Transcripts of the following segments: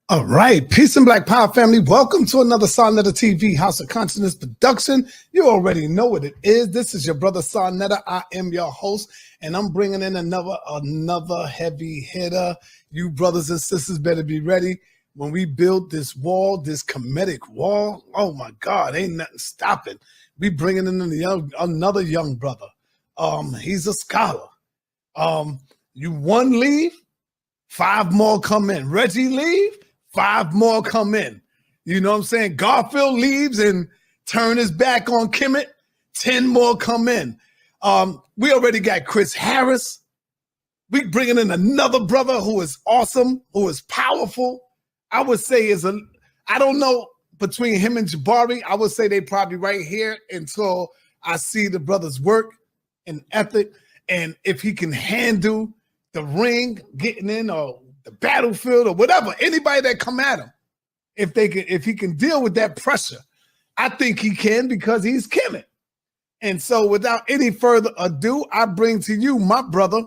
All right, peace and black power family. Welcome to another Sarnetta TV House of Consciousness production. You already know what it is. This is your brother Sarnetta. I am your host, and I'm bringing in another heavy hitter. You brothers and sisters better be ready when we build this wall, this comedic wall. Oh my God, ain't nothing stopping. We bringing in another young brother. He's a scholar. You one leave, 5 more come in. Reggie leave, 5 more come in. You know what I'm saying? Garfield leaves and turn his back on Kemet, 10 more come in. We already got Chris Harris. We bringing in another brother who is awesome, who is powerful. I would say I don't know, between him and Jabari, I would say they probably right here until I see the brother's work and ethic, and if he can handle the ring, getting in, or the battlefield, or whatever, anybody that come at him, if he can deal with that pressure, I think he can, because he's Kemet. And so without any further ado, I bring to you my brother,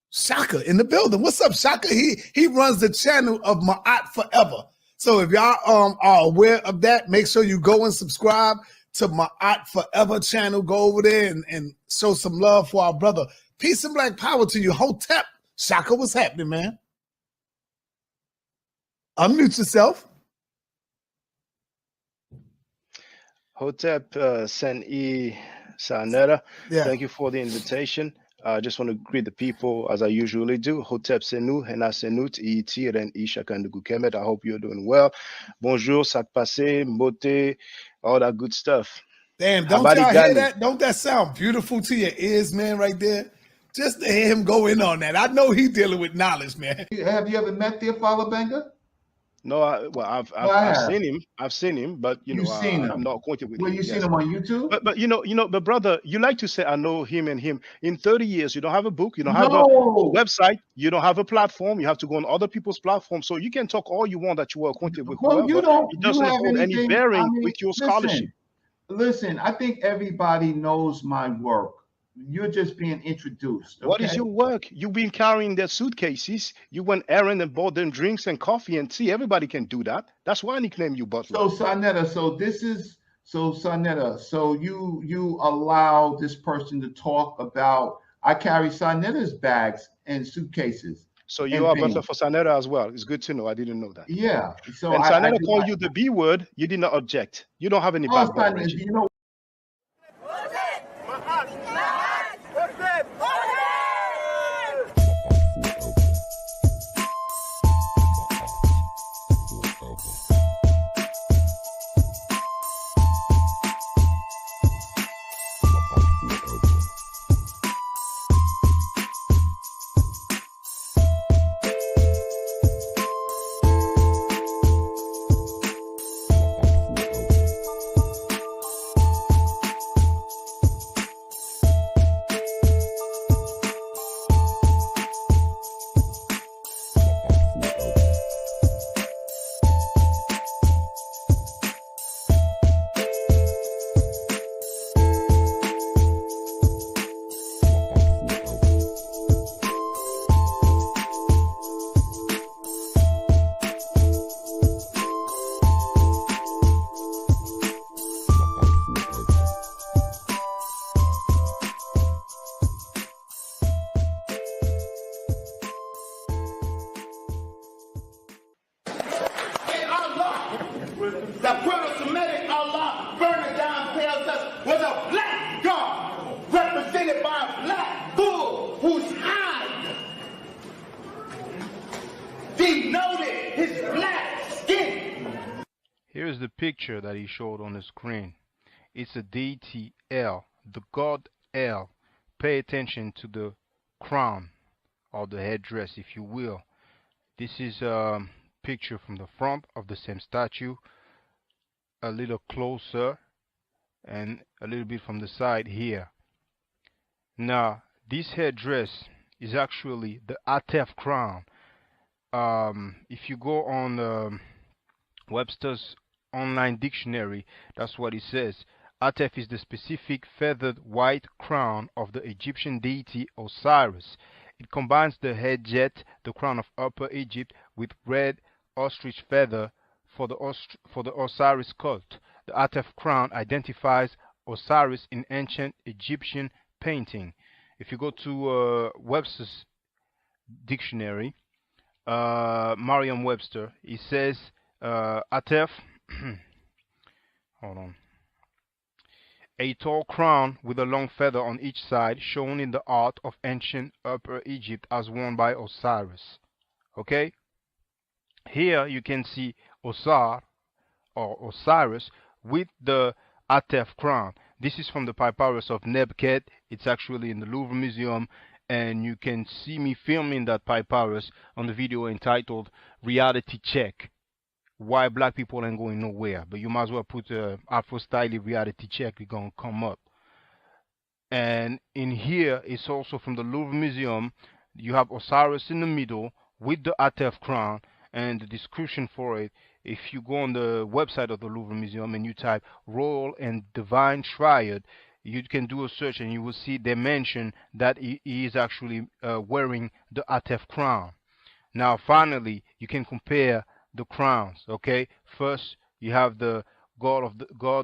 Shaka, in the building. What's up, Shaka? He runs the channel of Ma'at Forever. So if y'all are aware of that, make sure you go and subscribe to Ma'at Forever channel. Go over there and show some love for our brother. Peace and black power to you. Hotep. Shaka, what's happening, man? Unmute yourself. Hotep Sen-E Sarnetta, Yeah. thank you for the invitation. I just want to greet the people as I usually do. Hotep Senu, Hena Senut, Iti, Ren Isha Kandugu Kemet. I hope you're doing well. Bonjour, Sak Passe, Mbote, all that good stuff. Damn, don't y'all hear that? Don't that sound beautiful to your ears, man, right there? Just to hear him go in on that. I know he's dealing with knowledge, man. Have you ever met Theophila Benga? No, I've seen him. I've seen him, but I'm not acquainted with him. Well, you seen him on YouTube? But brother, you like to say I know him and him. In 30 years, you don't have a book, you don't have a website, you don't have a platform. You have to go on other people's platforms. So you can talk all you want that you were acquainted with. Well, whoever. It doesn't hold any bearing with your scholarship. Listen, I think everybody knows my work. You're just being introduced. Okay? What is your work? You've been carrying their suitcases. You went errand and bought them drinks and coffee and tea. Everybody can do that. That's why I nicknamed you Butler. So Sarnetta, so you allow this person to talk about, I carry Sarnetta's bags and suitcases. So you are Butler for Sarnetta as well. It's good to know. I didn't know that. Yeah. So and Sarnetta called you the B word. You did not object. You don't have any background. You know. The Semitic Allah burning down tells us was a black God represented by a black bull whose hide denoted his black skin. Here's the picture that he showed on the screen. It's a deity El, the god El. Pay attention to the crown or the headdress, if you will. This is a picture from the front of the same statue, a little closer and a little bit from the side here. Now this headdress is actually the Atef crown. If you go on Webster's online dictionary, that's what it says. Atef is the specific feathered white crown of the Egyptian deity Osiris. It combines the head jet, the crown of Upper Egypt, with red ostrich feather for the Osiris cult. The Atef crown identifies Osiris in ancient Egyptian painting. If you go to Webster's dictionary, Merriam-Webster, it says Atef. Hold on. A tall crown with a long feather on each side, shown in the art of ancient Upper Egypt as worn by Osiris. Okay? Here you can see Osar or Osiris with the Atef crown. This is from the papyrus of Nebket. It's actually in the Louvre Museum, and you can see me filming that papyrus on the video entitled Reality Check. Why black people ain't going nowhere. But you might as well put Afro Style Reality Check. It's going to come up. And in here, it's also from the Louvre Museum. You have Osiris in the middle with the Atef crown, and the description for it. If you go on the website of the Louvre Museum and you type Royal and Divine Triad, you can do a search and you will see they mention that he is actually wearing the Atef crown. Now, finally, you can compare the crowns. Okay, first you have the god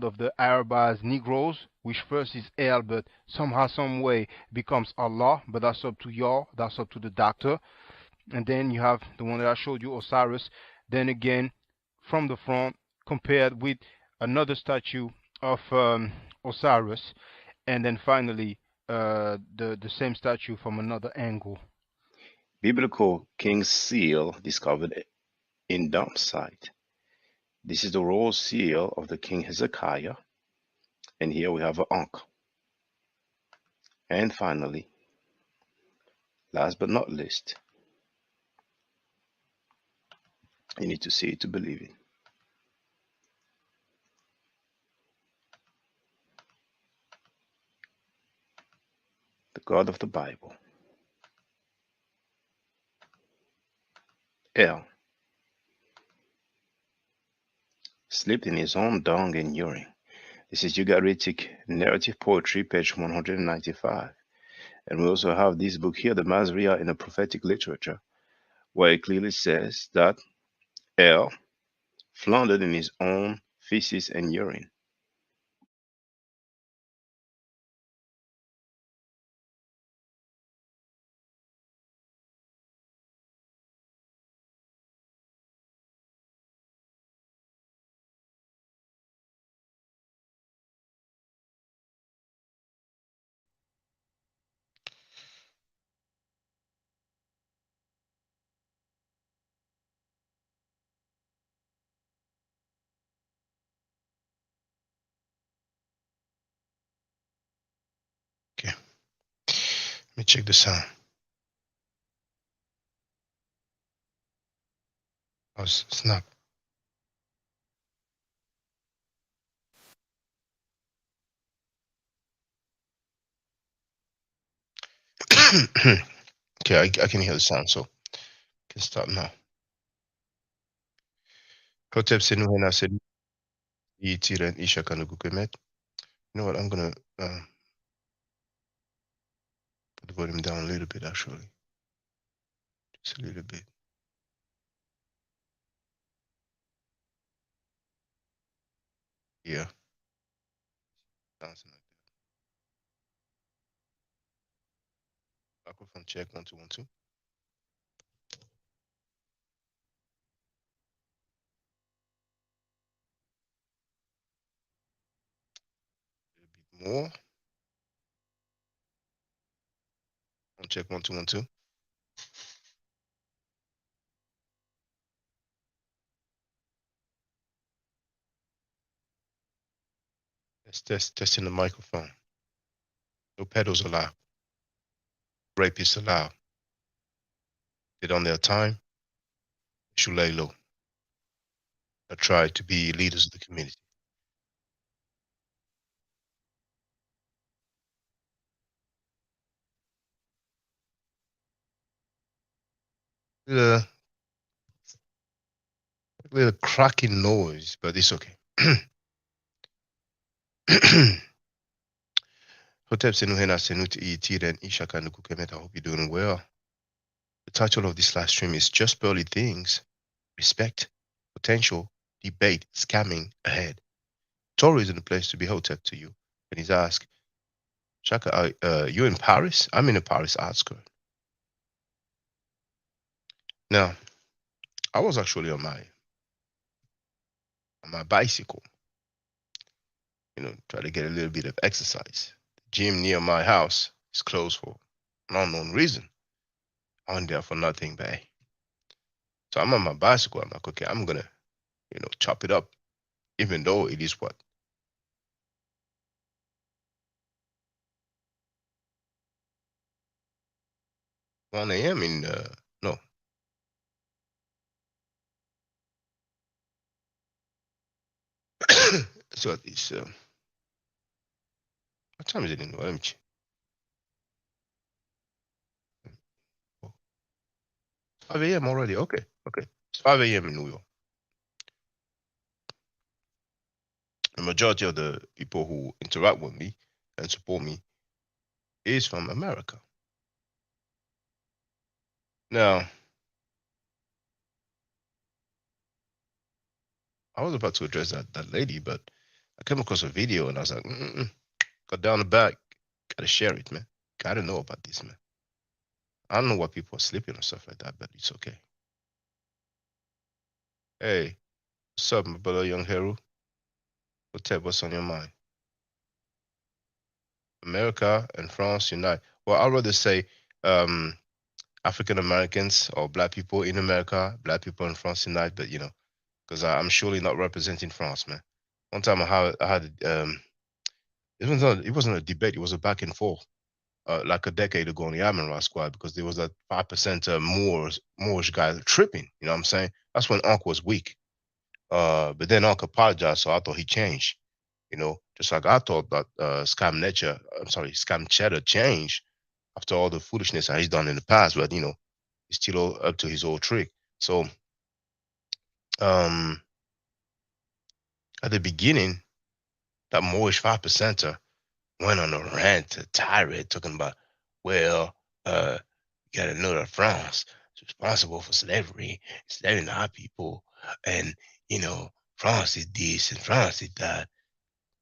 of the Arabs Negroes, which first is El, but somehow, some way becomes Allah. But that's up to y'all. That's up to the doctor. And then you have the one that I showed you, Osiris. Then again, from the front, compared with another statue of Osiris, and then finally the same statue from another angle. Biblical king's seal discovered in dump site. This is the royal seal of the king Hezekiah, and here we have an ankh. And finally, last but not least, you need to see it to believe it. The God of the Bible, El, slept in his own dung and urine. This is Ugaritic Narrative Poetry, page 195. And we also have this book here, the Masriah in the Prophetic Literature, where it clearly says that El floundered in his own feces and urine. Okay, let me check the sound. Oh, it's not. Okay, I can hear the sound, so I can stop now. Hotep Senuhena said, Yitiren Isha Kanugukemet. You know what? I'm gonna put the volume down a little bit, actually. Just a little bit. Yeah. Something like that. Microphone check 1 2 1 2. A little bit more. Check 1 2 1 2. Let's testing the microphone. No pedals allowed. Rapists allowed. Did on their time. They should lay low. Or try to be leaders of the community. A little cracking noise, but it's okay. Hotep Senuhena Senut Itiren Ishaka Nukukemet. I hope you're doing well. The title of this live stream is Just Pearly Things. respect, potential, debate, scamming ahead. Tory is in the place to be hotep to you. And he's asked, Shaka, you in Paris? I'm in the Paris outskirt. Now, I was actually on my bicycle, try to get a little bit of exercise. The gym near my house is closed for an unknown reason. I went there for nothing, babe. So I'm on my bicycle. I'm like, okay, I'm gonna, chop it up, even though it is what 1 a.m. in no. So it's what time is it in? Let me check. 5 a.m. already. Okay, okay. It's 5 a.m. in New York. The majority of the people who interact with me and support me is from America. Now, I was about to address that lady, but I came across a video and I was like, got down the back, gotta share it, man. Gotta know about this, man. I don't know why people are sleeping or stuff like that, but it's okay. Hey, what's up, my brother, young hero? What's on your mind? America and France unite. Well, I'd rather say African Americans or black people in America, black people in France unite, but because I'm surely not representing France, man. One time I had it wasn't a debate, it was a back and forth. Like a decade ago on the Amon squad, because there was that 5% Moorish guy tripping. You know what I'm saying? That's when Unc was weak. But then Unc apologized, so I thought he changed. Just like I thought that Scam Cheddar changed after all the foolishness that he's done in the past, but he's still up to his old trick. So at the beginning, that Moorish 5%er went on a rant, a tirade, talking about, well, you gotta know that France is responsible for slavery, enslaving our people, and France did this and France did that,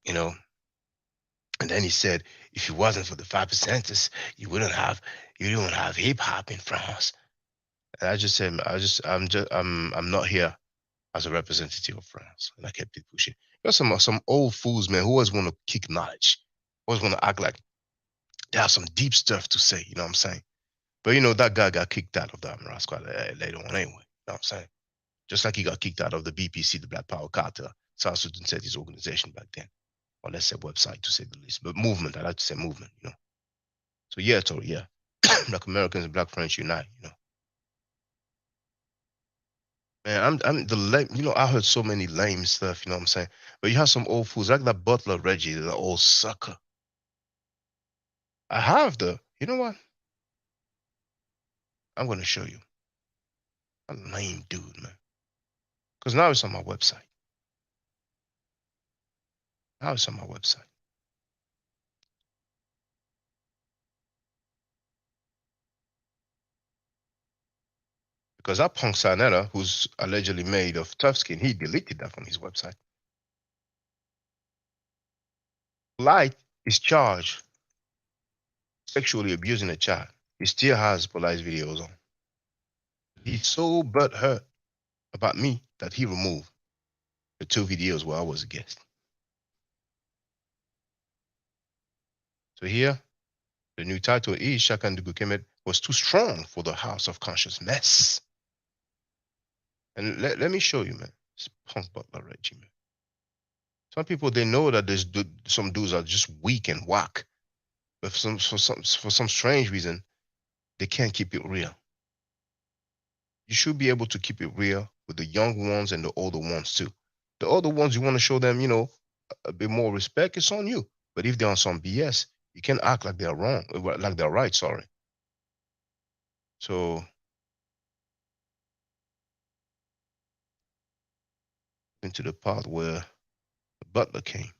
you know. And then he said, if it wasn't for the 5%ers, you don't have hip hop in France. And I just said, I'm not here as a representative of France. And I kept it pushing. There's some old fools, man, who always want to kick knowledge, always want to act like they have some deep stuff to say, you know what I'm saying? But that guy got kicked out of the Amaral squad later on anyway, you know what I'm saying? Just like he got kicked out of the BPC, the Black Power Cartel, South Sudan said his organization back then. Or let's say website to say the least. But movement, I like to say movement. So yeah, Tori, yeah. Black Americans and Black French unite. Man, I'm the lame, I heard so many lame stuff, you know what I'm saying? But you have some old fools, like that Butler Reggie, the old sucker. I have you know what? I'm gonna show you. A lame dude, man. Because now it's on my website. Now it's on my website. Because that punk Sanetta, who's allegedly made of tough skin, he deleted that from his website. Light is charged sexually abusing a child. He still has police videos on. He's so butthurt about me that he removed the 2 videos where I was a guest. So here, the new title is Shakandugu Kemet was too strong for the house of conscious mess. And let me show you, man. It's punk Butler Reggie, man. Some people, they know that some dudes are just weak and whack. But for some strange reason, they can't keep it real. You should be able to keep it real with the young ones and the older ones too. The older ones, you want to show them, a bit more respect, it's on you. But if they're on some BS, you can act like they're wrong, like they're right, sorry. So, into the part where the butler came.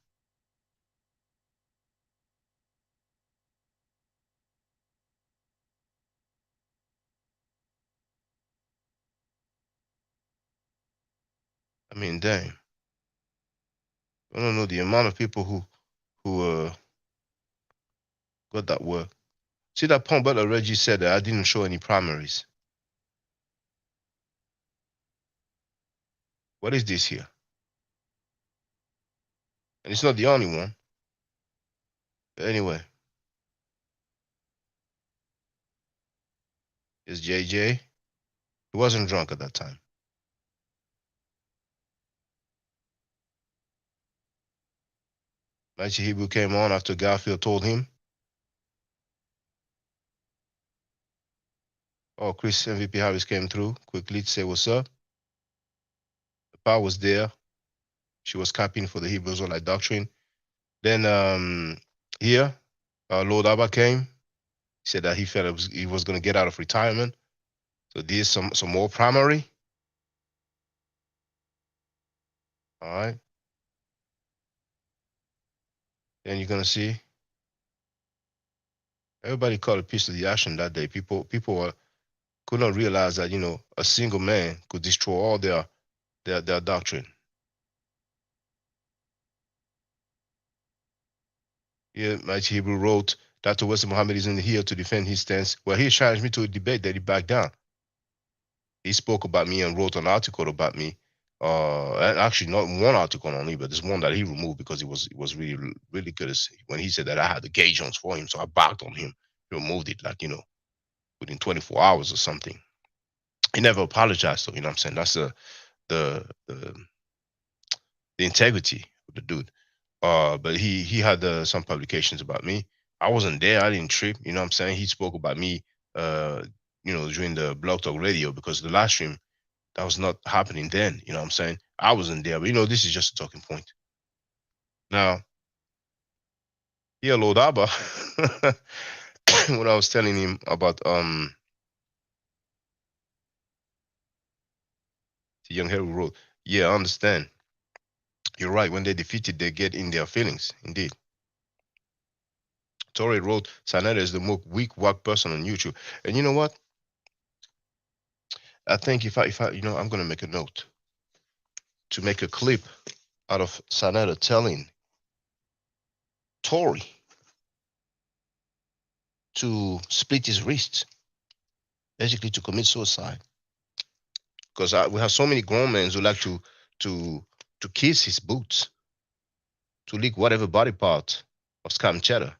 I mean, damn. I don't know the amount of people who got that work. See that punk brother Reggie said that I didn't show any primaries. What is this here? And it's not the only one. But anyway. It's JJ. He wasn't drunk at that time. Mighty Hebrew came on after Garfield told him. Oh, Chris MVP Harris came through quickly to say what's up. The power was there. She was capping for the Hebrew Israelite doctrine. Then here, Lord Abba came. He said that he felt he was going to get out of retirement. So there's some more primary. All right. Then you're gonna see everybody caught a piece of the action that day. People could not realize that a single man could destroy all their doctrine. Here, Mighty Hebrew wrote, Dr. Wesley Muhammad isn't here to defend his stance. Well, he challenged me to a debate that he backed down. He spoke about me and wrote an article about me. And actually not one article only, but there's one that he removed because it was really, really good when he said that I had the gay Jones for him, so I backed on him. He removed it within 24 hours or something. He never apologized, though, you know what I'm saying? That's the integrity of the dude. But he had some publications about me. I wasn't there. I didn't trip. You know what I'm saying? He spoke about me, during the Blog Talk Radio because the live stream, that was not happening then. You know what I'm saying? I wasn't there. But, this is just a talking point. Now, here, Lord Abba, when I was telling him about the young Harry wrote, yeah, I understand. You're right. When they're defeated, they get in their feelings. Indeed. Torre wrote, Sanada is the most weak, whack person on YouTube. And you know what? I think if I I'm going to make a note to make a clip out of Sanada telling Torre to split his wrist, basically to commit suicide. Because we have so many grown men who like to kiss his boots, to lick whatever body part of Scam Cheddar.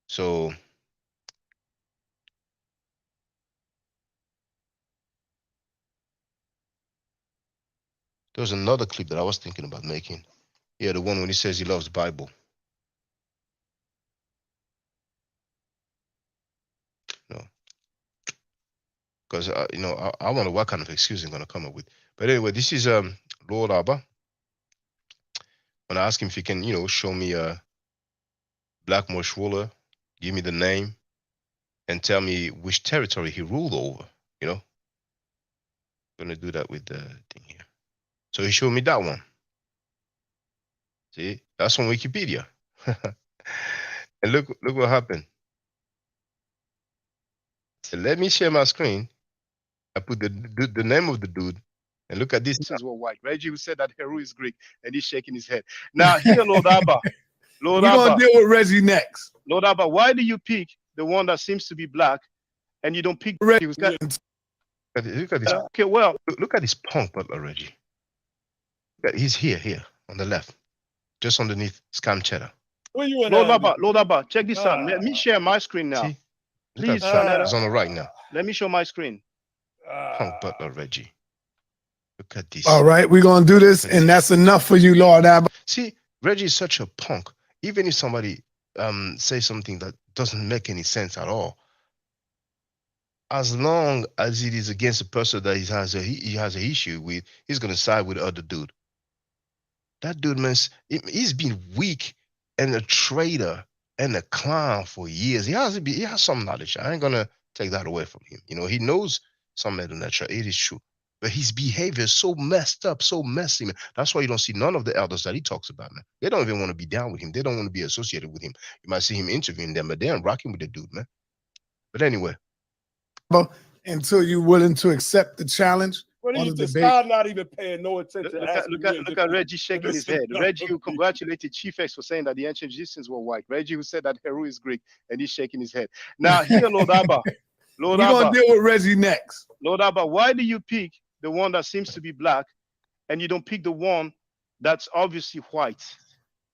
So there's another clip that I was thinking about making. Yeah, the one when he says he loves the Bible. Because I wonder what kind of excuse I'm gonna come up with. But anyway, this is Lord Abba. When I ask him if he can, show me a black Mosh ruler, give me the name, and tell me which territory he ruled over. I'm gonna do that with the thing here. So he showed me that one. See, that's on Wikipedia. And look what happened. So let me share my screen. I put the name of the dude, and look at this. This is what white. Reggie said that Heru is Greek, and he's shaking his head. Now here, Lord Abba. We're gonna deal with Reggie next. Lord Abba, why do you pick the one that seems to be black, and you don't pick Reggie? Look at this. Okay, well, look at this punk butler, Reggie. He's here on the left, just underneath Scam Cheddar. Lord Abba, check this out. Let me share my screen now. See? Please, it's on the right now. Let me show my screen. Punk butler, Reggie. Look at this. All right, we're gonna do this, and that's enough for you, Lord Abba. See, Reggie is such a punk. Even if somebody says something that doesn't make any sense at all, as long as it is against a person that he has an issue with, he's gonna side with the other dude. That dude, man, he's been weak and a traitor and a clown for years. He has some knowledge. I ain't gonna take that away from him. He knows some of the nature. It is true. But his behavior is so messed up, so messy, man. That's why you don't see none of the elders that he talks about, man. They don't even want to be down with him. They don't want to be associated with him. You might see him interviewing them, but they aren't rocking with the dude, man. But anyway. Until you're willing to accept the challenge. What on you the just debate. start not even paying no attention? Look at Reggie shaking his head. Reggie, who congratulated Chief X for saying that the ancient Egyptians were white. Reggie, who said that Heru is Greek, and he's shaking his head. Now, here, Lord Abba. Lord We're going Abba. to deal with Reggie next. Lord Abba, why do you pick the one that seems to be black and you don't pick the one that's obviously white?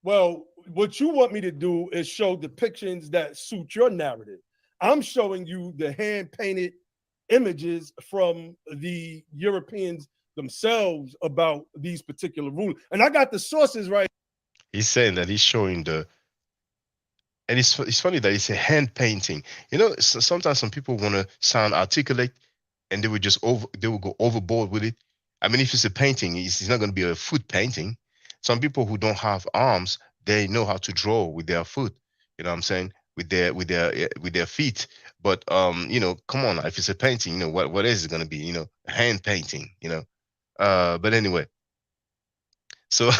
Well, what you want me to do is show depictions that suit your narrative. I'm showing you the hand-painted images from the Europeans themselves about these particular rules. And I got the sources right. He's saying that he's showing the, and it's funny that it's a hand painting. You know, sometimes some people want to sound articulate, and they will go overboard with it. I mean, if it's a painting, it's not going to be a foot painting. Some people who don't have arms, they know how to draw with their foot. You know what I'm saying? With their feet. But you know, come on, if it's a painting, you know what is it going to be? You know, hand painting. You know, but anyway. So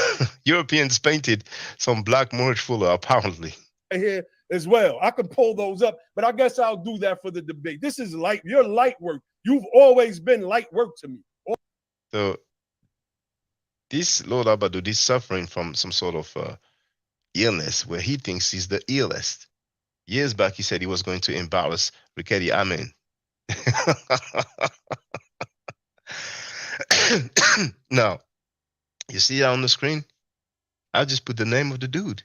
Europeans painted some black Moorish fuller, apparently. Here as well. I can pull those up, but I guess I'll do that for the debate. This is light, your light work. You've always been light work to me. So this Lord Abadu is suffering from some sort of illness where he thinks he's the illest. Years back, he said he was going to embarrass Rikedi Amen. Now, you see on the screen? I just put the name of the dude.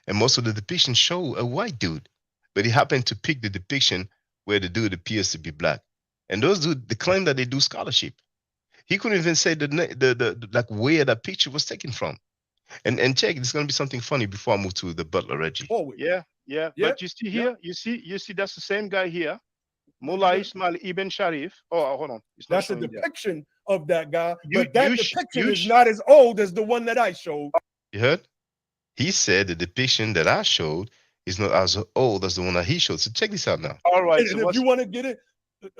And most of the depictions show a white dude. But he happened to pick the depiction where the dude appears to be black. And those dudes, they claim that they do scholarship. He couldn't even say the like where that picture was taken from. And check, it's gonna be something funny before I move to the butler Reggie. Oh, Yeah. But you see here, you see that's the same guy here. Mullah Ismail Ibn Sharif. Oh, hold on. That's a depiction of that guy. You- But that you depiction is not as old as the one that I showed. You heard? He said the depiction that I showed is not as old as the one that he showed. So check this out now. All right. And So if what's, you want to get it,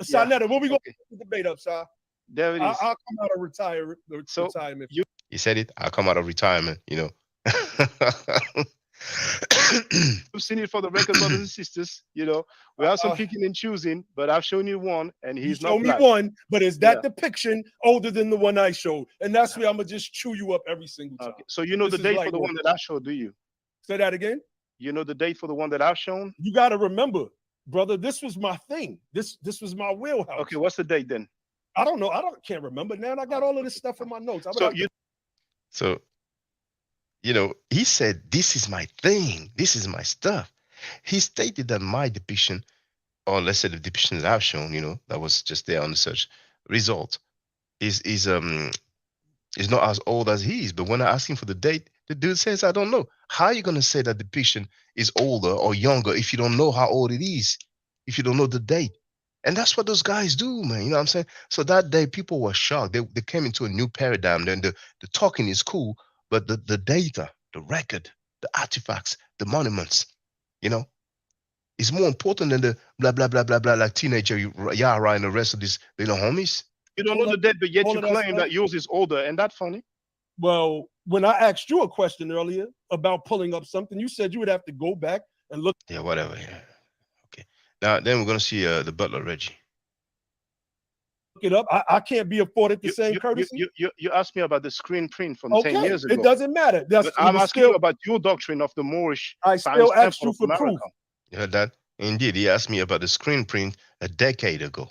Sarnetta, what we going to debate up, sir? there it is. I'll come out of retirement. He said it. I'll come out of retirement, you know. You've seen it for the record, brothers and sisters. You know, we have some picking and choosing, but I've shown you one, and he's not black. Show me one, but is that depiction older than the one I showed? And that's where I'm gonna just chew you up every single time. Okay. So you know This the is date for the one that I showed, do you? Say that again. You know the date for the one that I've shown? You got to remember, brother. This was my thing. This was my wheelhouse. Okay, what's the date then? I don't know. Can't remember now. And I got all of this stuff in my notes. So you know, he said, "This is my thing. This is my stuff." He stated that my depiction, or let's say the depiction that I've shown, you know, that was just there on the search result, is not as old as he is. But when I ask him for the date, the dude says, "I don't know." How are you gonna say that depiction is older or younger if you don't know how old it is? If you don't know the date? And that's what those guys do, man. You know what I'm saying? So that day, people were shocked. They came into a new paradigm. Then the talking is cool, but the data, the record, the artifacts, the monuments, you know, is more important than the blah, blah, blah, blah, blah, like teenager Yara and the rest of these little homies. You don't know the date, but yet you claim that yours is older. And that's funny. Well, when I asked you a question earlier about pulling up something, you said you would have to go back and look. Yeah, whatever. Yeah. Okay. Now, then we're going to see the butler, Reggie. Look it up. I can't be afforded the same courtesy. You asked me about the screen print from 10 years ago. It doesn't matter. I'm asking you about your doctrine of the Moorish. I still asked you for proof. You heard that? Indeed, he asked me about the screen print a decade ago.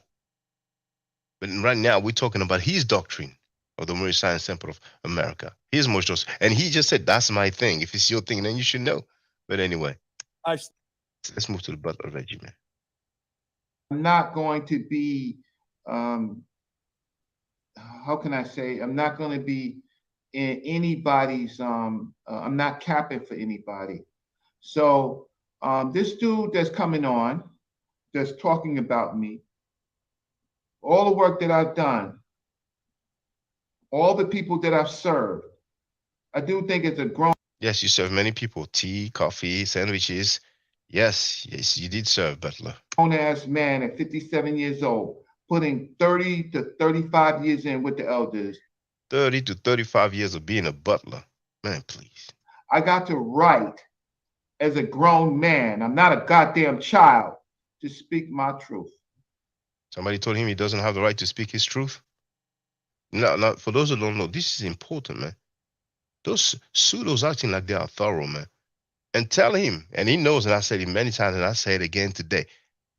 But right now, we're talking about his doctrine of the Moorish Science Temple of America. His Moorish, and he just said, "That's my thing. If it's your thing, then you should know." But anyway, let's move to the butler, Reggie, man. I'm not going to be, how can I say? I'm not going to be in anybody's. I'm not capping for anybody. So this dude that's coming on, that's talking about me, all the work that I've done, all the people that I've served, I do think it's a grown. Yes, you serve many people. Tea, coffee, sandwiches. Yes, you did serve, butler. Grown-ass man at 57 years old, putting 30 to 35 years in with the elders. 30 to 35 years of being a butler. Man, please. I got to write as a grown man. I'm not a goddamn child to speak my truth. Somebody told him he doesn't have the right to speak his truth. Now, for those who don't know, this is important, man. Those pseudos acting like they are thorough, man. And tell him, and he knows, and I said it many times, and I say it again today.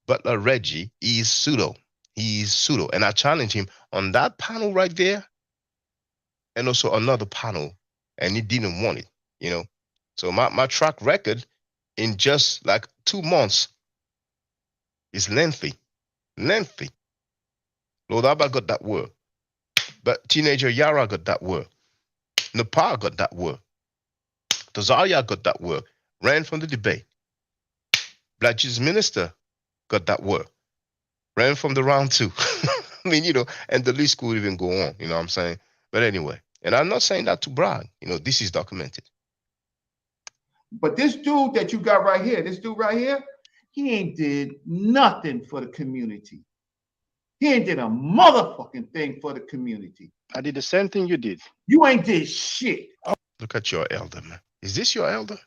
Butler Reggie is pseudo. He is pseudo. And I challenge him on that panel right there, and also another panel, and he didn't want it, you know. So my track record in just like 2 months is lengthy. Lengthy. Lord Abba got that word. But teenager Yara got that word. Nepal got that word. Tazaria got that word. Ran from the debate. Black Jesus Minister got that word. Ran from the round two. I mean, and the list could even go on, you know what I'm saying? But anyway, and I'm not saying that to brag. This is documented. But this dude that you got right here, this dude right here, he ain't did nothing for the community. He ain't did a motherfucking thing for the community. I did the same thing you did. You ain't did shit. Look at your elder, man. Is this your elder?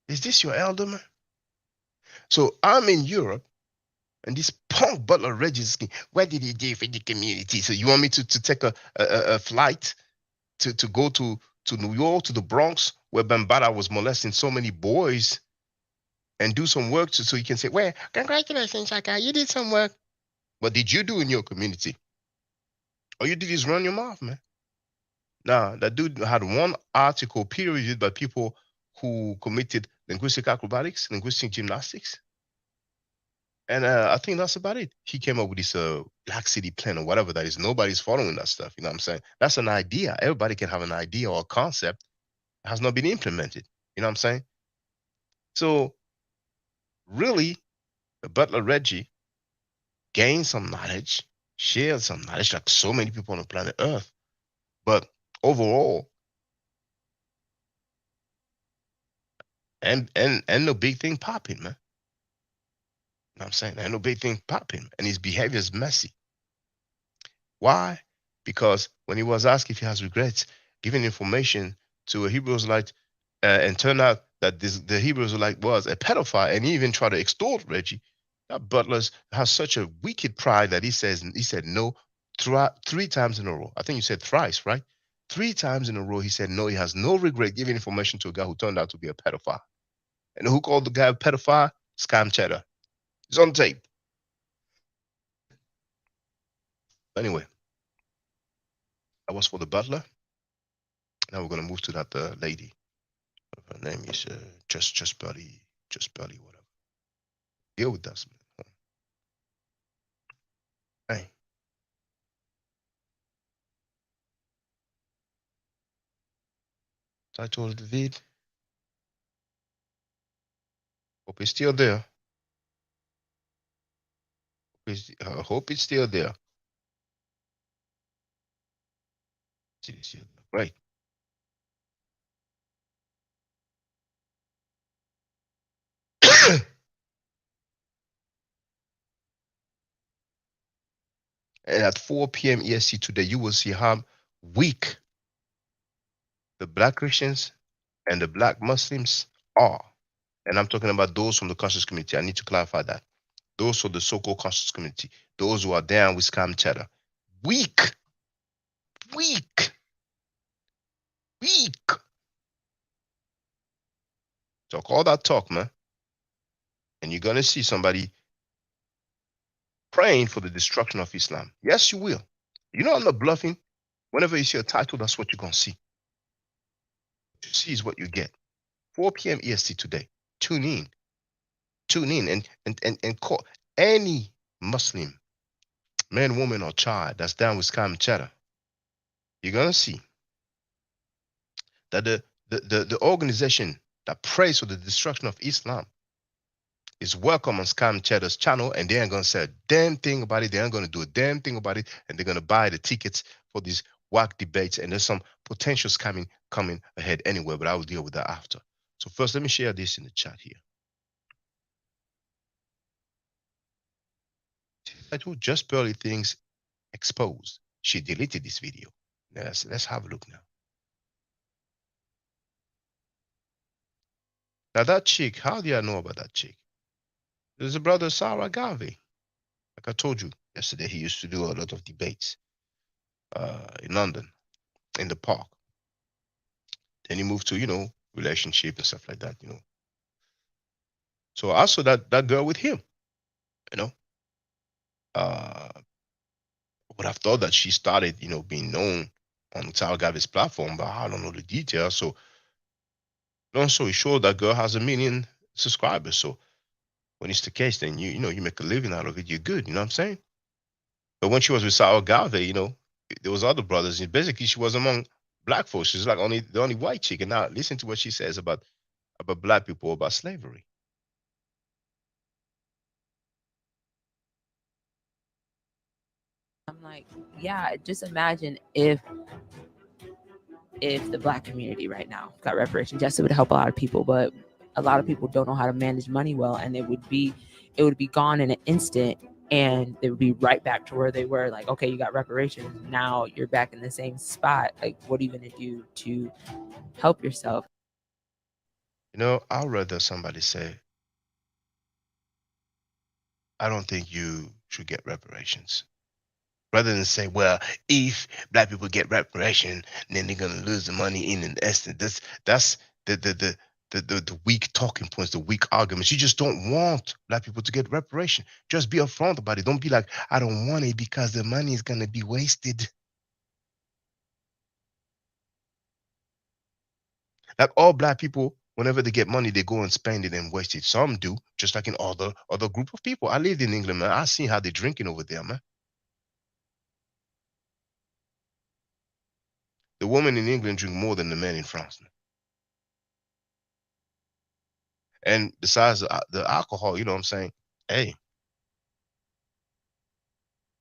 Is this your elder, man? So I'm in Europe, and this punk Butler Reggie is asking, what did he do for the community? So you want me to take a flight to go to New York, to the Bronx, where Bambada was molesting so many boys, and do some work so you can say, well, congratulations, Shaka, you did some work. What did you do in your community? All you did is run your mouth, man. Now, that dude had one article peer-reviewed by people who committed linguistic acrobatics, linguistic gymnastics. And I think that's about it. He came up with this Black City plan or whatever that is. Nobody's following that stuff. You know what I'm saying? That's an idea. Everybody can have an idea or a concept that has not been implemented. You know what I'm saying? So, really, Butler Reggie gained some knowledge, shared some knowledge like so many people on the planet Earth. But overall, and no big thing popping, man. You know what I'm saying? Ain't no big thing popping. And his behavior is messy. Why? Because when he was asked if he has regrets, giving information to a Hebrew Israelite, and turned out that the Hebrew Israelite was a pedophile, and he even tried to extort Reggie. That Butler has such a wicked pride that he said no throughout 3 times in a row. I think you said thrice, right? 3 times in a row, he said no. He has no regret giving information to a guy who turned out to be a pedophile. And who called the guy a pedophile? Scam Cheddar. It's on tape. Anyway, that was for the butler. Now we're gonna move to that lady. Her name is just Barry, whatever. Deal with that, man. Hey, title of the vid. Hope it's still there. Hope it's still there. See this here. Right. And at 4 p.m. EST today, you will see how weak the Black Christians and the Black Muslims are. And I'm talking about those from the conscious community. I need to clarify that. Those from the so-called conscious community, those who are down with scam cheddar. Weak. Weak. Weak. Talk all that talk, man. And you're going to see somebody praying for the destruction of Islam. Yes, you will. You know I'm not bluffing. Whenever you see a title, that's what you're going to see. What you see is what you get. 4 p.m. EST today. Tune in. Tune in and call any Muslim, man, woman, or child that's down with scam cheddar. You're going to see that the organization that prays for the destruction of Islam is welcome on Scam Cheddar's channel, and they ain't gonna say a damn thing about it. They ain't gonna do a damn thing about it, and they're gonna buy the tickets for these whack debates. And there's some potential scamming coming ahead anyway, but I will deal with that after. So first, let me share this in the chat here. Title: Just Pearly Things Exposed. She deleted this video. Let's have a look now. Now that chick, how do I know about that chick? There's a brother Sarah Garvey. Like I told you yesterday, he used to do a lot of debates in London, in the park. Then he moved to, relationship and stuff like that. So I saw that girl with him, you know. Uh, I would have thought that she started, being known on Tal Gavi's platform, but I don't know the details. So long story short, that girl has 1 million subscribers. So when it's the case, then you make a living out of it. You're good. You know what I'm saying? But when she was with Tal Gavi, there was other brothers. And basically, she was among black folks. She's like the only white chick. And now listen to what she says about black people, about slavery. I'm like, yeah, just imagine if the black community right now got reparations. Yes, it would help a lot of people, but a lot of people don't know how to manage money well, and it would be gone in an instant, and they would be right back to where they were. Like, okay, you got reparations, now you're back in the same spot. Like, what are you going to do to help yourself? I'd rather somebody say, I don't think you should get reparations, rather than say, well, if black people get reparation, then they're gonna lose the money in an instant. That's the weak talking points, the weak arguments. You just don't want black people to get reparation. Just be upfront about it. Don't be like, I don't want it because the money is gonna be wasted. Like all black people, whenever they get money, they go and spend it and waste it. Some do, just like in other group of people. I lived in England, man. I seen how they're drinking over there, man. The women in England drink more than the men in France. Man. And besides the alcohol, you know what I'm saying? Hey,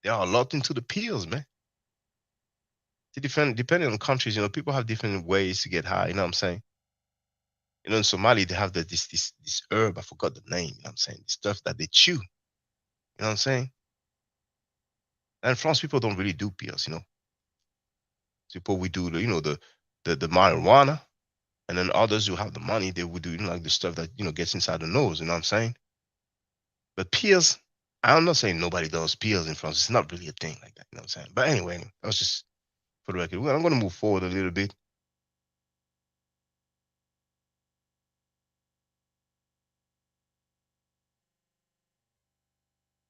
they are a lot into the pills, man. Depending on countries, people have different ways to get high, you know what I'm saying? In Somalia, they have this herb, I forgot the name, you know what I'm saying? The stuff that they chew, you know what I'm saying? And France people don't really do pills. People we do the marijuana, and then others who have the money, they would do like the stuff that gets inside the nose, you know what I'm saying? But pills, I'm not saying nobody does pills in France. It's not really a thing like that, you know what I'm saying? But anyway, that was just for the record. I'm going to move forward a little bit.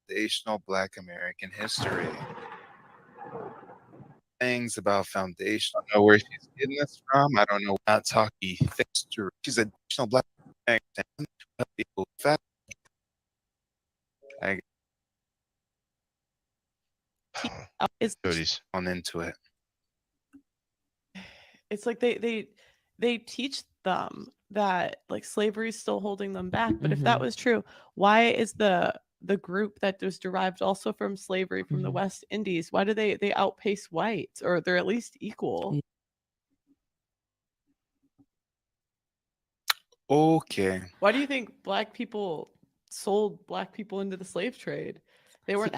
Foundational Black American history. Things about foundation. I don't know where she's getting this from. I don't know. Not talking history. She's a traditional Black American. It's on into it. It's like they teach them that like slavery is still holding them back. But if that was true, why is the group that was derived also from slavery from the West Indies, why do they outpace whites, or they're at least equal? Okay. Why do you think black people sold black people into the slave trade? They weren't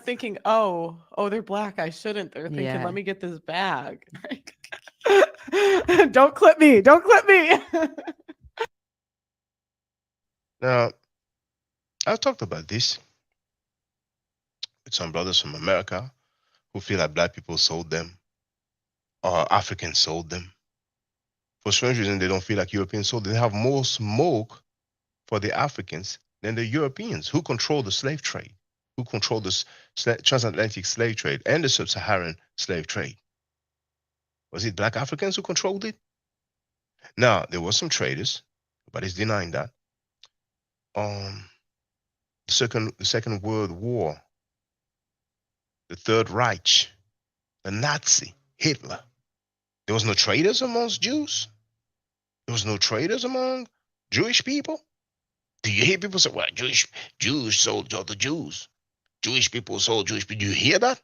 thinking, oh, they're black, I shouldn't. They're thinking, let me get this bag. Don't clip me. Don't clip me. Now, I've talked about this with some brothers from America who feel like black people sold them or Africans sold them. For strange reason, they don't feel like Europeans sold them. They have more smoke for the Africans than the Europeans who control the slave trade, who control the transatlantic slave trade and the sub-Saharan slave trade. Was it black Africans who controlled it? Now, there were some traders, nobody's denying that. The Second World War, the Third Reich, the Nazi, Hitler. There was no traders amongst Jews. There was no traders among Jewish people. Do you hear people say, well, Jews sold other Jews. Jewish people sold Jewish people. Do you hear that?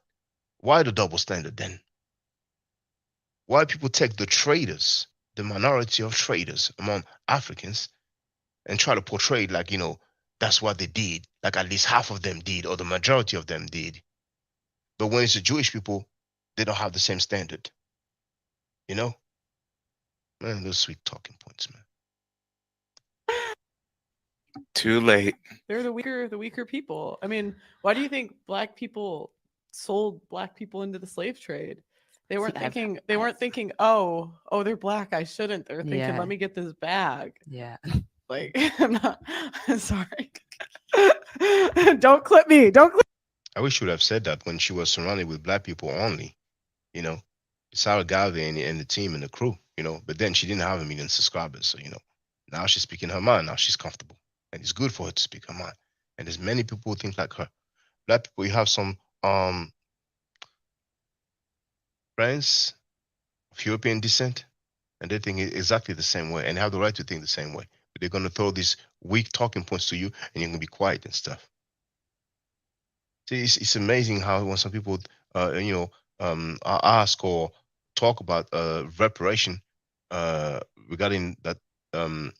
Why the double standard then? Why people take the traders, the minority of traders among Africans, and try to portray like, that's what they did, like at least half of them did, or the majority of them did. But when it's the Jewish people, they don't have the same standard. Man, those sweet talking points, man. Too late. They're the weaker people. I mean, why do you think black people sold black people into the slave trade? They weren't thinking, oh, they're black, I shouldn't. They're thinking, Yeah. let me get this bag. Yeah. Like, I'm sorry. Don't clip me. Don't clip. I wish you would have said that when she was surrounded with black people only, you know, Sarah Galvin and the team and the crew, but then she didn't have 1 million subscribers. So, now she's speaking her mind. Now she's comfortable. And it's good for her to speak her mind. And there's many people who think like her. Black people, you have some friends of European descent, and they think exactly the same way and have the right to think the same way. But they're going to throw these weak talking points to you and you're going to be quiet and stuff. See, it's amazing how when some people, ask or talk about reparation regarding that the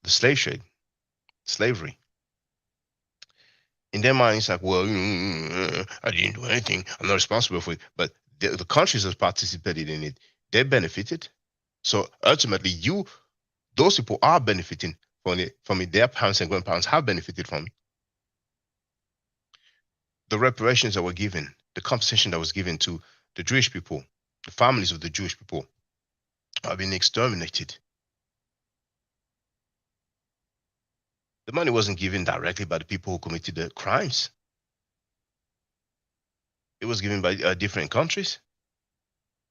slave trade, slavery. In their mind, it's like, well, I didn't do anything. I'm not responsible for it. But the countries that participated in it, they benefited. So ultimately, those people are benefiting from it. Their parents and grandparents have benefited from it. The reparations that were given, the compensation that was given to the Jewish people, the families of the Jewish people, are being exterminated. The money wasn't given directly by the people who committed the crimes. It was given by different countries.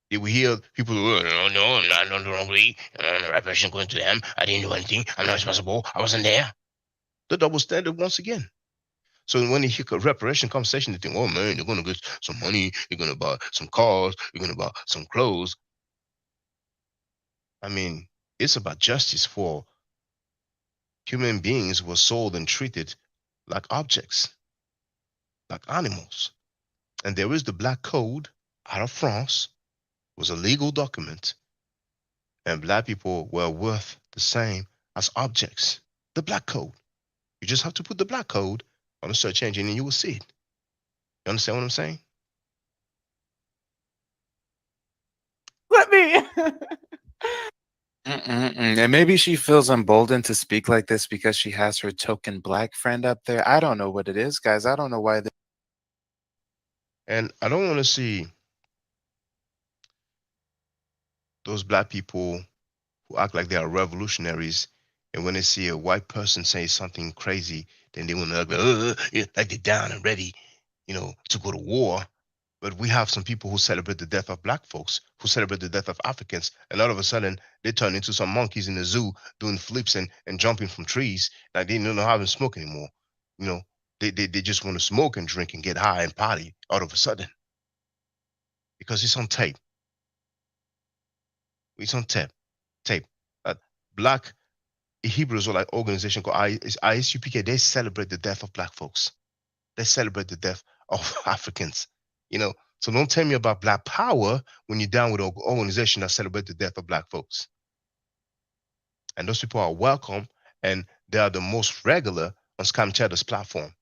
Did we hear people, oh, no, I'm not on the wrong way, reparation going to them, I didn't do anything, I'm not responsible, I wasn't there. The double standard once again. So when you hear a reparation conversation, they think, oh man, they're going to get some money, they're going to buy some cars, they're going to buy some clothes. I mean, it's about justice for human beings who were sold and treated like objects, like animals. And there is the Black Code out of France, it was a legal document, and black people were worth the same as objects. The Black Code. You just have to put the Black Code on a search engine and you will see it. You understand what I'm saying? Clip me. And maybe she feels emboldened to speak like this because she has her token black friend up there. I don't know what it is, guys. I don't know why. And I don't want to see those black people who act like they are revolutionaries, and when they see a white person say something crazy, then they want to like they're down and ready, to go to war. But we have some people who celebrate the death of black folks, who celebrate the death of Africans, and all of a sudden they turn into some monkeys in the zoo doing flips and jumping from trees. Like they don't know how to smoke anymore. They just want to smoke and drink and get high and party all of a sudden because it's on tape. It's on tape. Black Hebrews or like organization called ISUPK, they celebrate the death of black folks. They celebrate the death of Africans. So don't tell me about black power when you're down with an organization that celebrates the death of black folks. And those people are welcome, and they are the most regular on Scam Cheddar's platform.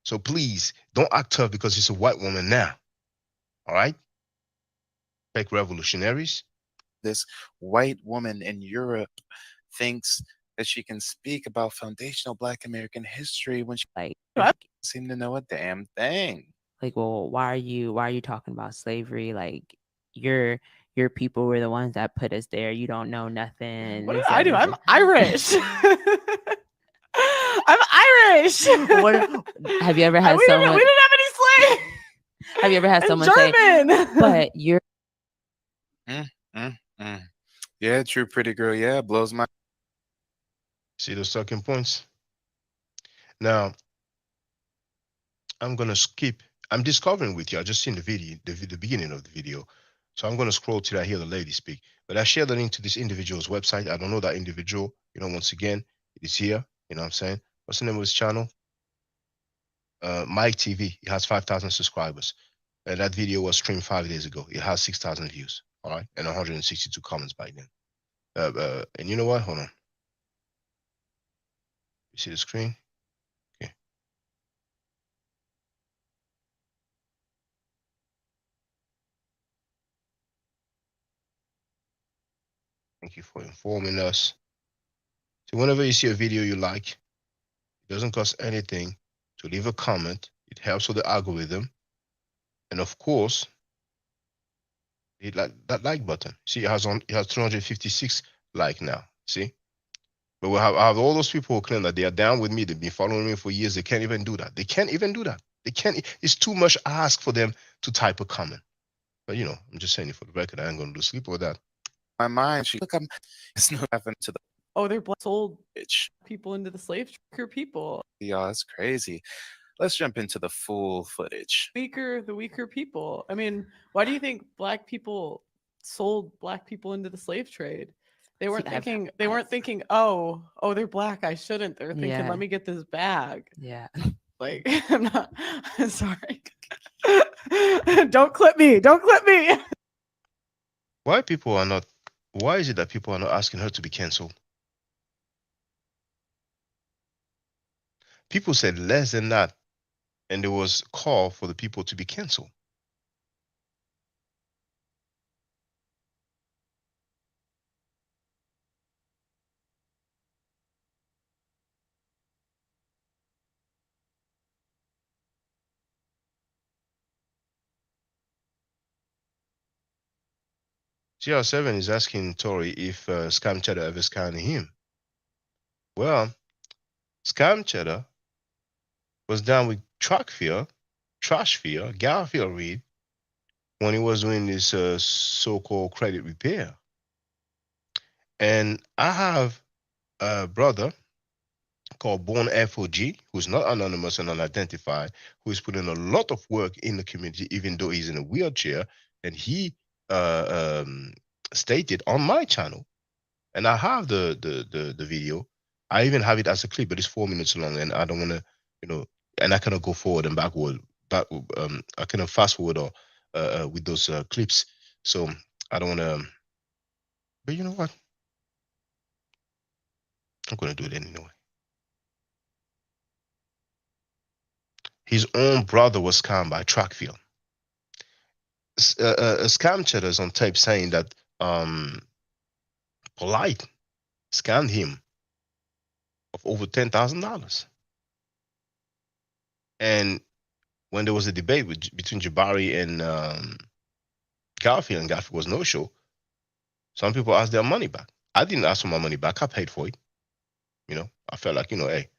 So please don't act tough because it's a white woman now. All right? Fake revolutionaries. This white woman in Europe thinks that she can speak about foundational Black American history when she Like, seem to know a damn thing. Like, well, why are you talking about slavery? Like, your people were the ones that put us there. You don't know nothing. What did I do? I'm Irish. I'm Irish. What, have you ever had we someone? We didn't have any slaves. Have you ever had someone German. say, "But you're"? Yeah, true, pretty girl. Yeah, blows my. See those talking points? Now, I'm gonna skip. I'm discovering with you. I just seen the video, the beginning of the video. So I'm gonna scroll till I hear the lady speak. But I share the link to this individual's website. I don't know that individual. Once again, it is here. You know what I'm saying? What's the name of his channel? Mike TV. It has 5,000 subscribers. And that video was streamed 5 days ago. It has 6,000 views. All right, and 162 comments by then. And you know what? Hold on. You see the screen? Okay. Thank you for informing us. So whenever you see a video you like, it doesn't cost anything to leave a comment. It helps with the algorithm. And of course, hit that like button. See, it has 256 like now. See? But I have all those people who claim that they are down with me. They've been following me for years. They can't even do that. They can't even do that. They can't. It's too much ask for them to type a comment. But you know, I'm just saying it for the record. I ain't gonna lose sleep with that. My mind, look, it's no happened to the Oh, they're sold bitch. people into the slave trade people. Yeah, that's crazy. Let's jump into the full footage. The weaker people. I mean, why do you think black people sold black people into the slave trade? They weren't thinking, oh, they're black, I shouldn't. They're thinking, let me get this bag. Yeah. Like, I'm not sorry. Don't clip me. Why is it that people are not asking her to be canceled? People said less than that, and there was a call for the people to be canceled. CR7 is asking Tory if Scam Cheddar ever scanned him. Well, Scam Cheddar was down with Trashfield, Garfield Reed, when he was doing this so-called credit repair. And I have a brother called Born FOG, who's not anonymous and unidentified, who is putting a lot of work in the community, even though he's in a wheelchair. And he stated on my channel, and I have the video. I even have it as a clip, but it's 4 minutes long, and I don't want to, you know, and I cannot go forward and backward. I cannot fast forward or with those clips. So I don't want to. But you know what? I'm going to do it anyway. His own brother was scammed by Trackfield. Scam Cheddar is on tape saying that Polite scammed him of over $10,000. And when there was a debate between Jabari and Garfield, and Garfield was no show, some people asked their money back. I didn't ask for my money back. I paid for it. You know, I felt like, you know, hey,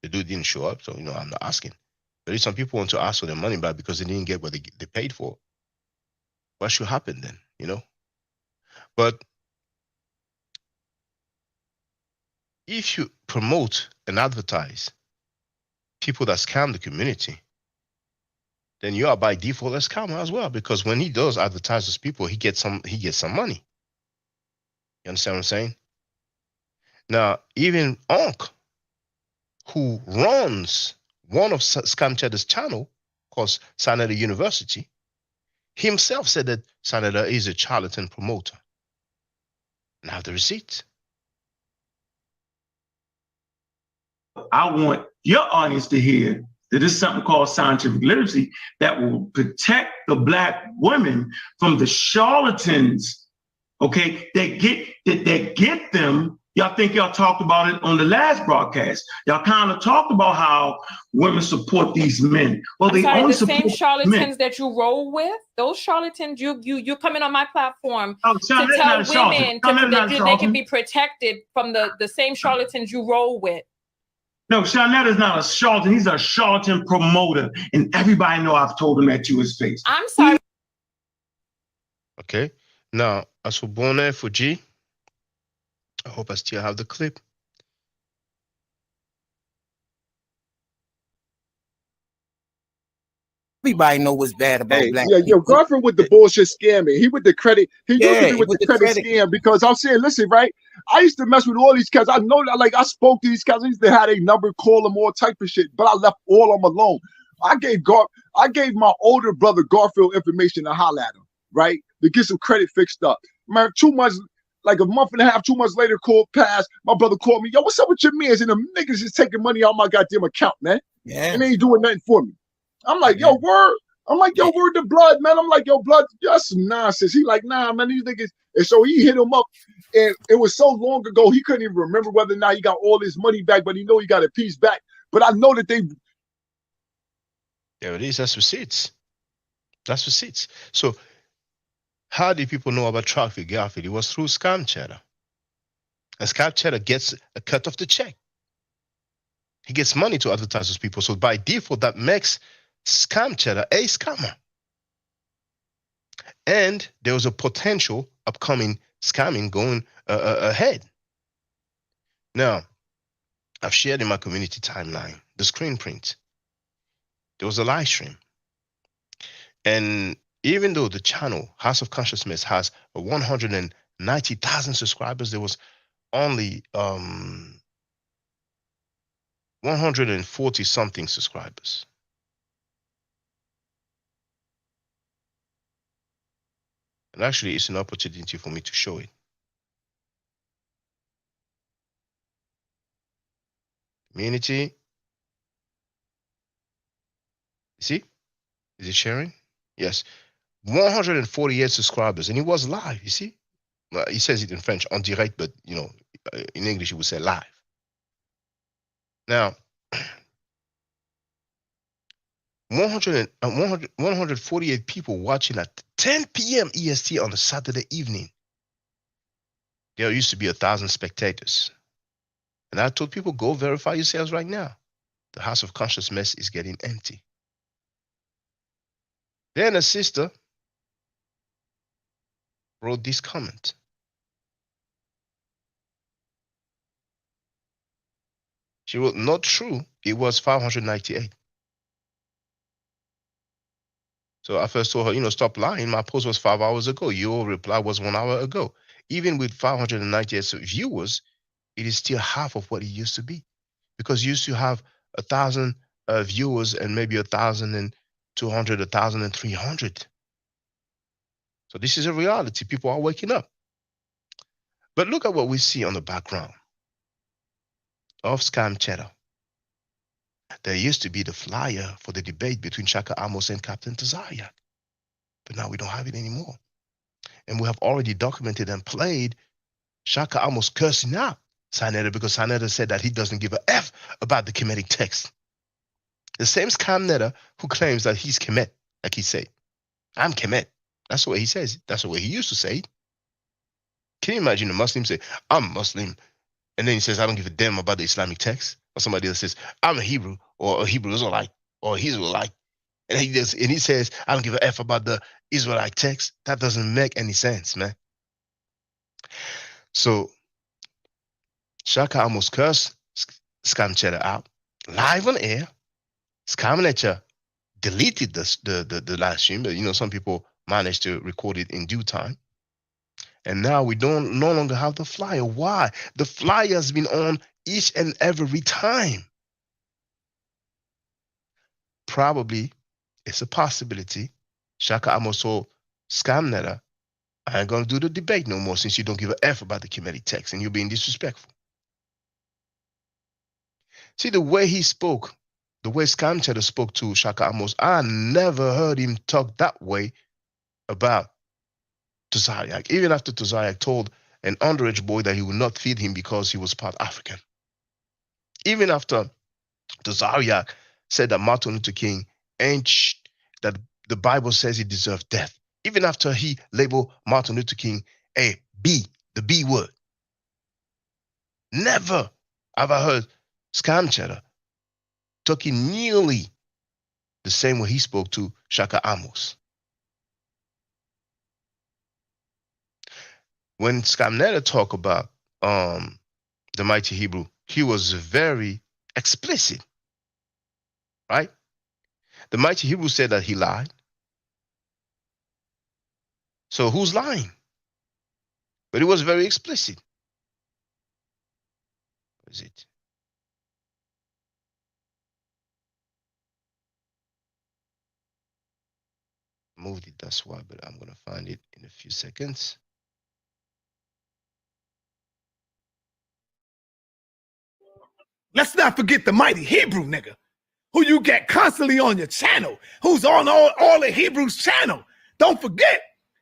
the dude didn't show up, so, you know, I'm not asking. But if some people want to ask for their money back because they didn't get what they paid for, what should happen then, you know? But if you promote and advertise people that scam the community, then you are by default a scammer as well, because when he does advertise those people, he gets some money. You understand what I'm saying? Now, even Onk, who runs one of Scam Cheddar's channel called Sanada University, himself said that Sanada is a charlatan promoter. And I have the receipts. I want your audience to hear that there's something called scientific literacy that will protect the Black women from the charlatans, okay, that get them. Y'all think y'all talked about it on the last broadcast. Y'all kind of talked about how women support these men. Well, they only the same charlatans men. that you roll with, those charlatans, you're coming on my platform to tell women that they can be protected from the same charlatans you roll with. No, Shanetta is not a charlatan. He's a charlatan promoter. And everybody know I've told him that to his face. I'm sorry. Okay. Now, as for Bona Fuji, I hope I still have the clip. Everybody know what's bad about black people. Yo, Garfield with the bullshit scamming. He with the credit. He used to be with the credit scam, because I'm saying, listen, right? I used to mess with all these cats. I know that, like, I spoke to these cats. I used to have a number, call them, all type of shit, but I left all of them alone. I gave my older brother Garfield information to holler at him, right? To get some credit fixed up. Man, 2 months, like a month and a half, 2 months later, call passed. My brother called me, yo, what's up with your mans? And the niggas is taking money out my goddamn account, man. Yeah. And they ain't doing nothing for me. I'm like, yo, word. I'm like, yo, word to blood, man. I'm like, yo, blood, that's some nonsense. He like, nah, man, these niggas. And so he hit him up. And it was so long ago, he couldn't even remember whether or not he got all his money back, but he know he got a piece back. But I know that they. There it is. That's receipts. That's receipts. So how did people know about Traffic Garfield? It was through Scam Cheddar. And Scam Cheddar gets a cut of the check. He gets money to advertise those people. So by default, that makes Scam Cheddar a scammer. And there was a potential upcoming scamming going ahead. Now, I've shared in my community timeline the screen print. There was a live stream. And even though the channel, House of Consciousness, has 190,000 subscribers, there was only 140 something subscribers. And actually, it's an opportunity for me to show it. Community. See? Is it sharing? Yes. 148 subscribers. And it was live, you see? He says it in French, en direct, but, you know, in English, he would say live. Now, 148 people watching at 10 p.m. EST on a Saturday evening. There used to be 1,000 spectators. And I told people, go verify yourselves right now. The House of Consciousness is getting empty. Then a sister wrote this comment. She wrote, not true, it was 598. So I first told her, you know, stop lying. My post was 5 hours ago. Your reply was 1 hour ago. Even with 598 viewers, it is still half of what it used to be. Because you used to have 1,000 viewers and maybe 1,200, 1,300. So this is a reality. People are waking up. But look at what we see on the background of Scam Cheddar. There used to be the flyer for the debate between Shaka Amos and Captain Tazariak. But now we don't have it anymore. And we have already documented and played Shaka Amos cursing out Sinetta because Sinetta said that he doesn't give a F about the Kemetic text. The same Scamnetta who claims that he's Kemet, like he said. I'm Kemet. That's the way he says it. That's the way he used to say it. Can you imagine a Muslim say, I'm Muslim, and then he says, I don't give a damn about the Islamic text? Or somebody else says, I'm a Hebrew, or a Hebrew Israelite, or a Israelite. And he says, I don't give a F about the Israelite text. That doesn't make any sense, man. So Shaka almost cursed Scam Cheddar out live on air. Scam Cheddar deleted the live stream, but you know, some people managed to record it in due time. And now we no longer have the flyer. Why? The flyer has been on each and every time. Probably, it's a possibility. Shaka Amos told Scamnetta, I ain't gonna do the debate no more since you don't give a F about the Kemetic text and you're being disrespectful. See, the way he spoke, the way Scam Cheddar spoke to Shaka Amos, I never heard him talk that way about Tazariak, even after Tazariak told an underage boy that he would not feed him because he was part African. Even after Tazariak said that Martin Luther King that the Bible says he deserved death. Even after he labeled Martin Luther King a B, the B word. Never have I heard Scam Cheddar talking nearly the same way he spoke to Shaka Amos. When Scamnetta talked about the mighty Hebrew, he was very explicit, right? The mighty Hebrew said that he lied. So who's lying? But he was very explicit. What is it? Moved it, that's why, but I'm going to find it in a few seconds. Let's not forget the mighty Hebrew nigga who you get constantly on your channel, who's on all the Hebrews channel. Don't forget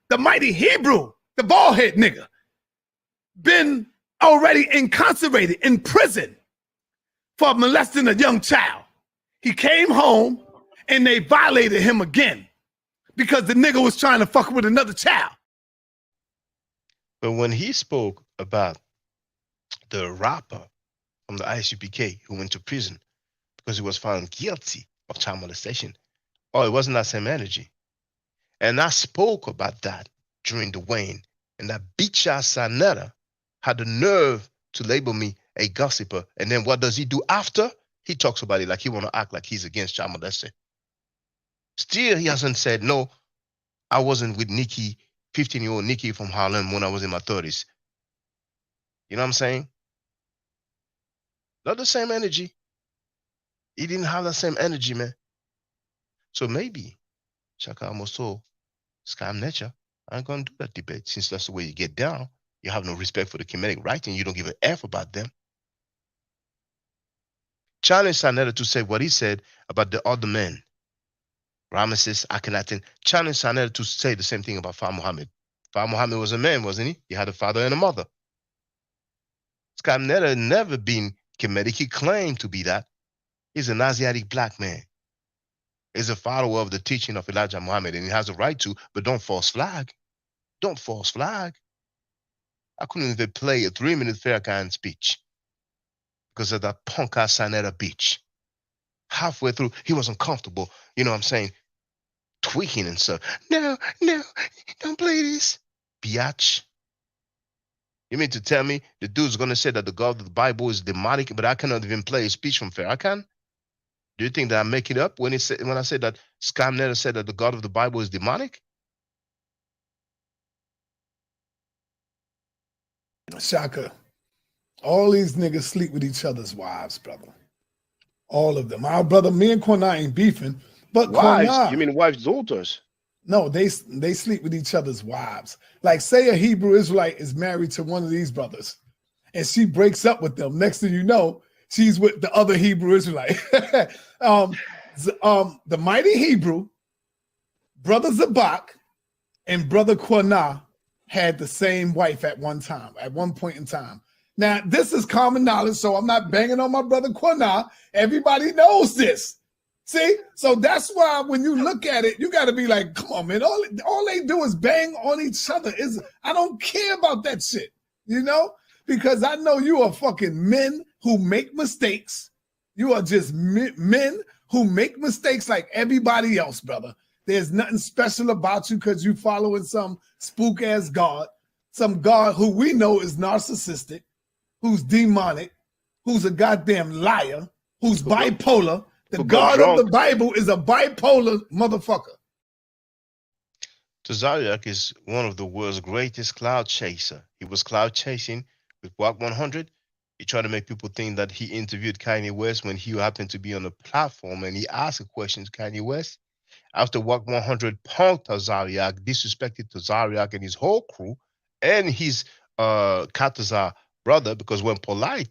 the mighty Hebrew, the bald head nigga, been already incarcerated in prison for molesting a young child. He came home and they violated him again because the nigga was trying to fuck with another child. But when he spoke about the rapper from the ISUPK who went to prison because he was found guilty of child molestation, oh, it wasn't that same energy. And I spoke about that during the Wayne, and that bitch ass Sanetta had the nerve to label me a gossiper. And then what does he do after? He talks about it like he want to act like he's against child molestation. Still, he hasn't said, no, I wasn't with Nikki, 15-year-old Nikki from Harlem when I was in my 30s. You know what I'm saying? Not the same energy. He didn't have that same energy, man. So maybe Shaka almost told Scam Nature, I ain't gonna do that debate since that's the way you get down. You have no respect for the Kemetic writing. You don't give an F about them. Challenge Sanetta to say what he said about the other men. Ramesses, Akhenaten. Challenge Sanetta to say the same thing about Fa Muhammad. Fa Muhammad was a man, wasn't he? He had a father and a mother. Scam Netta never been Kemetic. He claimed to be that. He's an Asiatic black man. He's a follower of the teaching of Elijah Muhammad, and he has a right to, but don't false flag. Don't false flag. I couldn't even play a 3-minute Farrakhan speech because of that punk ass Sanetta bitch. Halfway through, he wasn't comfortable, you know what I'm saying, tweaking and stuff. No, don't play this. Biatch. You mean to tell me the dude's going to say that the God of the Bible is demonic, but I cannot even play a speech from Farrakhan? Do you think that I make it up when I say that Scam Netta said that the God of the Bible is demonic? Shaka, all these niggas sleep with each other's wives, brother. All of them. Our brother, me and Quana ain't beefing, but Wives? Quana, You mean wives' daughters? no, they sleep with each other's wives. Like, say a Hebrew Israelite is married to one of these brothers, and she breaks up with them. Next thing you know, she's with the other Hebrew Israelite. The mighty Hebrew, brother Zabak, and brother Quana had the same wife at one point in time. Now, this is common knowledge, so I'm not banging on my brother Quana. Everybody knows this. See? So that's why when you look at it, you got to be like, come on, man. All they do is bang on each other. I don't care about that shit, you know? Because I know you are fucking men who make mistakes. You are just men who make mistakes like everybody else, brother. There's nothing special about you because you following some spook-ass God, some God who we know is narcissistic, who's demonic, who's a goddamn liar, who's bipolar. The God of the Bible is a bipolar motherfucker. Tazariak is one of the world's greatest cloud chaser. He was cloud chasing with WAC 100. He tried to make people think that he interviewed Kanye West when he happened to be on the platform, and he asked a question to Kanye West. After WAC 100 punked Tazariak, disrespected Tazariak and his whole crew, and his Katazar brother, because when Polite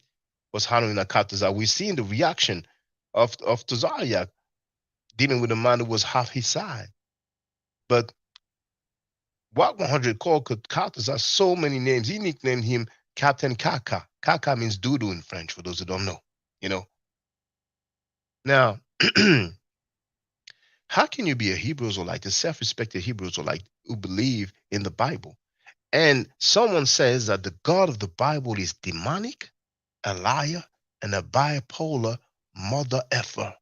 was handling a Katazar, we seen the reaction of Tazariak dealing with a man who was half his side. But WAC 100 called Katazar so many names. He nicknamed him Captain Kaka. Kaka means doodoo in French, for those who don't know, you know. Now, how can you be a Hebrew Israelite, a self-respected Hebrew Israelite who believe in the Bible, and someone says that the God of the Bible is demonic, a liar, and a bipolar mother effer?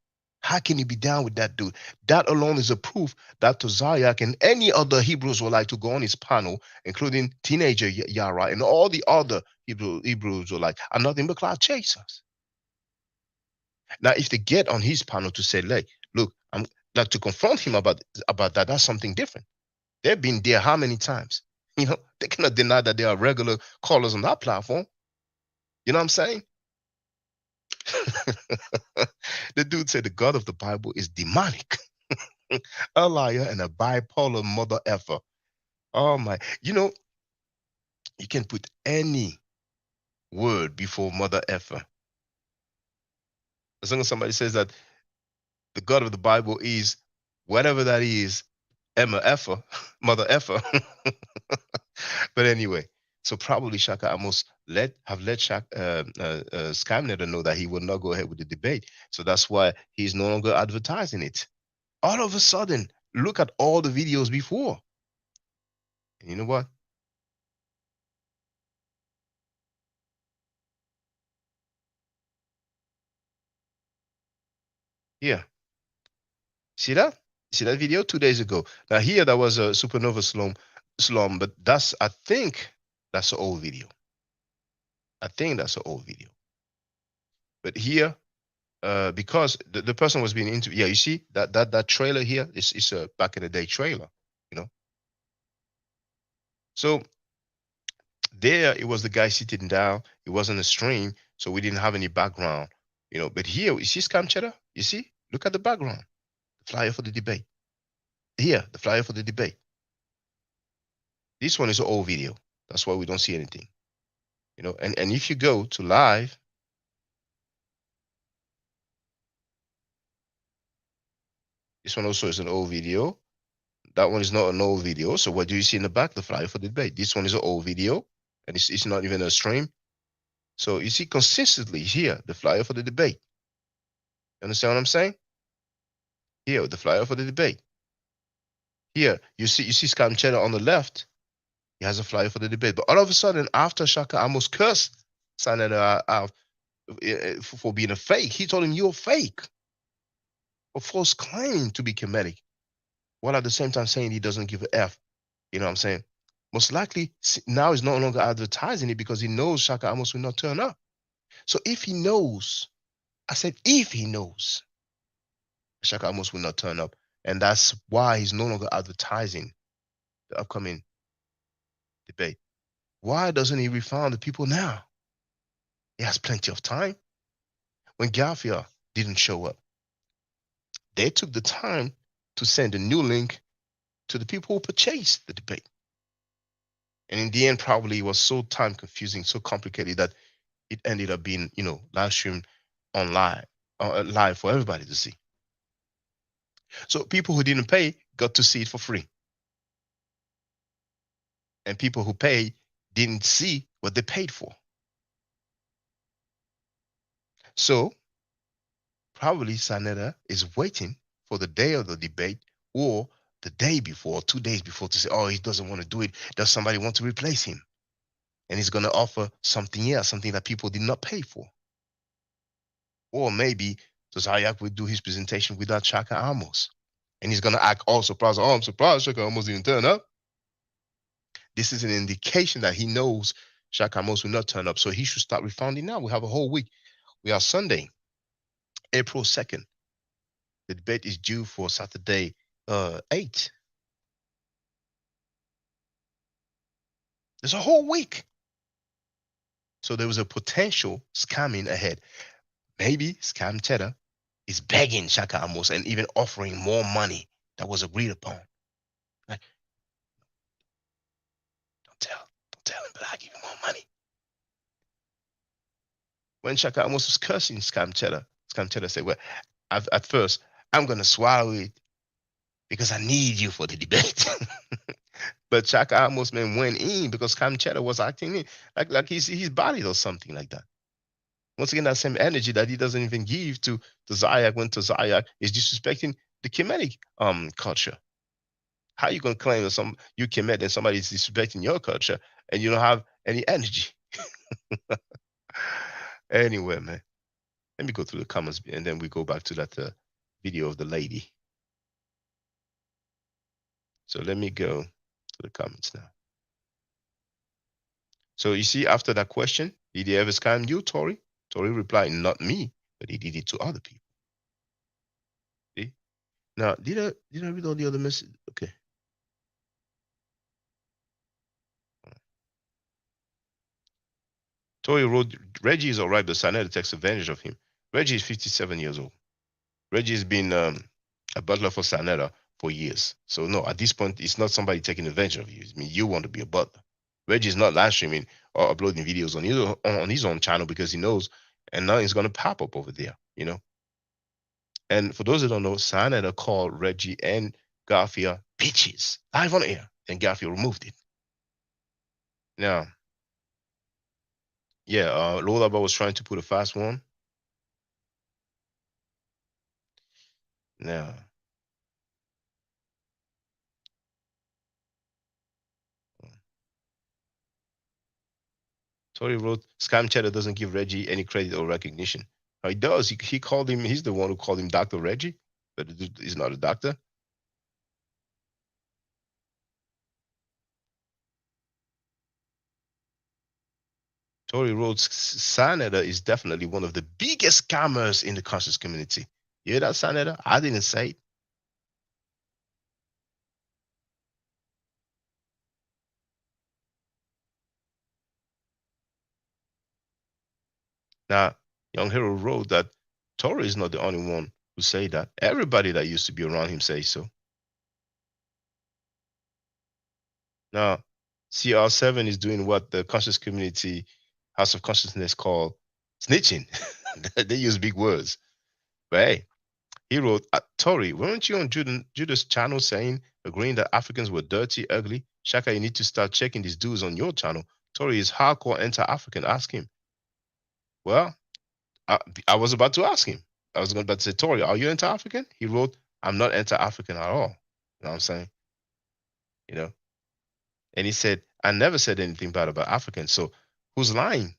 How can you be down with that dude? That alone is a proof that Tazariak and any other Hebrew Israelite to go on his panel, including teenager Yara and all the other Hebrew Israelites, are nothing but cloud chasers. Now, if they get on his panel to say, look, I'm like to confront him about that, that's something different. They've been there how many times? You know, they cannot deny that there are regular callers on that platform. You know what I'm saying? The dude said the God of the Bible is demonic, a liar, and a bipolar mother effer. Oh my, you know, you can put any word before mother effer. As long as somebody says that The God of the Bible is whatever that is, Emma effer, mother effer. But anyway, so probably Shaka Amos have let Skynet know that he will not go ahead with the debate. So that's why he's no longer advertising it. All of a sudden, look at all the videos before. And you know what? Here. See that? See that video 2 days ago? Now here that was a supernova slum, but I think that's an old video. I think that's an old video. But here, because the person was being interviewed. Yeah, you see that trailer here is a back in the day trailer, you know. So there it was the guy sitting down. It wasn't a stream, so we didn't have any background, you know. But here, you see Scam Cheddar? You see? Look at the background. The flyer for the debate. Here, the flyer for the debate. This one is an old video. That's why we don't see anything. You know, and if you go to live, this one also is an old video. That one is not an old video. So what do you see in the back? The flyer for the debate. This one is an old video, and it's not even a stream. So you see consistently here, the flyer for the debate. You understand what I'm saying? Here, the flyer for the debate. Here, you see Scam Cheddar on the left. He has a flyer for the debate. But all of a sudden, after Shaka almost cursed Senator out for being a fake, he told him, "You're fake," for false claiming to be Kemetic, while at the same time saying he doesn't give a F. You know what I'm saying? Most likely, now he's no longer advertising it because he knows Shaka Amos will not turn up. So if he knows, I said if he knows, Shaka Amos will not turn up. And that's why he's no longer advertising the upcoming debate. Why doesn't he refund the people now? He has plenty of time. When Garfield didn't show up, they took the time to send a new link to the people who purchased the debate. And in the end, probably it was so time confusing, so complicated that it ended up being, you know, live streamed online, live for everybody to see. So people who didn't pay got to see it for free. And people who paid didn't see what they paid for. So probably Saneda is waiting for the day of the debate or the day before, 2 days before, to say, oh, he doesn't want to do it. Does somebody want to replace him? And he's going to offer something else, something that people did not pay for. Or maybe Zayak will do his presentation without Shaka Amos. And he's going to act all surprised. Oh, I'm surprised Shaka Amos didn't turn up. This is an indication that he knows Shaka Amos will not turn up. So he should start refunding now. We have a whole week. We are Sunday, April 2nd. The debate is due for Saturday, 8. There's a whole week. So there was a potential scamming ahead. Maybe Scam Cheddar is begging Shaka Amos and even offering more money that was agreed upon. Like, don't tell him, but I'll give you more money. When Shaka Amos was cursing Scam Cheddar said, well, at first, I'm going to swallow it because I need you for the debate. But Shaka Amos man went in because Scam Cheddar was acting in like he's bodied or something like that. Once again, that same energy that he doesn't even give to Zayak when to Zayak is disrespecting the Kemetic culture. How are you going to claim that you Kemet and somebody is disrespecting your culture and you don't have any energy? Anyway, man, let me go through the comments and then we go back to that video of the lady. So let me go to the comments now. So you see, after that question, did he ever scam you, Tori? Tori replied, not me, but he did it to other people. See? Now, did I read all the other messages? Okay. Tori wrote, Reggie is all right, but Saneda takes advantage of him. Reggie is 57 years old. Reggie has been a butler for Saneda for years. So no, at this point, it's not somebody taking advantage of you. I mean, you want to be a butler. Reggie is not live streaming or uploading videos on his own channel because he knows, and now he's going to pop up over there, you know. And for those that don't know, Senator called Reggie and Garfield bitches live on air, and Garfield removed it. Now, yeah, Lola was trying to put a fast one. Now, Tori wrote, Scam Cheddar doesn't give Reggie any credit or recognition. He does. He called him, he's the one who called him Dr. Reggie, but he's not a doctor. Tori wrote, Saneda is definitely one of the biggest scammers in the conscious community. You hear that, Saneda? I didn't say it. Now, Young Hero wrote that Tori is not the only one who say that. Everybody that used to be around him says so. Now, CR7 is doing what the conscious community, House of Consciousness call snitching. They use big words. But hey, he wrote, Tori, weren't you on Judah's channel saying, agreeing that Africans were dirty, ugly? Shaka, you need to start checking these dudes on your channel. Tori is hardcore anti-African. Ask him. Well, I was about to ask him. I was about to say, Tori, are you anti-African? He wrote, I'm not anti-African at all. You know what I'm saying? You know? And he said, I never said anything bad about Africans. So who's lying?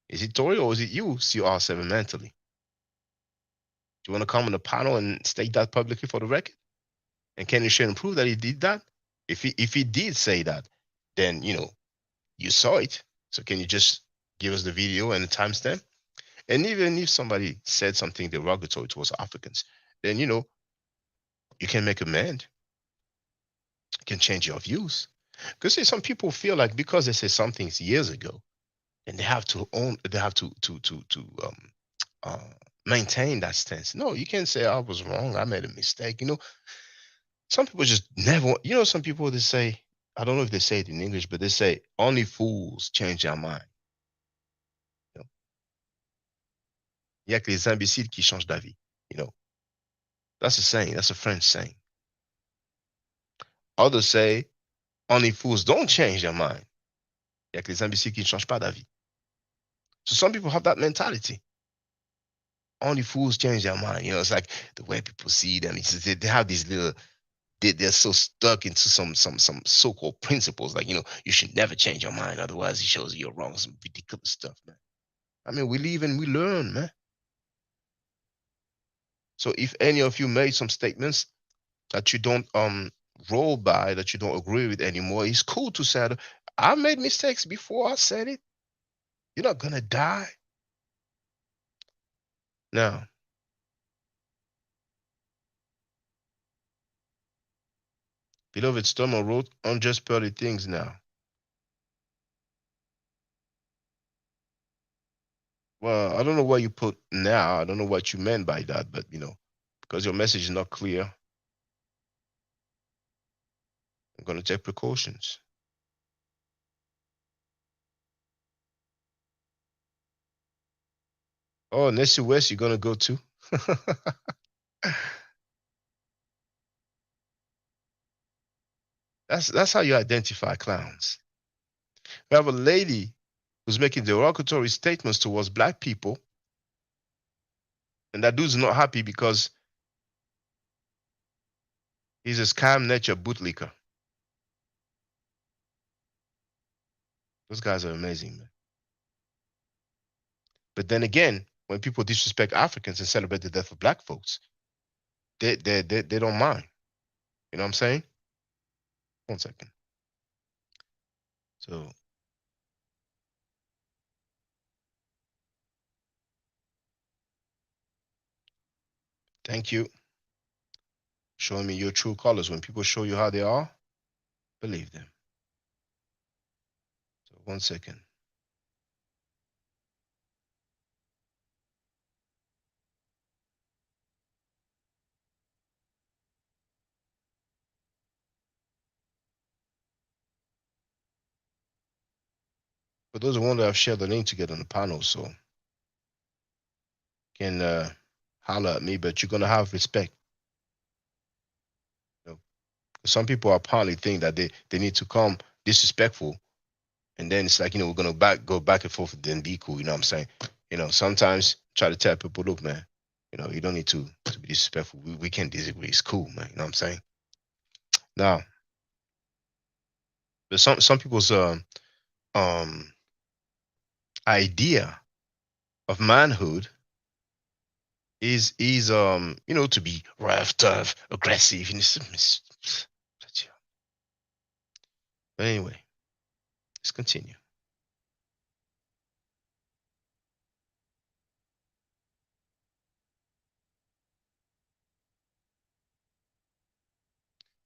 Is it Tori or is it you, CR7 mentally? Do you want to come on the panel and state that publicly for the record? And can you show and prove that he did that? If he did say that, then you saw it. So can you just give us the video and the timestamp? And even if somebody said something derogatory towards Africans, then you can make amend. You can change your views. Because see, some people feel like because they said some things years ago, and they have to maintain that stance. No, you can't say I was wrong. I made a mistake. Some people just never. Some people they say. I don't know if they say it in English, but they say only fools change their mind. Il y a que les imbéciles qui changent d'avis. That's a saying. That's a French saying. Others say only fools don't change their mind. Il y a que les imbéciles qui ne changent pas d'avis. So some people have that mentality. Only fools change their mind. It's like the way people see them. They have these little. They're so stuck into some so-called principles, like you should never change your mind, otherwise it shows you're wrong. Some ridiculous stuff, man. I mean, we live and we learn, man. So if any of you made some statements that you don't roll by, that you don't agree with anymore, it's cool to say, I made mistakes before I said it. You're not gonna die. Now, beloved Stormer wrote on Just Pearly Things now. Well, I don't know what you put now. I don't know what you meant by that, but because your message is not clear, I'm going to take precautions. Oh, Nessie West, you're going to go too? That's how you identify clowns. We have a lady who's making derogatory statements towards black people, and that dude's not happy because he's a scam nature bootlicker. Those guys are amazing, man. But then again, when people disrespect Africans and celebrate the death of black folks, they don't mind. You know what I'm saying? 1 second. So thank you. Showing me your true colors. When people show you how they are, believe them. So 1 second. For those who wonder, I've shared the link to get on the panel, so you can holler at me, but you're gonna have respect. You know, some people apparently think that they need to come disrespectful, and then it's like, we're gonna go back and forth and then be cool. You know what I'm saying? Sometimes try to tell people, look, man, you don't need to be disrespectful. We can disagree. It's cool, man. You know what I'm saying? Now, but some people's um idea of manhood is to be rough, tough, aggressive, but anyway, let's continue.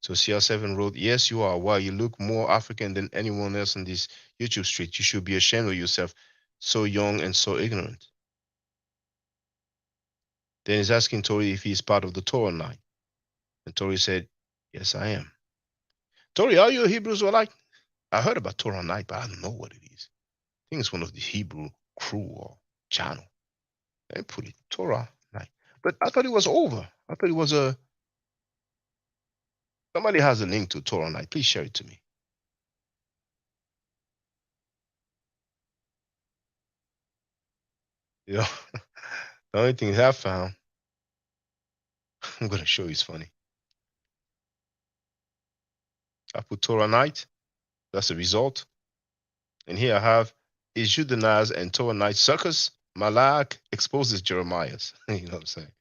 So CR7 wrote, yes, you are. Why? You look more African than anyone else on this YouTube street. You should be ashamed of yourself. So young and so ignorant. Then he's asking Tori if he's part of the Torah night. And Tori said, yes, I am. Tori, are you a Hebrew Israelite? I heard about Torah night, but I don't know what it is. I think it's one of the Hebrew crew or channel. They put it Torah night. But I thought it was over. I thought it was somebody has a link to Torah night. Please share it to me. The only thing I found, I'm gonna show you, it's funny. I put Torah night, that's the result. And here I have, is Judenaz and Torah night suckers? Malak exposes Jeremiah's. You know what I'm saying?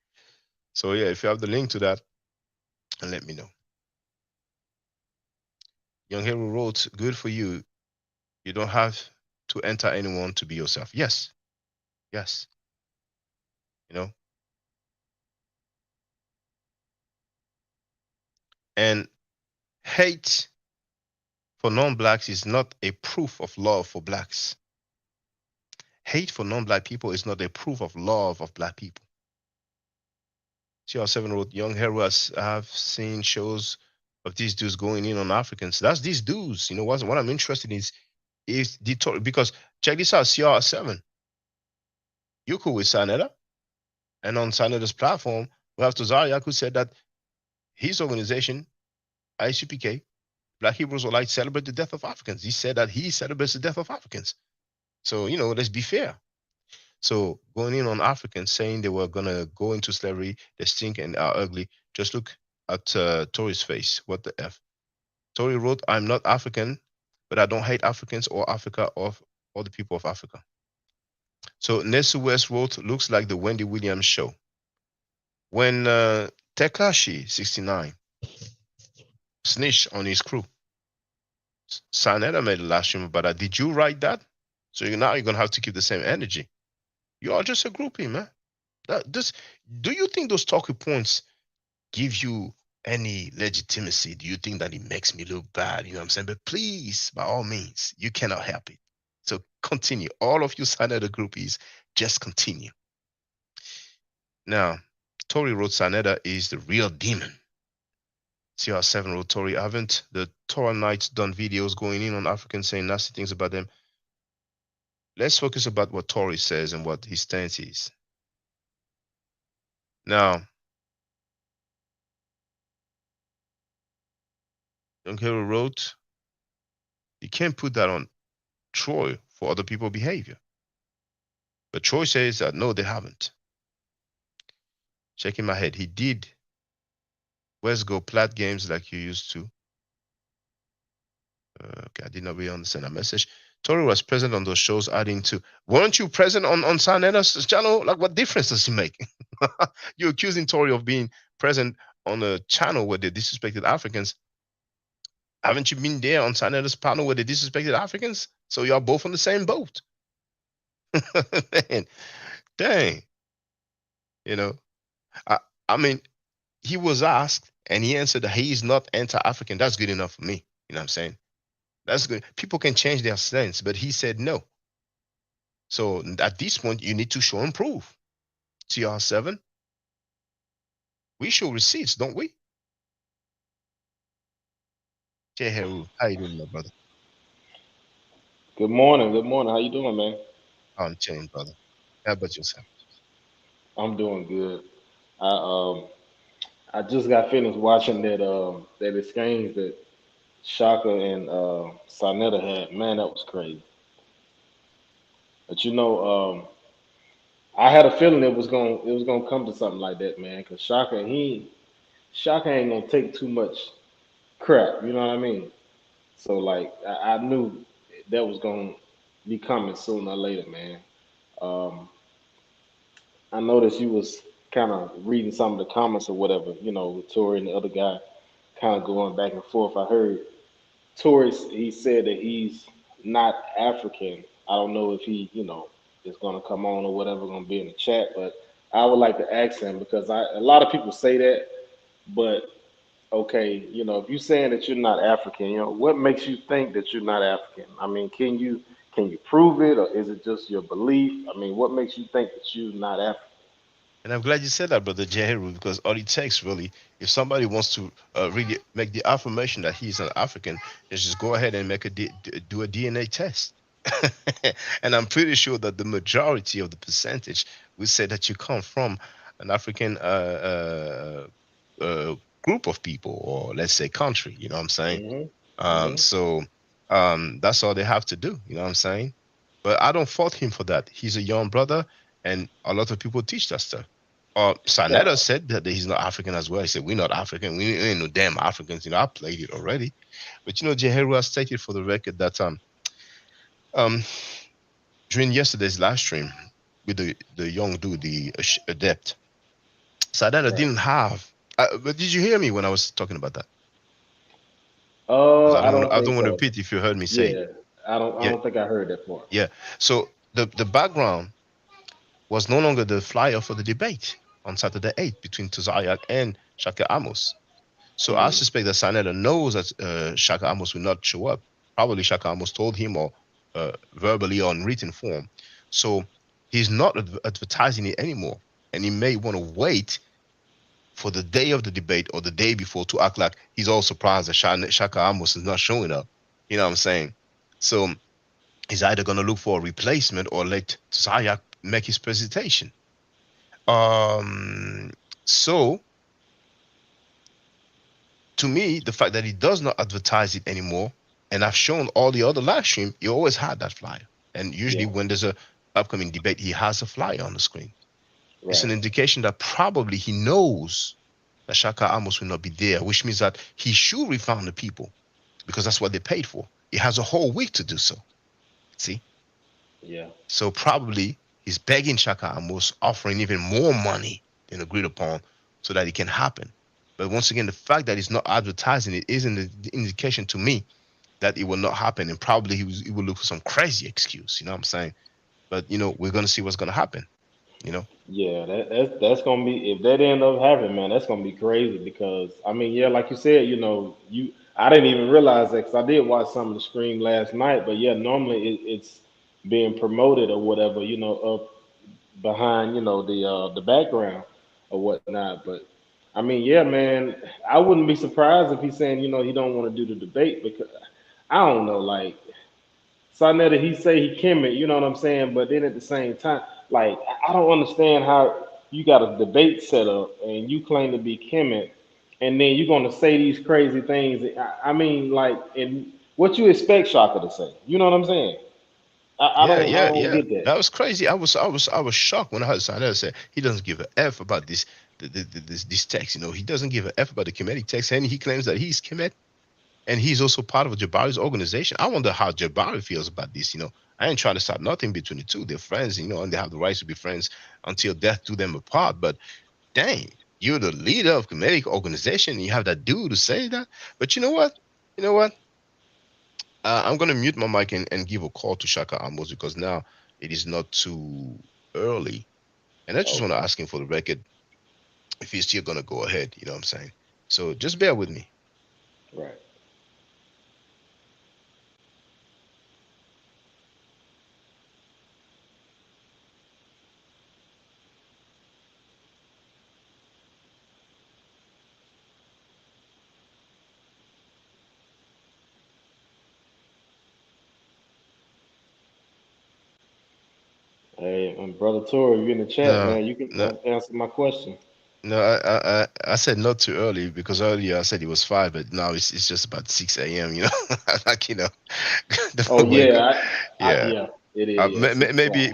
So yeah, if you have the link to that, and let me know. Young Hero wrote, good for you. You don't have to enter anyone to be yourself. Yes. Yes. And hate for non-blacks is not a proof of love for blacks. Hate for non-black people is not a proof of love of black people. CR7 wrote, young heroes have seen shows of these dudes going in on Africans. That's these dudes. What I'm interested in is the, because check this out, CR7. You're cool with Saneda. And on Saneda's platform, we have Tazariak, who said that his organization, ICPK, Black Hebrews would like to celebrate the death of Africans. He said that he celebrates the death of Africans. So, let's be fair. So going in on Africans, saying they were going to go into slavery, they stink and are ugly. Just look at Tori's face. What the F? Tori wrote, I'm not African, but I don't hate Africans or Africa or the people of Africa. So Nesu West wrote, looks like the Wendy Williams show. When Tekashi, 69, snitched on his crew, Saneda made a live stream about that. Did you write that? So now you're going to have to keep the same energy. You are just a groupie, man. Do you think those talking points give you any legitimacy? Do you think that it makes me look bad? You know what I'm saying? But please, by all means, you cannot help it. So continue. All of you Saneda groupies, just continue. Now, Tori wrote Saneda is the real demon. CR7 wrote Tori, haven't the Torah Knights done videos going in on Africans saying nasty things about them? Let's focus about what Tori says and what his stance is. Now, Young Hero wrote, you can't put that on Troy for other people's behavior. But Troy says that no, they haven't. Shaking my head. He did. Where's go plat games like you used to? Okay, I did not really understand that message. Tori was present on those shows, adding to. Weren't you present on Saneda's channel? Like, what difference does he make? You're accusing Tori of being present on a channel where they disrespected Africans. Haven't you been there on Saneda's panel where they disrespected Africans? So y'all both on the same boat. Man, dang. I mean, he was asked and he answered that he is not anti-African. That's good enough for me. You know what I'm saying? That's good. People can change their stance, but he said no. So at this point, you need to show and prove. TR7, we show receipts, don't we? Jay Heru, how you doing, my brother? Good morning. Good morning. How you doing, man? I'm chilling, brother. How about yourself? I'm doing good. I I just got finished watching that exchange that Shaka and Sarnetta had. Man, that was crazy. But I had a feeling it was gonna come to something like that, man. Cause Shaka ain't gonna take too much crap. You know what I mean? So like I knew that was gonna be coming sooner or later, man. Um, I noticed you was kind of reading some of the comments or whatever, with Tori and the other guy kind of going back and forth. I heard Tori, he said that he's not African. I don't know if he, is gonna come on or whatever, gonna be in the chat, but I would like to ask him because a lot of people say that, but okay, if you're saying that you're not African, what makes you think that you're not African? I mean, can you prove it, or is it just your belief? I mean, what makes you think that you're not African? And I'm glad you said that, Brother Jeheru, because all it takes really, if somebody wants to really make the affirmation that he's an African, is just go ahead and do a DNA test. And I'm pretty sure that the majority of the percentage will say that you come from an African group of people, or let's say country. You know what I'm saying? Hmm. So that's all they have to do. You know what I'm saying? But I don't fault him for that. He's a young brother, and a lot of people teach that stuff. Yeah. Saneda said that he's not African as well. He said, we're not African. We ain't no damn Africans. I played it already. But Jeheru has stated for the record that um during yesterday's live stream with the young dude, the adept, Saneda Right. didn't have. But did you hear me when I was talking about that? Because I don't I think don't want to so. repeat if you heard me say it. Yeah, I Yeah, don't think I heard that part. yeah. So the background was no longer the flyer for the debate on Saturday 8th between Tozayak and Shaka Amos. So I Hmm. suspect that Saneda knows that Shaka Amos will not show up. Probably Shaka Amos told him, or verbally or in written form. So he's not advertising it anymore. And he may want to wait for the day of the debate or the day before to act like he's all surprised that Shaka Amos is not showing up. You know what I'm saying? So he's either going to look for a replacement or let Zayak make his presentation. Um, so to me, the fact that he does not advertise it anymore, and I've shown all the other live stream, he always had that flyer. And usually Yeah. when there's a upcoming debate, he has a flyer on the screen. It's an Right. indication that probably he knows that Shaka Amos will not be there, which means that he should refund the people because that's what they paid for. He has a whole week to do so. See? Yeah. So probably he's begging Shaka Amos, offering even more money than agreed upon so that it can happen. But once again, the fact that he's not advertising it is an indication to me that it will not happen. And probably he will look for some crazy excuse. You know what I'm saying? But, we're going to see what's going to happen. You know? Yeah, that's gonna be, if that end up happening, man. That's gonna be crazy because I mean, yeah, like you said, I didn't even realize that because I did watch some of the stream last night. But yeah, normally it's being promoted or whatever, up behind the background or whatnot. But I mean, yeah, man, I wouldn't be surprised if he's saying he don't want to do the debate because I don't know, like. Sonetta, he say he Kemet, you know what I'm saying? But then at the same time, like I don't understand how you got a debate set up and you claim to be Kemet, and then you're gonna say these crazy things. I mean, like, and what you expect Shaka to say? You know what I'm saying? Yeah, I yeah, don't yeah. get that. That was crazy. I was shocked when I heard Sanel say he doesn't give a f about this text. He doesn't give a f about the Kemetic text, and he claims that he's Kemet, and he's also part of Jabari's organization. I wonder how Jabari feels about this. I ain't trying to start nothing between the two. They're friends, and they have the right to be friends until death do them apart. But dang, you're the leader of Kemetic organization, and you have that dude to say that. But you know what? You know what? I'm going to mute my mic and give a call to Shaka Amos because now it is not too early. And I just want to Okay, ask him for the record if he's still going to go ahead. You know what I'm saying? So just bear with me. right. Hey, brother Tori, you in the chat, No, man? You can no. answer my question. No, I said not too early because earlier I said it was 5, but now it's just about 6 a.m. You know, like Oh the wake up. yeah, Yeah, yeah, it is. Yeah,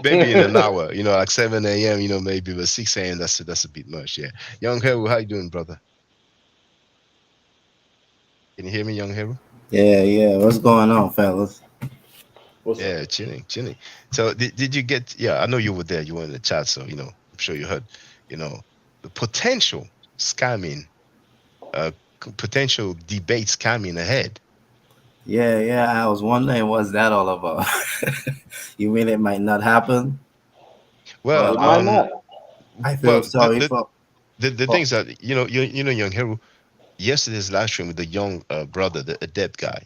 maybe in 6 o'clock. an hour. You know, like 7 a.m. You know, maybe, but 6 a.m. That's a bit much. Yeah, Young Hero, how you doing, brother? Can you hear me, Young Hero? Yeah, yeah. What's going on, fellas? What's up? Yeah, chilling. So did you get? Yeah, I know you were there. You were in the chat, so I'm sure you heard. You know, the potential scamming, potential debate scamming ahead. Yeah, yeah. I was wondering what's that all about. You mean it might not happen? Well, Well, It might not. I feel well, sorry for. the for things that Young Hero, yesterday's live stream with the young brother, the adept guy,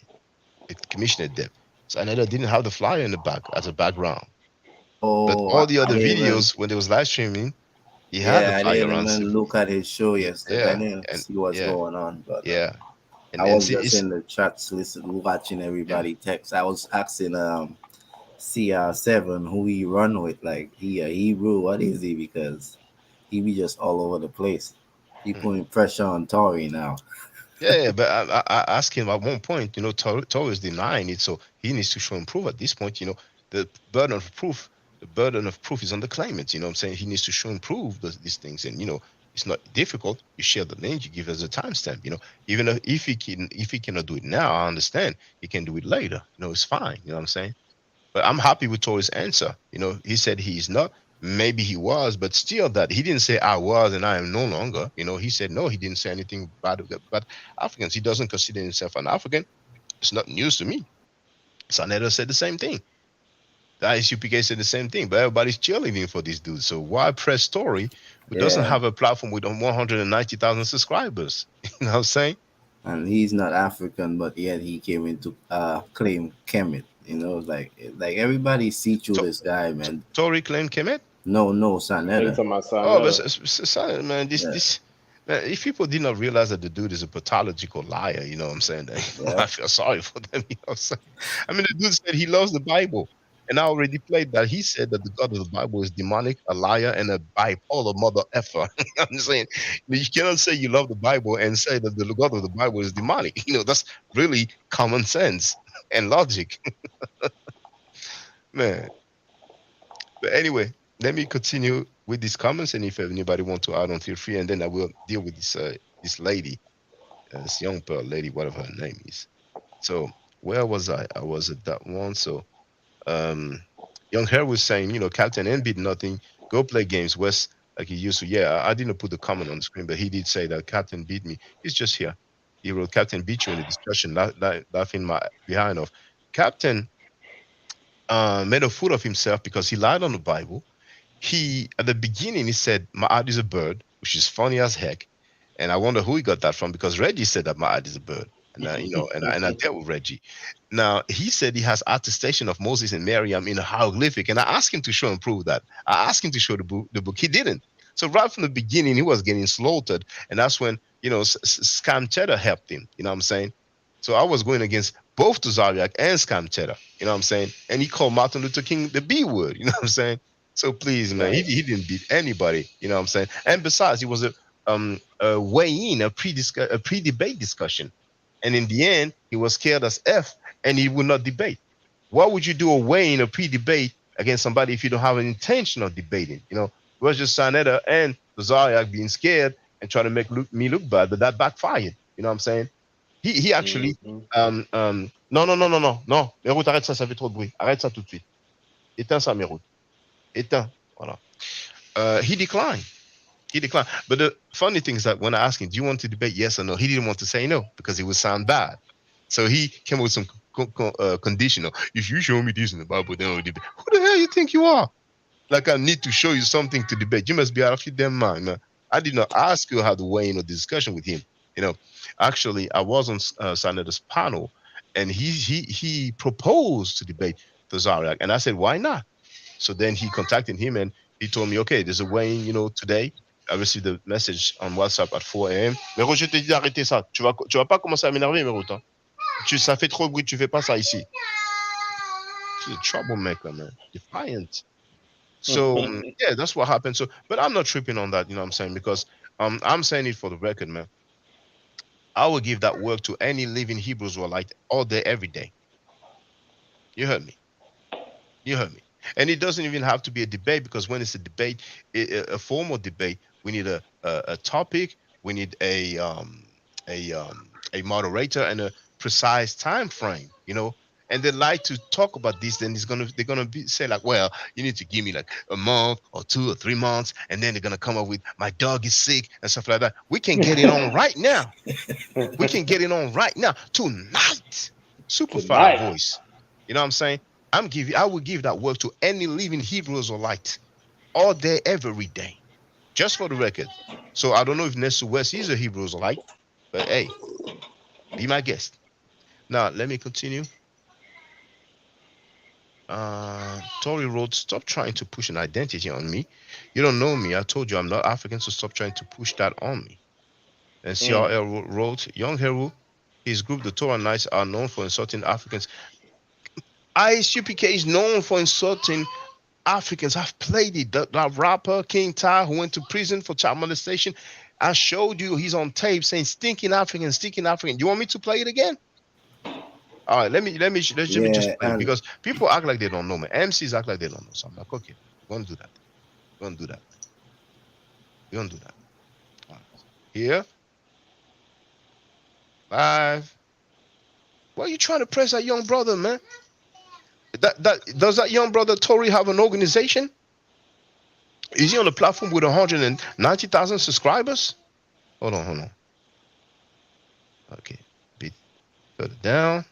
the commissioner adept. So Aneda didn't have the flyer in the back as a background, but oh, all the I other didn't even. videos when they was live streaming, he had the Yeah, I flyer didn't around. even look at his show yesterday. I Yeah, didn't and see what's yeah, going on, but yeah, I and was see, just it's in the chats, listen, watching yeah. everybody text. I was asking CR7 who he run with, like he a Hebrew, what is he? Because he be just all over the place. He Mhm. putting pressure on Tory now. Yeah, but I asked him at one point, Torres denying it, so he needs to show and prove at this point, the burden of proof, the burden of proof is on the claimant, I'm saying he needs to show and prove these things, and it's not difficult. You share the link, you give us a timestamp, even if he cannot do it now, I understand he can do it later, it's fine, you know what I'm saying? But I'm happy with Tory's answer. He said he's not. Maybe he was, but still, that he didn't say I was and I am no longer. He said no. He didn't say anything bad about Africans. He doesn't consider himself an African. It's not news to me. Saneda said the same thing. The ISUPK said the same thing. But everybody's cheerleading for this dude. So why press Tory, who doesn't Yeah, have a platform with 190,000 subscribers? You know what I'm saying? and he's not African, but yet he came into claim Kemet. Like everybody see through To- this guy, man. Tory claimed Kemet. No, Are you Sanetta. talking about Oh, but Sarnetta? man, Yeah, man, if people did not realize that the dude is a pathological liar, you know what I'm saying? Then yeah. I feel sorry for them. You know what I'm saying? I mean, the dude said he loves the Bible, and I already played that. He said that the God of the Bible is demonic, a liar, and a bipolar mother effer. I'm saying you cannot say you love the Bible and say that the God of the Bible is demonic. That's really common sense and logic, man. But anyway, let me continue with these comments, and if anybody want to add on, feel free, and then I will deal with this lady, this young pearl lady, whatever her name is. So where was I? I was at that one. So um, young hair was saying, Captain N beat nothing. Go play games, West, like he used to. Yeah, I didn't put the comment on the screen, but he did say that Captain beat me. He's just here. He wrote, Captain beat you in the discussion, laughing my behind off. Captain made a fool of himself because he lied on the Bible. He At the beginning he said Ma'ad is a bird, which is funny as heck, and I wonder who he got that from because Reggie said that Ma'ad is a bird, and I dealt with Reggie. Now he said he has attestation of Moses and Miriam in a hieroglyphic, and I asked him to show and prove that. I asked him to show the book. He didn't. So right from the beginning he was getting slaughtered, and that's when Scam Cheddar helped him. You know what I'm saying? So I was going against both Tazariak and Scam Cheddar. You know what I'm saying? And he called Martin Luther King the B word. You know what I'm saying? So please, man, Right. he didn't beat anybody. You know what I'm saying? And besides, it was a weigh in, a pre debate discussion, and in the end, he was scared as f, and he would not debate. Why would you do a weigh in, a pre debate against somebody if you don't have an intention of debating? It was just Sanetta and Zariak being scared and trying to make me look bad, but that backfired. You know what I'm saying? He actually Hmm. non non non non non non, Merout, arrête ça, ça fait trop de bruit. Arrête ça tout de suite. Éteins ça, Merout. Éteins. Voilà. He declined. He declined. But the funny thing is that when I asked him, do you want to debate? Yes or no? He didn't want to say no because it would sound bad. So he came up with some conditional. If you show me this in the Bible, then we'll debate. Who the hell you think you are? Like I need to show you something to debate. You must be out of your damn mind, man. I did not ask you how to weigh in a discussion with him. You know, actually, I was on Sanada's panel, and he proposed to debate the Zariak, and I said, why not? So then he contacted him, and he told me, okay, there's a weighing, today. I received the message on WhatsApp at 4 a.m. Mais Roger, je t'ai dit d'arrêter ça. Tu vas pas commencer à m'énerver, Merout. Hein. Ça fait trop de bruit. Tu fais pas ça ici. She's a troublemaker, man. Defiant. So yeah, that's what happened. So, but I'm not tripping on that. You know what I'm saying? Because I'm saying it for the record, man. I will give that work to any living Hebrew Israelite all day, every day. You heard me. You heard me. And it doesn't even have to be a debate, because when it's a debate, a formal debate, we need a topic, we need a moderator and a precise time frame, you know. And they like to talk about this, then they're gonna say like, well, you need to give me like a month or 2 or 3 months, and then they're gonna come up with my dog is sick and stuff like that. We can get it on right now. We can get it on right now tonight. Super fire voice. You know what I'm saying? I will give that work to any living Hebrew Israelite all day, every day, just for the record. So I don't know if Nesu West is a Hebrew Israelite, but hey, be my guest. Now let me continue. Tori wrote, "Stop trying to push an identity on me. You don't know me. I told you I'm not African, so stop trying to push that on me." And CRL wrote, "Young Heru, his group, the Torah Knights, are known for insulting Africans." ISUPK is known for insulting Africans. I've played it. That rapper King Ty, who went to prison for child molestation, I showed you. He's on tape saying "stinking African, stinking African." You want me to play it again? All right, let me just play it, because people act like they don't know me. MCs act like they don't know. So I'm like, okay, we're gonna do that. We're gonna do that. We're gonna do that. All right. Here, live. Why are you trying to press that young brother, man? Does that young brother Tory have an organization? Is he on the platform with 190,000 subscribers? Hold on. Okay, bit further down.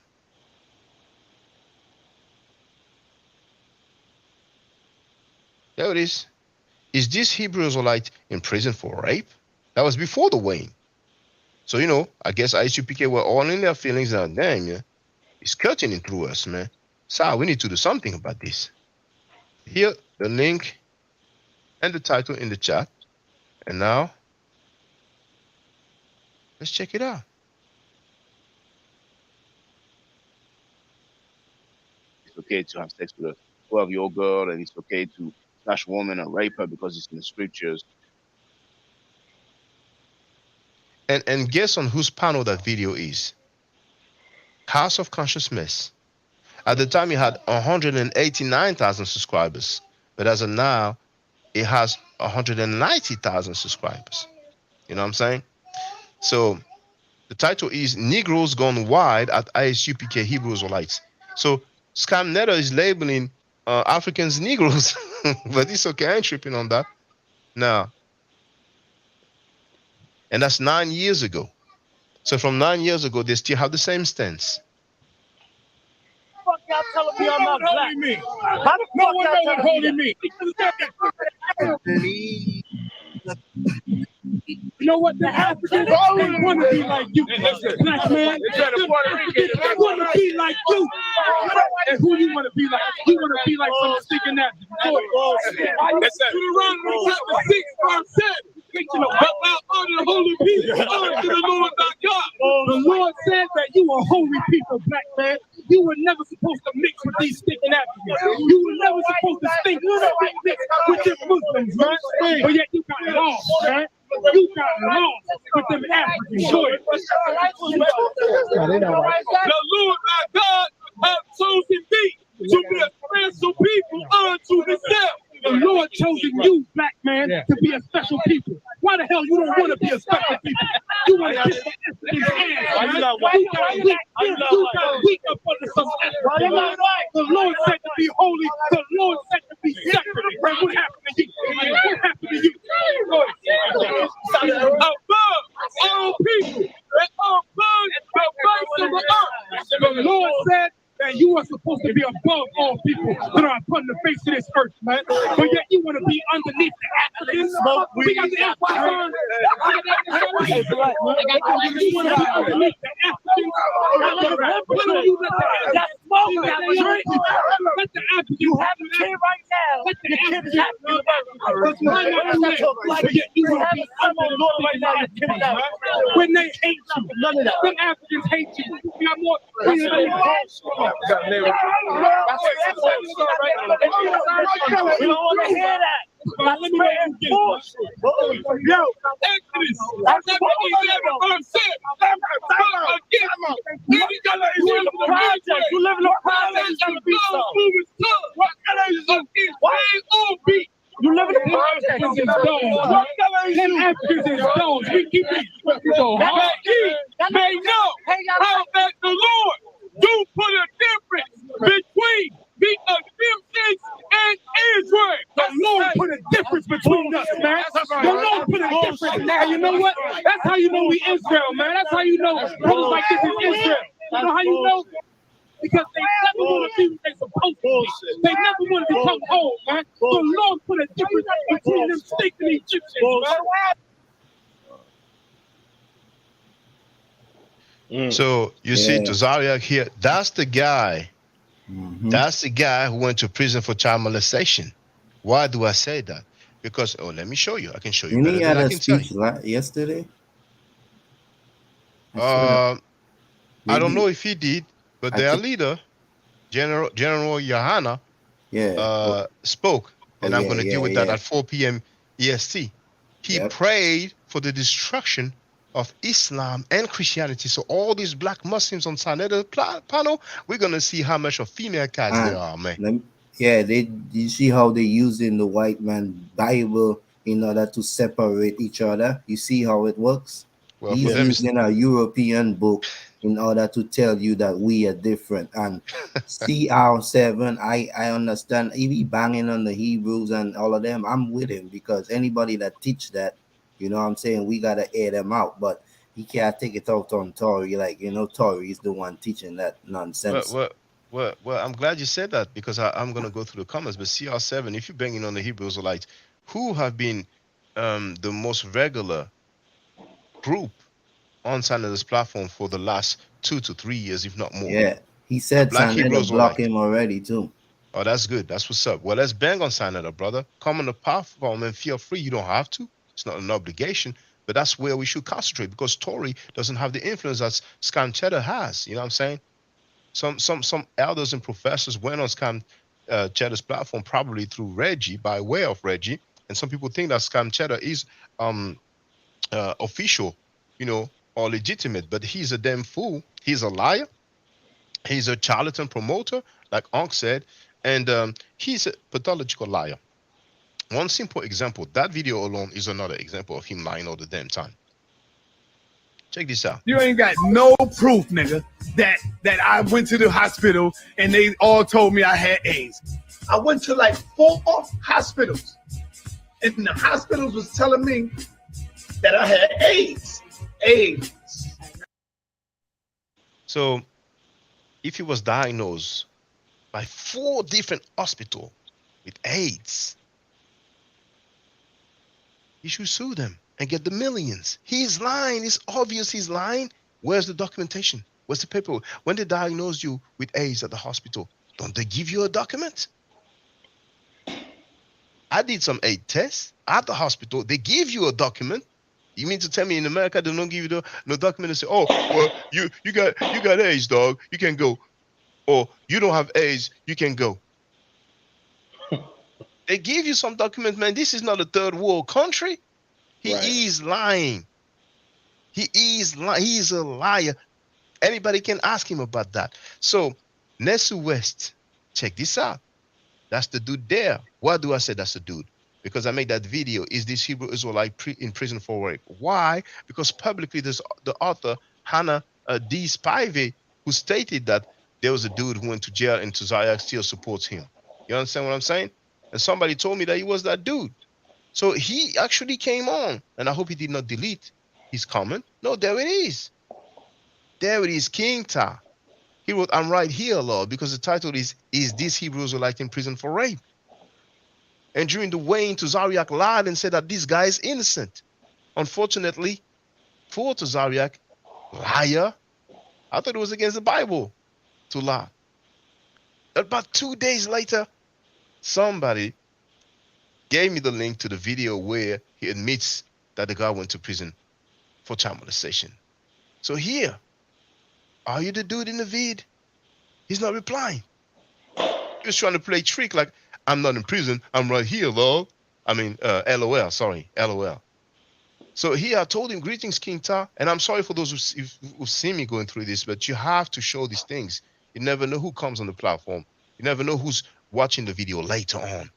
There it is. Is this Hebrew Israelite in prison for rape? That was before the weighing. So, you know, I guess ISUPK were all in their feelings. And dang, yeah, it's cutting it through us, man. So we need to do something about this. Here, the link and the title in the chat. And now, let's check it out. It's okay to have sex with a 12-year-old girl, and it's okay to snatch a woman and rape her because it's in the scriptures. And guess on whose panel that video is? House of Conscious Mess. At the time, it had 189,000 subscribers, but as of now, it has 190,000 subscribers. You know what I'm saying? So the title is "Negroes Gone Wild at ISUPK Hebrew Israelites." So Scamnetta is labeling Africans Negroes, but it's okay. I ain't tripping on that. Now, and that's 9 years ago. So from 9 years ago, they still have the same stance. Fuck y'all telling me I'm not black? How the fuck y'all telling me? You know what? The Africans they want to be like you, black man. They want to be like you. And who you want to be like? You want to be like some sticking that. That's it. Deuteronomy chapter 6, verse 7. But thou art a holy people unto the Lord thy God. The Lord said that you are holy people, black man. You were never supposed to mix with these sticking Africans. You were never supposed to mix with them Muslims, man. But yet you got lost, man. You got lost with them African boys. The Lord thy God hath chosen thee to be a special people unto himself. The Lord chosen you, black man, to be a special people. Why the hell you don't want to be a special people? You want to kiss the African's ass. You got weak up under some African. The Lord said to be holy. The Lord said to be separate. What happened to you? What happened to you? Above all people and above the face of the earth. The Lord said that you are supposed to be above all people that are upon the face of this earth, man. But yet you want to be underneath the Africans. We got the Empire. You want to be underneath the Africans. That's smoke. Let the Africans. You have a kid right now. Let the Africans have you have a son right now. When they hate you, none of that. When Africans hate you, you got more. We don't want to hear that. Now let me get yo, Exodus. That's what I'm saying. Any color is in the project. You live in the project. What color is it? Why ain't all beat? You live in the project. What color is it? Africans and stones. We keep it. They know how that the Lord do put a difference between the Egyptians and Israel. The Lord put a difference between us, man. The Lord put a difference. Now you know what? That's how you know we Israel, man. That's how you know brothers like this is Israel. You know how you know? Because they never want to be what they're supposed to be. They never wanted to come home, man. The Lord put a difference between them stinking Egyptians, man. So you see Tazariak here, that's the guy. That's the guy who went to prison for child molestation. Why do I say that? Because, let me show you. I can show you better He than had I a can tell speech you. yesterday. I don't know if he did, but their leader, General Yohana, spoke, and I'm going to deal with that at 4 p.m. EST. He prayed for the destruction of Islam and Christianity. So all these black Muslims on Saneda panel, we're going to see how much of female cats there are, man. You see how they using the white man Bible in order to separate each other. You see how it works. Well, he's using a European book in order to tell you that we are different. And CR7, I understand. If he banging on the Hebrews and all of them, I'm with him, because anybody that teach that, you know what I'm saying, we got to air them out. But he can't take it out on Tory. Like, you know, Tory is the one teaching that nonsense. Well, I'm glad you said that, because I'm going to go through the comments. But CR7, if you're banging on the Hebrew Israelites, who have been the most regular group on Sanada's platform for the last 2 to 3 years, if not more. Yeah, he said Sanada blocked him already too. Oh, that's good. That's what's up. Well, let's bang on Sanada, brother. Come on the platform and feel free. You don't have to. It's not an obligation. But that's where we should concentrate, because Tory doesn't have the influence that Scam Cheddar has. You know what I'm saying? Some elders and professors went on Scam Cheddar's platform, probably through Reggie, by way of Reggie. And some people think that Scam Cheddar is official, you know, or legitimate, but he's a damn fool. He's a liar. He's a charlatan promoter, like Onk said, and he's a pathological liar. One simple example, that video alone is another example of him lying all the damn time. Check this out. You ain't got no proof, nigga, that I went to the hospital and they all told me I had AIDS. I went to like 4 hospitals, and the hospitals was telling me that I had AIDS. So, if he was diagnosed by 4 different hospitals with AIDS, he should sue them and get the millions. He's lying. It's obvious he's lying. Where's the documentation? Where's the paperwork? When they diagnose you with AIDS at the hospital, don't they give you a document? I did some AIDS tests at the hospital. They give you a document. You mean to tell me in America they don't give you no document and say, oh, well, you got AIDS, dog, you can go. Or you don't have AIDS, you can go. They give you some document, man. This is not a third world country. He is lying. He is lying. He is a liar. Anybody can ask him about that. So, Nesu West, check this out. That's the dude there. Why do I say that's the dude? Because I made that video. Is this Hebrew Israelite in prison for rape? Why? Because publicly there's the author, Hannah D. Spivey, who stated that there was a dude who went to jail and Tazariak still supports him. You understand what I'm saying? And somebody told me that he was that dude. So he actually came on, and I hope he did not delete his comment. No, there it is. There it is, King Ta. He wrote, I'm right here, Lord, because the title is this Hebrew Israelite in prison for rape? And during the weighing, Tazariak lied and said that this guy is innocent. Unfortunately, for Tazariak, liar, I thought it was against the Bible to lie. About 2 days later, somebody gave me the link to the video where he admits that the guy went to prison for child molestation. So here, are you the dude in the vid? He's not replying. He was trying to play trick like, I'm not in prison. I'm right here, Lord. I mean, LOL, sorry, LOL. So here I told him, greetings, King Ta. And I'm sorry for those who've seen me going through this, but you have to show these things. You never know who comes on the platform. You never know who's watching the video later on.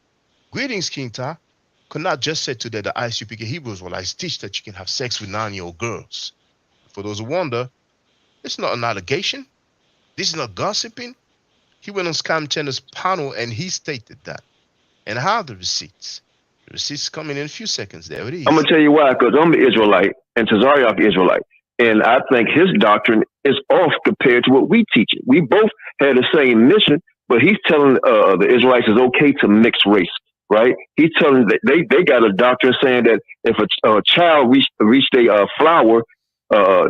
Greetings, King Ta. Could not just say today the ICPK Hebrews will I teach that you can have sex with 9-year-old girls. For those who wonder, it's not an allegation. This is not gossiping. He went on Scam Channel's panel and he stated that. And I have the receipts. The receipts coming in a few seconds. There it is. I'm gonna tell you why, because I'm an Israelite and Tazariak Israelite, and I think his doctrine is off compared to what we teach. We both had the same mission, but he's telling the Israelites it's okay to mix race, right? He's telling that they got a doctrine saying that if a child reached a flower,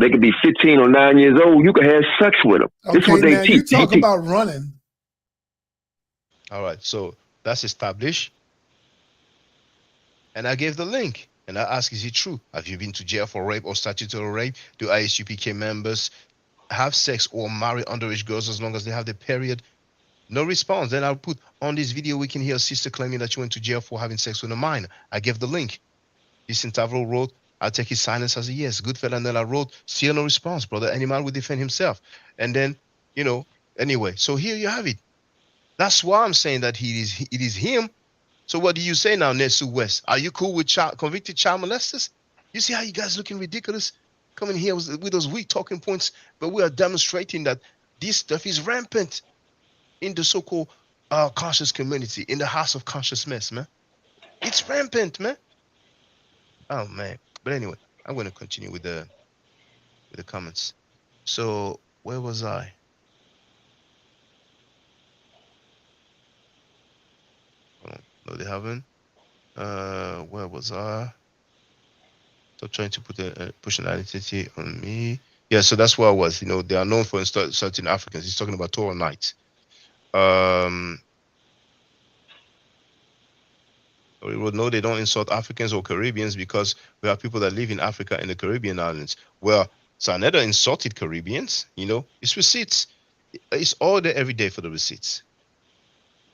they could be 15 or 9 years old. You can have sex with them. Okay, This is what they now teach. you talk about running. All right, so that's established. And I gave the link. And I asked, is it true? Have you been to jail for rape or statutory rape? Do ISUPK members have sex or marry underage girls as long as they have their period? No response. Then I'll put on this video, we can hear a sister claiming that she went to jail for having sex with a minor. I gave the link. This Tavro wrote, I'll take his silence as a yes. Goodfellow and then I wrote, still no response. Brother Animal will defend himself. And then, you know, anyway, so here you have it. That's why I'm saying that it is him. So what do you say now, Nesu West? Are you cool with convicted child molesters? You see how you guys looking ridiculous? Coming here with those weak talking points, but we are demonstrating that this stuff is rampant in the so-called conscious community, in the house of consciousness, man. It's rampant, man. Oh man. But anyway, I'm going to continue with the comments. So where was I? No, they haven't. Where was I? Stop trying to put push an identity on me. Yeah, so that's where I was. You know, they are known for insulting Africans. He's talking about Torah nights. We would know they don't insult Africans or Caribbeans because we have people that live in Africa and the Caribbean islands. Well, Saneda insulted Caribbeans. You know, it's receipts. It's all there every day for the receipts.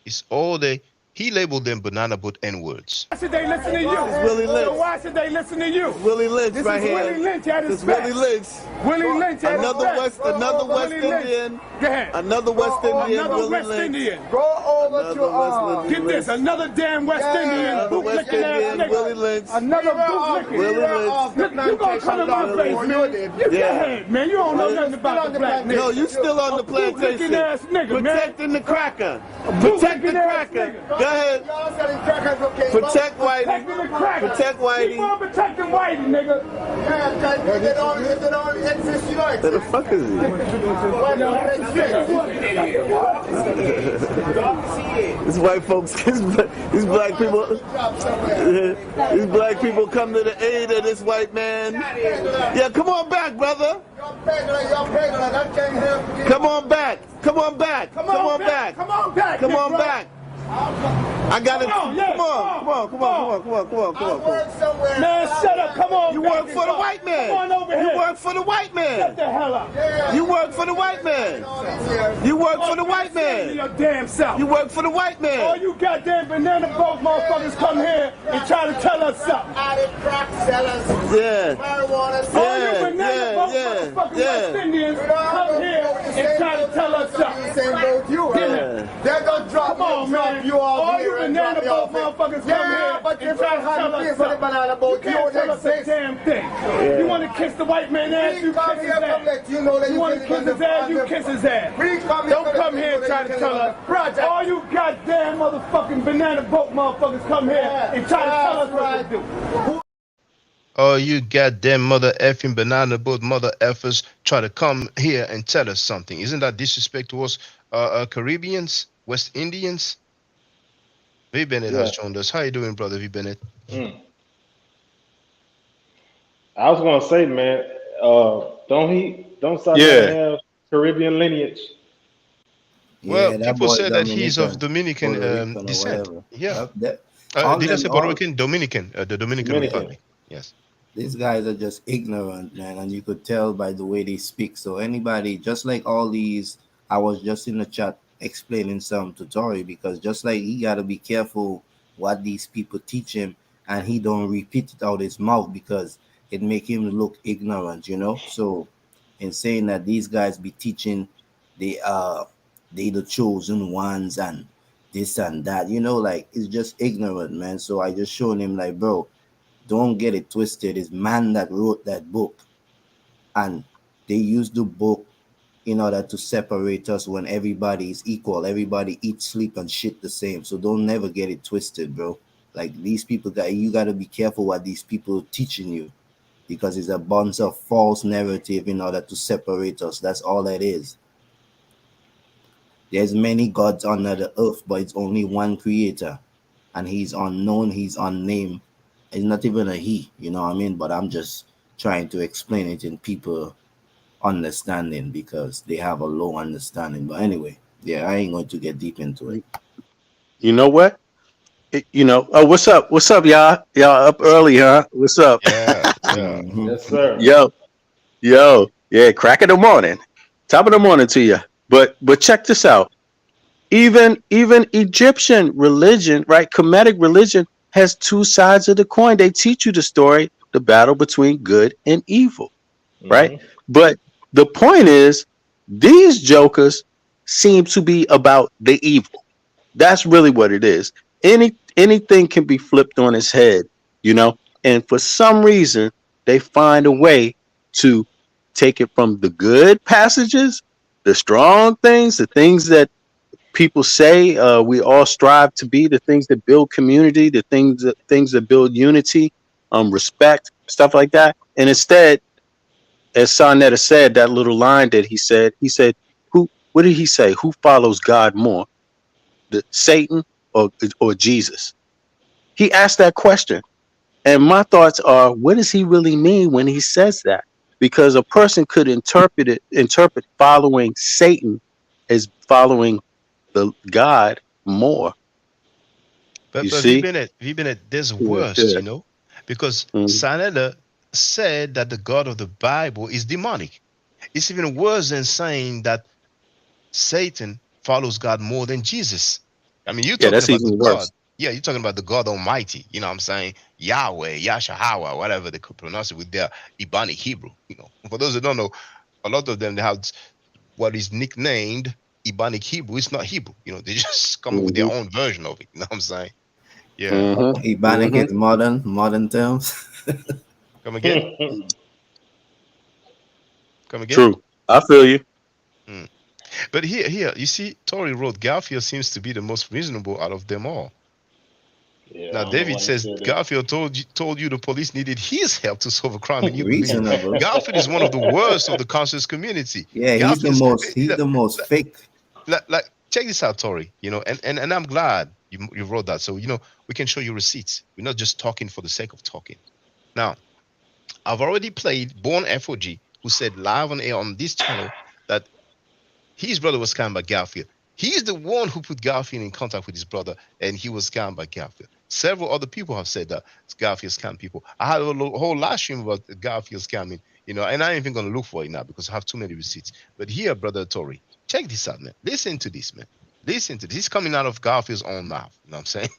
It's all day. He labeled them banana boat N-words. Why should they listen to you? This is Willie Lynch. So why should they listen to you? Willie Lynch This right is here. Willie Lynch at his This best. Willie Lynch. Willie Lynch at Another his best. Another West Willie Lynch. Indian. Go ahead. Another West Indian. Another Willie West Lynch. Indian. Go over to Get this, another damn West Indian. Another West Indian. Willie Lynch. Another bootlicking. Willie Lynch. You gonna come in my face, man? You go ahead, man. You don't know nothing about the black nigga. No, you still on the plantation. Ass nigga, Protecting the cracker. Protect the cracker. Go ahead. Protect Whitey. Protect Whitey. Keep on protecting Whitey, nigga. Where the fuck is he? These white folks, these black people come to the aid of this white man. Yeah, come on back, brother. Come on back. Come on back. Come on back. Come on back. Come on back. I got it. Come on. Man, shut up. Come on. You work for the white man. Come on over here. You work for the white man. Shut the hell up. You work for the white man. You work for the white man. Your damn self. You work for the white man. All you goddamn banana boat motherfuckers come here and try to tell us something. Yeah. All you banana boat motherfucking West Indians come here and try to tell us something. They're gonna drop Come on, man. All you banana boat motherfuckers come here but and try to tell us something. You can't tell us a damn thing. You want to kiss the white man ass, you kiss his ass. You want to kiss his ass, you kiss his ass. Don't come here and try to tell us. All you goddamn motherfucking banana boat motherfuckers come here and try to tell us what to do. Oh, you goddamn mother effing banana boat mother effers try to come here and tell us something. Isn't that disrespect towards Caribbeans, West Indians? V. Bennett has joined us. How you doing, brother V. Bennett? I was gonna say, man, don't South have Caribbean lineage? Well, people say that he's of Dominican descent. Yeah. Did I say Puerto Rican? Dominican, the Dominican Republic. Yes. These guys are just ignorant, man, and you could tell by the way they speak. So anybody, just like all these, I was just in the chat explaining some to Tory, because just like he got to be careful what these people teach him, and he don't repeat it out his mouth because it make him look ignorant, you know. So in saying that these guys be teaching they the chosen ones and this and that, you know, like it's just ignorant, man. So I just showing him like, bro, don't get it twisted. It's man that wrote that book, and they used the book in order to separate us when everybody is equal. Everybody eats, sleep, and shit the same. So don't never get it twisted, bro. Like these people you gotta be careful what these people teaching you, because it's a bunch of false narrative in order to separate us. That's all that is. There's many gods under the earth, but it's only one creator, and he's unknown, he's unnamed. It's not even a he, you know what I mean? But I'm just trying to explain it in people understanding because they have a low understanding. But anyway, yeah, I ain't going to get deep into it. You know what? You know, oh, what's up? What's up, y'all? Y'all up early, huh? What's up? Yeah, yeah. Yes, sir. Yeah, crack of the morning, top of the morning to you. But check this out. Even Egyptian religion, right? Kemetic religion has two sides of the coin. They teach you the story, the battle between good and evil, right? Mm-hmm. But the point is, these jokers seem to be about the evil. That's really what it is. Anything can be flipped on its head, you know. And for some reason, they find a way to take it from the good passages, the strong things, the things that people say we all strive to be, the things that build community, the things that build unity, respect, stuff like that. And instead, as Sonetta said, that little line that he said, who? What did he say? Who follows God more, the Satan or Jesus? He asked that question, and my thoughts are, what does he really mean when he says that? Because a person could interpret following Satan as following the God more. You But see? there's Yeah, worse, yeah. you know, because Mm. Sanella said that the God of the Bible is demonic. It's even worse than saying that Satan follows God more than Jesus. I mean, you're Yeah, talking that's about the even God. worse. Yeah, you're talking about the God Almighty. You know what I'm saying? Yahweh, Yashahawa, whatever they could pronounce it with their Ebonic Hebrew. You know, for those who don't know, a lot of them they have what is nicknamed Ebonic Hebrew. It's not Hebrew. You know, they just come up with their Hmm. own version of it. You know what I'm saying? Yeah. Hmm. Ebonic Hmm. is modern terms. Come again? Come again? True. I feel you. Mm. But here, you see, Tory wrote Garfield seems to be the most reasonable out of them all. Yeah, I Now, don't know David why he says said that. Garfield told you the police needed his help to solve a crime, and you believe. Reasonable. Garfield is one of the worst of the conscious community. Yeah, Garfield is he's the most fake. like check this out, Tori. You know, and I'm glad you wrote that. So we can show you receipts. We're not just talking for the sake of talking. Now, I've already played Born FOG, who said live on air on this channel that his brother was scammed by Garfield. He's the one who put Garfield in contact with his brother, and he was scammed by Garfield. Several other people have said that Garfield scammed people. I had a whole live stream about Garfield scamming, and I ain't even going to look for it now because I have too many receipts. But here, brother Tory, check this out, man. Listen to this, man. Listen to this. He's coming out of Garfield's own mouth. You know what I'm saying?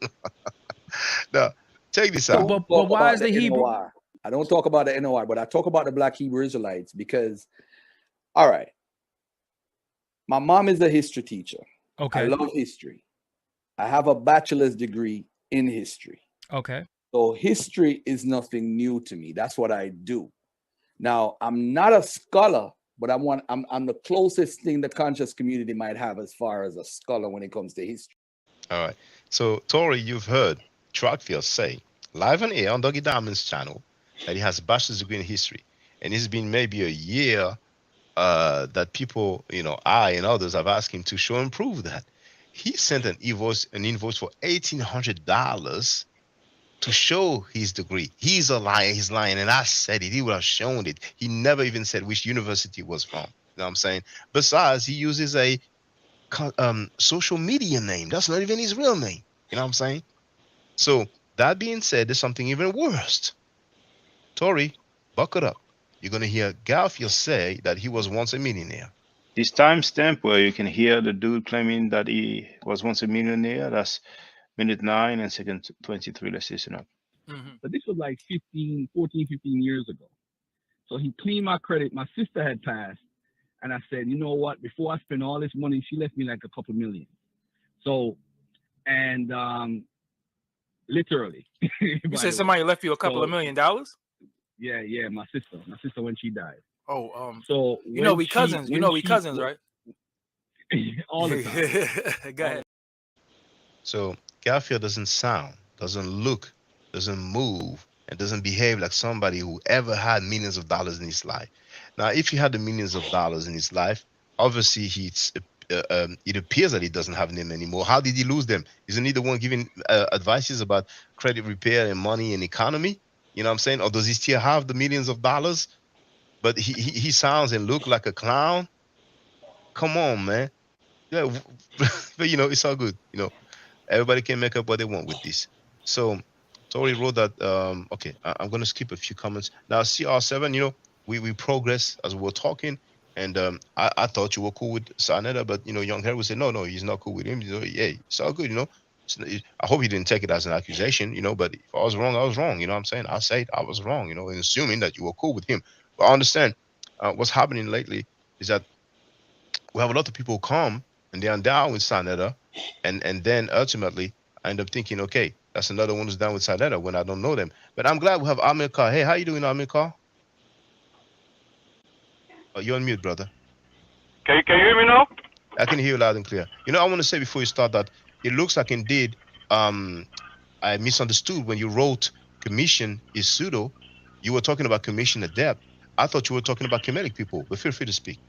Now, check this out. But why is the Hebrew? NOI. I don't talk about the NOI, but I talk about the Black Hebrew Israelites because, all right, my mom is a history teacher. Okay. I love history. I have a bachelor's degree in history. Okay. So history is nothing new to me. That's what I do. Now, I'm not a scholar, but I'm the closest thing the conscious community might have as far as a scholar when it comes to history. All right. So, Tori, you've heard Trackfield say live on air on Doggy Diamond's channel that he has a bachelor's degree in history. And it's been maybe a year that people, I and others have asked him to show and prove that. He sent an invoice for $1,800 to show his degree. He's a liar. He's lying. And I said it. He would have shown it. He never even said which university it was from. You know what I'm saying? Besides, he uses a social media name. That's not even his real name. You know what I'm saying? So that being said, there's something even worse. Tori, buckle up. You're gonna hear Garfield say that he was once a millionaire. This timestamp where you can hear the dude claiming that he was once a millionaire, that's Minute 9 and second 23. Let's listen up. But this was like 14, 15 years ago. So he cleaned my credit. My sister had passed. And I said, you know what? Before I spend all this money, she left me like a couple million. So, and literally. You said somebody left you a couple of $1 million? Yeah, my sister when she died. Oh, so you know we cousins. You know we cousins, right? All the time. Go ahead. So Garfield doesn't sound, doesn't look, doesn't move, and doesn't behave like somebody who ever had millions of dollars in his life. Now, if he had the millions of dollars in his life, obviously it appears that he doesn't have them anymore. How did he lose them? Isn't he the one giving advices about credit repair and money and economy? You know what I'm saying? Or does he still have the millions of dollars? But he sounds and look like a clown. Come on, man. Yeah, but it's all good. Everybody can make up what they want with this. So Tori wrote that. Okay, I'm gonna skip a few comments now. CR7, we progress as we were talking, and I thought you were cool with Sarnetta, but Young Hair would say no, he's not cool with him. Yeah, it's all good. I hope he didn't take it as an accusation. But if I was wrong, I was wrong. You know what I'm saying? I say I was wrong. In assuming that you were cool with him. But I understand what's happening lately is that we have a lot of people come and they're down with Sarnetta, and then ultimately I end up thinking, okay, that's another one who's down with Sarnetta when I don't know them. But I'm glad we have Amir Khan. Hey, how you doing, Amir Khan? Oh, you're on mute, brother. Can you hear me now? I can hear you loud and clear. I want to say before you start that it looks like indeed I misunderstood when you wrote commission is pseudo. You were talking about commission adept. I thought you were talking about Kemetic people, but feel free to speak.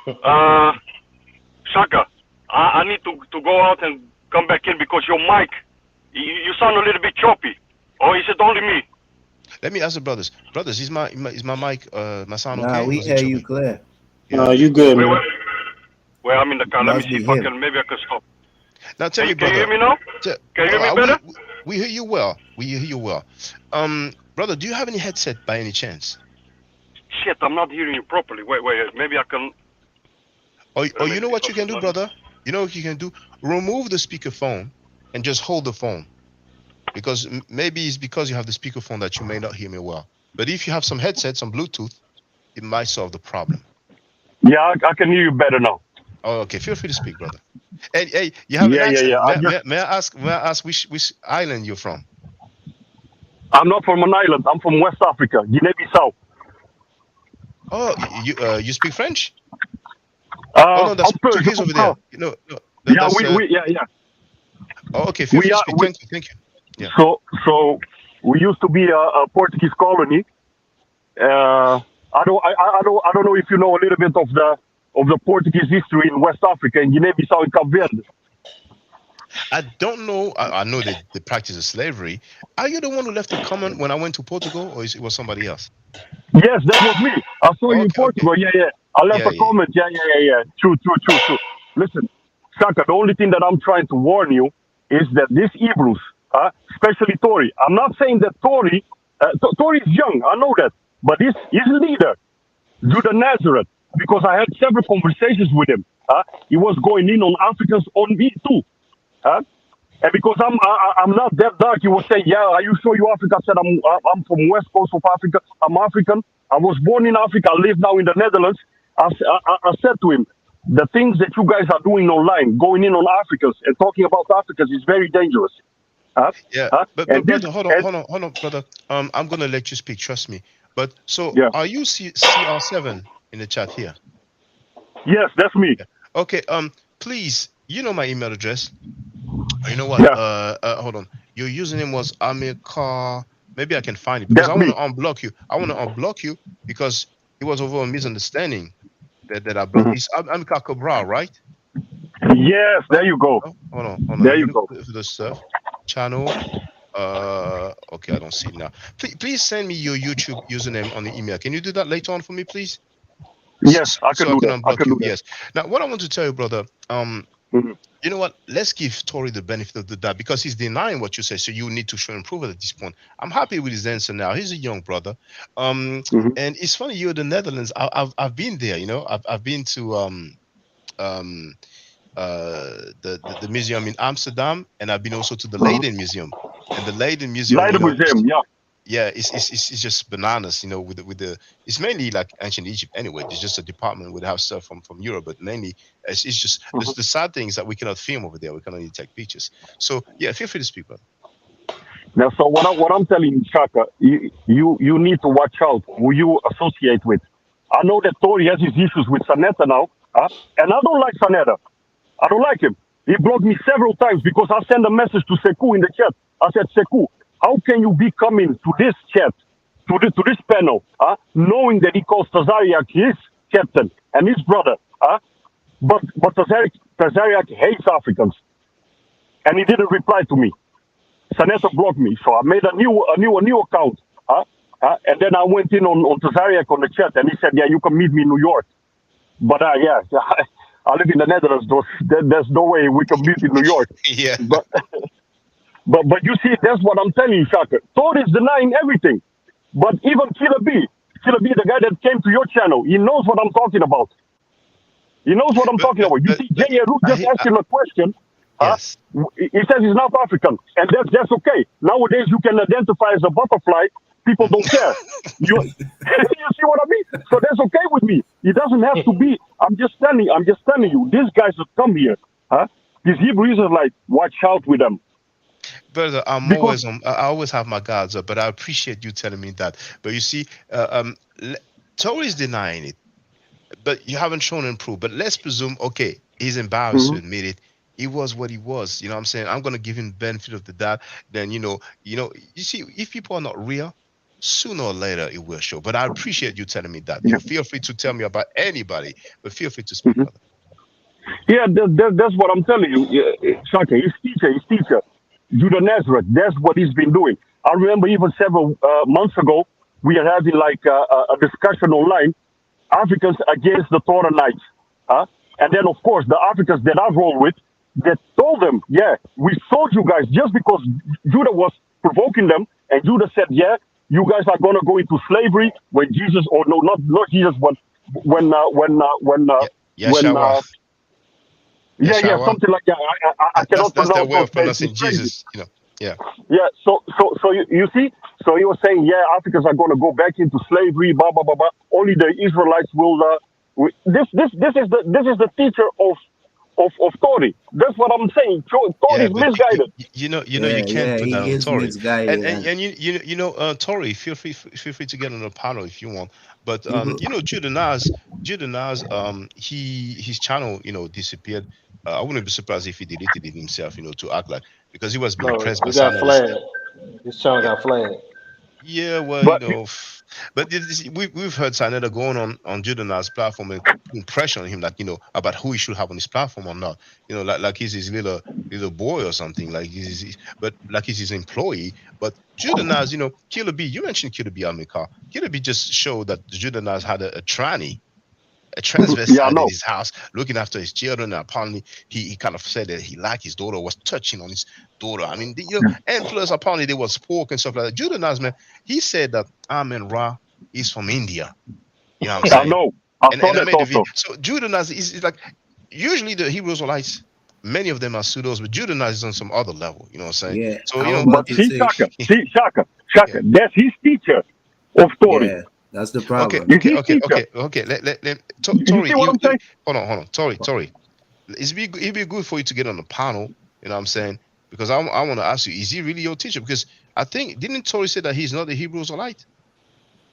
Shaka, I need to go out and come back in because your mic, you sound a little bit choppy. Or is it only me? Let me ask the brothers. Brothers, is my mic, my sound okay? Nah, we hear you clear. Yeah. You good, man. Wait, I'm in the car. Let me Must see be if I him. can. Maybe I can stop. Now tell me, Can brother. you hear me now? Can you hear me better? We hear you well. We hear you well. Brother, do you have any headset by any chance? Shit, I'm not hearing you properly. Wait, maybe I can. Or you know what you can do, brother? You know what you can do? Remove the speakerphone and just hold the phone. Because maybe it's because you have the speakerphone that you may not hear me well. But if you have some headsets on Bluetooth, it might solve the problem. Yeah, I can hear you better now. Oh, okay. Feel free to speak, brother. Hey, you have an accent. May I ask which island you're from? I'm not from an island. I'm from West Africa, Guinea-Bissau. Oh, you speak French? Oh no, that's Portuguese over there. No, Yeah, that's, Oh, okay. Feel free to speak. Thank you. Yeah. So we used to be a Portuguese colony. I don't know if you know a little bit of the Portuguese history in West Africa, in Guinea-Bissau and Cape Verde. I don't know. I know that the practice of slavery. Are you the one who left a comment when I went to Portugal, or it was somebody else? Yes, that was me. I saw you in Portugal. Yeah. I left a comment. Yeah. True. Listen, Saka, the only thing that I'm trying to warn you is that these Hebrews, especially Tori, I'm not saying that Tori is young, I know that, but his leader, Judah Nazareth, because I had several conversations with him. He was going in on Africans on me too. And because I'm not that dark, he was saying, "Yeah, are you sure you African?" I said, "I'm from West Coast of Africa. I'm African. I was born in Africa. I live now in the Netherlands." I said to him, "The things that you guys are doing online, going in on Africans and talking about Africans, is very dangerous." But brother, hold on, brother. I'm gonna let you speak. Trust me. But so, are you CR7 in the chat here? Yes, that's me. Yeah. Okay. Please, you know my email address. You know what? Hold on. Your username was Amir Kar. Maybe I can find it because I want to unblock you. I want to unblock you because it was over a misunderstanding that I blocked. It's Amir Kar Cabral, right? Yes, there you go. Hold on. There you go. For the stuff. Channel. Okay, I don't see it now. Please send me your YouTube username on the email. Can you do that later on for me, please? Yes, I can do that. Unblock you. Yes. Now, what I want to tell you, brother, you know what? Let's give Tori the benefit of the doubt because he's denying what you say. So you need to show improvement at this point. I'm happy with his answer now. He's a young brother. And it's funny, you're the Netherlands. I've been there, I've been to the museum in Amsterdam, and I've been also to the Leiden Museum. And the Leiden Museum, Leiden Museum, yeah. Yeah, it's just bananas, with the it's mainly like ancient Egypt anyway. There's just a department would have stuff from Europe, but mainly it's just the sad thing is that we cannot film over there. We can only take pictures. So yeah, feel free to speak, brother. Now, so what I'm telling you, Shaka, you need to watch out who you associate with. I know that Tory has his issues with Sanetta now, and I don't like Sanetta. I don't like him. He blocked me several times because I sent a message to Sekou in the chat. I said, Sekou, how can you be coming to this chat, to this panel, knowing that he calls Tazariak his captain and his brother, but Tazariak hates Africans, and he didn't reply to me. Sanetta blocked me, so I made a new account, and then I went in on Tazariak on the chat, and he said, yeah, you can meet me in New York. But yeah, I live in the Netherlands. There's no way we can meet in New York. Yeah. But you see, that's what I'm telling you, Shaka. Todd is denying everything. But even Killer B, the guy that came to your channel, he knows what I'm talking about. He knows what I'm talking about. You see, J.A. Rook just asked him a question. Yes. He says he's not African, and that's okay. Nowadays, you can identify as a butterfly. People don't care. You see what I mean? So that's okay with me. It doesn't have to be. I'm just telling you. These guys that come here, these Hebrews are like, watch out with them. Brother, I always have my guards up, but I appreciate you telling me that. But you see, Tory is denying it, but you haven't shown him proof. But let's presume, okay, he's embarrassed to admit it. He was what he was. You know what I'm saying? I'm gonna give him the benefit of the doubt. Then you see, if people are not real, sooner or later it will show. But I appreciate you telling me that. You feel free to tell me about anybody, but feel free to speak, brother. Yeah, that's what I'm telling you. Shaka, his teacher, Judah Nazareth, that's what he's been doing. I remember even several months ago, we are having like a discussion online, Africans against the Toranites. And then, of course, the Africans that I roll with, that told them, yeah, we sold you guys just because Judah was provoking them. And Judah said, yeah, you guys are going to go into slavery when Jesus, or no, not Jesus, but when something like that. I cannot That's their pronounce way of those names. pronouncing It's crazy. Jesus. Yeah. Yeah, so you see, so he was saying, yeah, Africans are going to go back into slavery, blah blah blah blah. Only the Israelites will. This is the teacher of Tory. That's what I'm saying. Tory is misguided. You can't put that on is Tory. misguided, And Tory, feel free to get on the panel if you want. But Judah Nas, his channel, disappeared. I wouldn't be surprised if he deleted it himself, to act like, because he was being pressed by he got Sanetta. flagged. His channel got flagged. Yeah, well, but we've heard Sanetta going on Juden's platform and putting pressure on him, like, about who he should have on his platform or not. Like he's his little boy or something, like he's his employee. But Juden's, Killer B, you mentioned Killer B, Amika. Killer B just showed that Juden's had a tranny, a transvestite in his house, looking after his children. And apparently, he kind of said that he liked his daughter, was touching on his daughter. I mean, and plus, apparently, there was pork and stuff like that. Judah Nas, man, he said that Amen Ra is from India. You know what I'm saying? I know. I saw that also. So Judah Nas is like, usually the Hebrew Israelites, many of them are pseudos, but Judah Nas is on some other level. You know what I'm saying? Yeah. So, but see, Shaka, that's his teacher of Tory. Yeah. That's the problem. Okay. Tory, hold on. Tory. It'd be good for you to get on the panel. You know what I'm saying? Because I want to ask you, is he really your teacher? Because I think, didn't Tory say that he's not a Hebrew Israelite?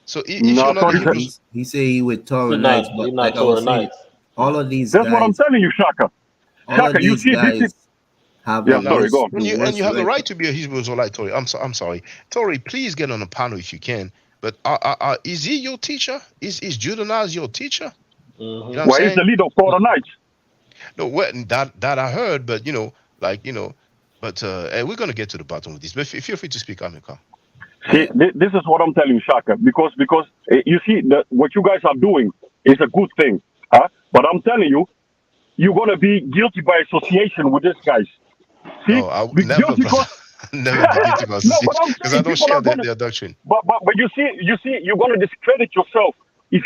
So if you're not a Hebrew, he say he with Torah Knights, but like I was saying, all of these that's guys. what I'm telling you, Shaka. Shaka, you see, this have and you have the right to be a Hebrew Israelite, Tory. I'm sorry, Tory. Please get on the panel if you can. But is he your teacher? Is Judah Nas your teacher? Mm-hmm. You know he's the leader of Torah Knights. No, that I heard, but but we're gonna get to the bottom of this. But feel free to speak, Amika. See, this is what I'm telling you, Shaka, because you see what you guys are doing is a good thing, but I'm telling you, you're gonna be guilty by association with these guys. See, no, I would never, never be guilty by association because I don't share their doctrine. But you see, you're gonna discredit yourself if.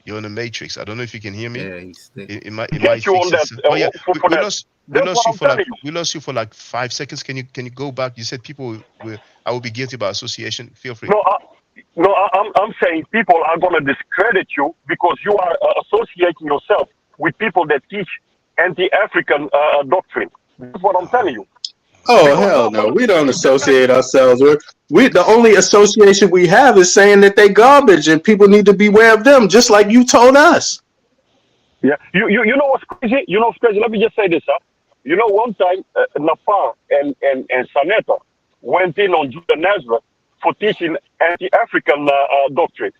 You're in the matrix. I don't know if you can hear me. Yeah, he's thick. It might Get you on fix that itself. Oh yeah, for we that. lost That's what I'm telling you. we lost you for like 5 seconds. Can you go back? You said people will I will be guilty by association. Feel free. I'm saying people are gonna discredit you because you are associating yourself with people that teach anti-African doctrine. That's what I'm telling you. Oh hell no, we don't associate ourselves with. The only association we have is saying that they garbage and people need to beware of them, just like you told us. Yeah, you know what's crazy? You know what's crazy? Let me just say this, huh? You know, one time Napa and Saneta went in on Judah Nazareth for teaching anti-African doctrine.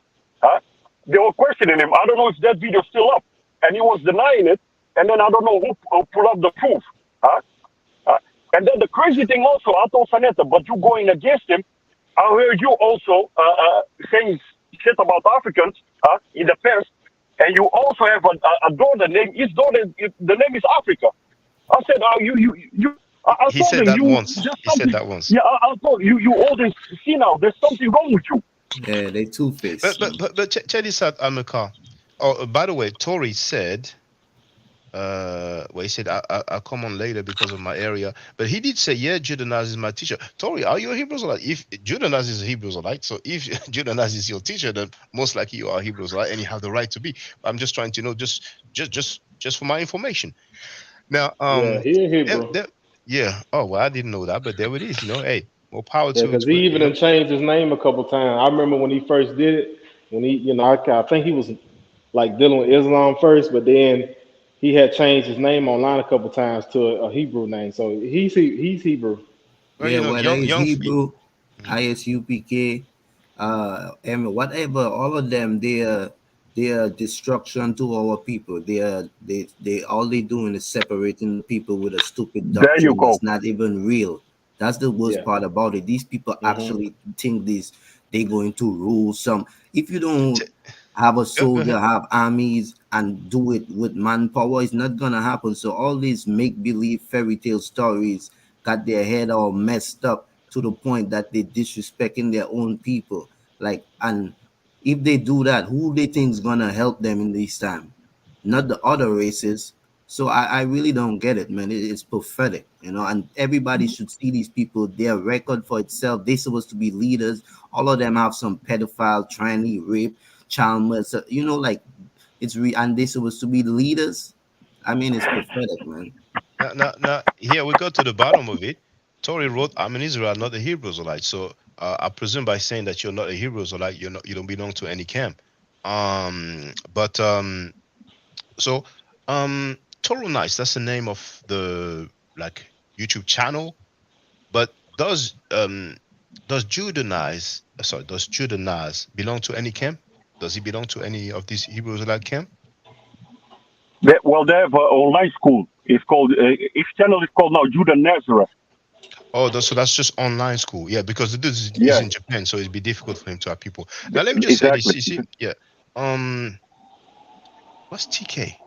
Huh? They were questioning him. I don't know if that video is still up, and he was denying it. And then I don't know who pulled up the proof. Huh? And then the crazy thing also, I told Saneta, but you going against him. I heard you also saying shit about Africans in the past, and you also have a daughter named his daughter. The name is Africa. I said, I He told said him that you. once. There's He said something. that once. Yeah, I told you. You always see now. There's something wrong with you. Yeah, they two-faced. But check this out, Amilcar. Oh, by the way, Tori said. Well, he said I'll come on later because of my area, but he did say, yeah, Judanaz is my teacher. Tori, are you a Hebrew Israelite? If Judanaz is a Hebrew Israelite, so if Judanaz is your teacher, then most likely you are a Hebrew Israelite and you have the right to be. I'm just trying to know, just for my information. Now, Yeah, he a Hebrew. yeah. Oh well, I didn't know that, but there it is. You know, hey, more power Yeah, to because he even done changed his name a couple times. I remember when he first did it, when he, you know, I think he was like dealing with Islam first, but then he had changed his name online a couple times to a Hebrew name. So he's Hebrew. Well, Yeah, you know, whether it's young. Hebrew, ISUPK, and whatever, all of them, they are destruction to our people. They all they doing is separating people with a stupid There you doctrine go. that's not even real. That's the worst Yeah. part about it. These people actually think they going to rule some. If you don't have a soldier, have armies, and do it with manpower, it's not gonna happen. So all these make-believe fairy tale stories got their head all messed up to the point that they disrespecting their own people. Like, and if they do that, who they think is gonna help them in this time? Not the other races. So I really don't get it, man. It's pathetic, you know. And everybody should see these people. Their record for itself. They're supposed to be leaders. All of them have some pedophile, tranny, rape, child molester. You know, like and they're supposed to be leaders. I mean, it's pathetic, man. Now, here we go to the bottom of it. Tori wrote, "I'm an Israelite, not a Hebrew Israelite." So I presume by saying that you're not a Hebrew Israelite, you don't belong to any camp. So Total Nice, that's the name of the like YouTube channel. But does Judanaz belong to any camp? Does he belong to any of these Hebrew Israelite camp? Well, they have an online school. It's called. Its channel is called now Judah Nazareth. Oh, so that's just online school. Yeah, because the dude is in Japan, so it'd be difficult for him to have people. Now, let me just say this. You see, yeah. What's TK?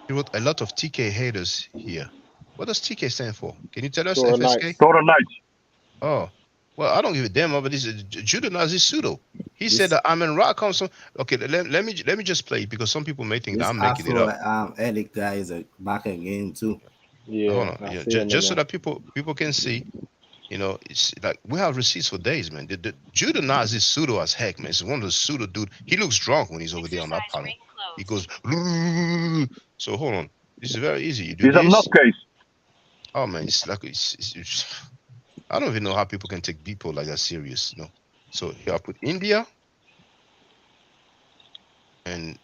He wrote a lot of TK haters here. What does TK stand for? Can you tell us? Torah FSK? Nights. Torah Nights. Oh, well, I don't give a damn about this. Judanaz is pseudo. He said that Amen Ra comes from. Okay, let me just play it because some people may think that This I'm making it up. Edit guy is back again too. Yeah, hold on. Yeah, just so that people can see. You know, it's like we have receipts for days, man. The Judanaz is pseudo as heck, man. It's one of the pseudo dude. He looks drunk when he's over there on that panel. He goes. So hold on. This is very easy. You do He's a this. nutcase. Oh man, it's like I don't even know how people can take people like that serious. No. So here I put India, and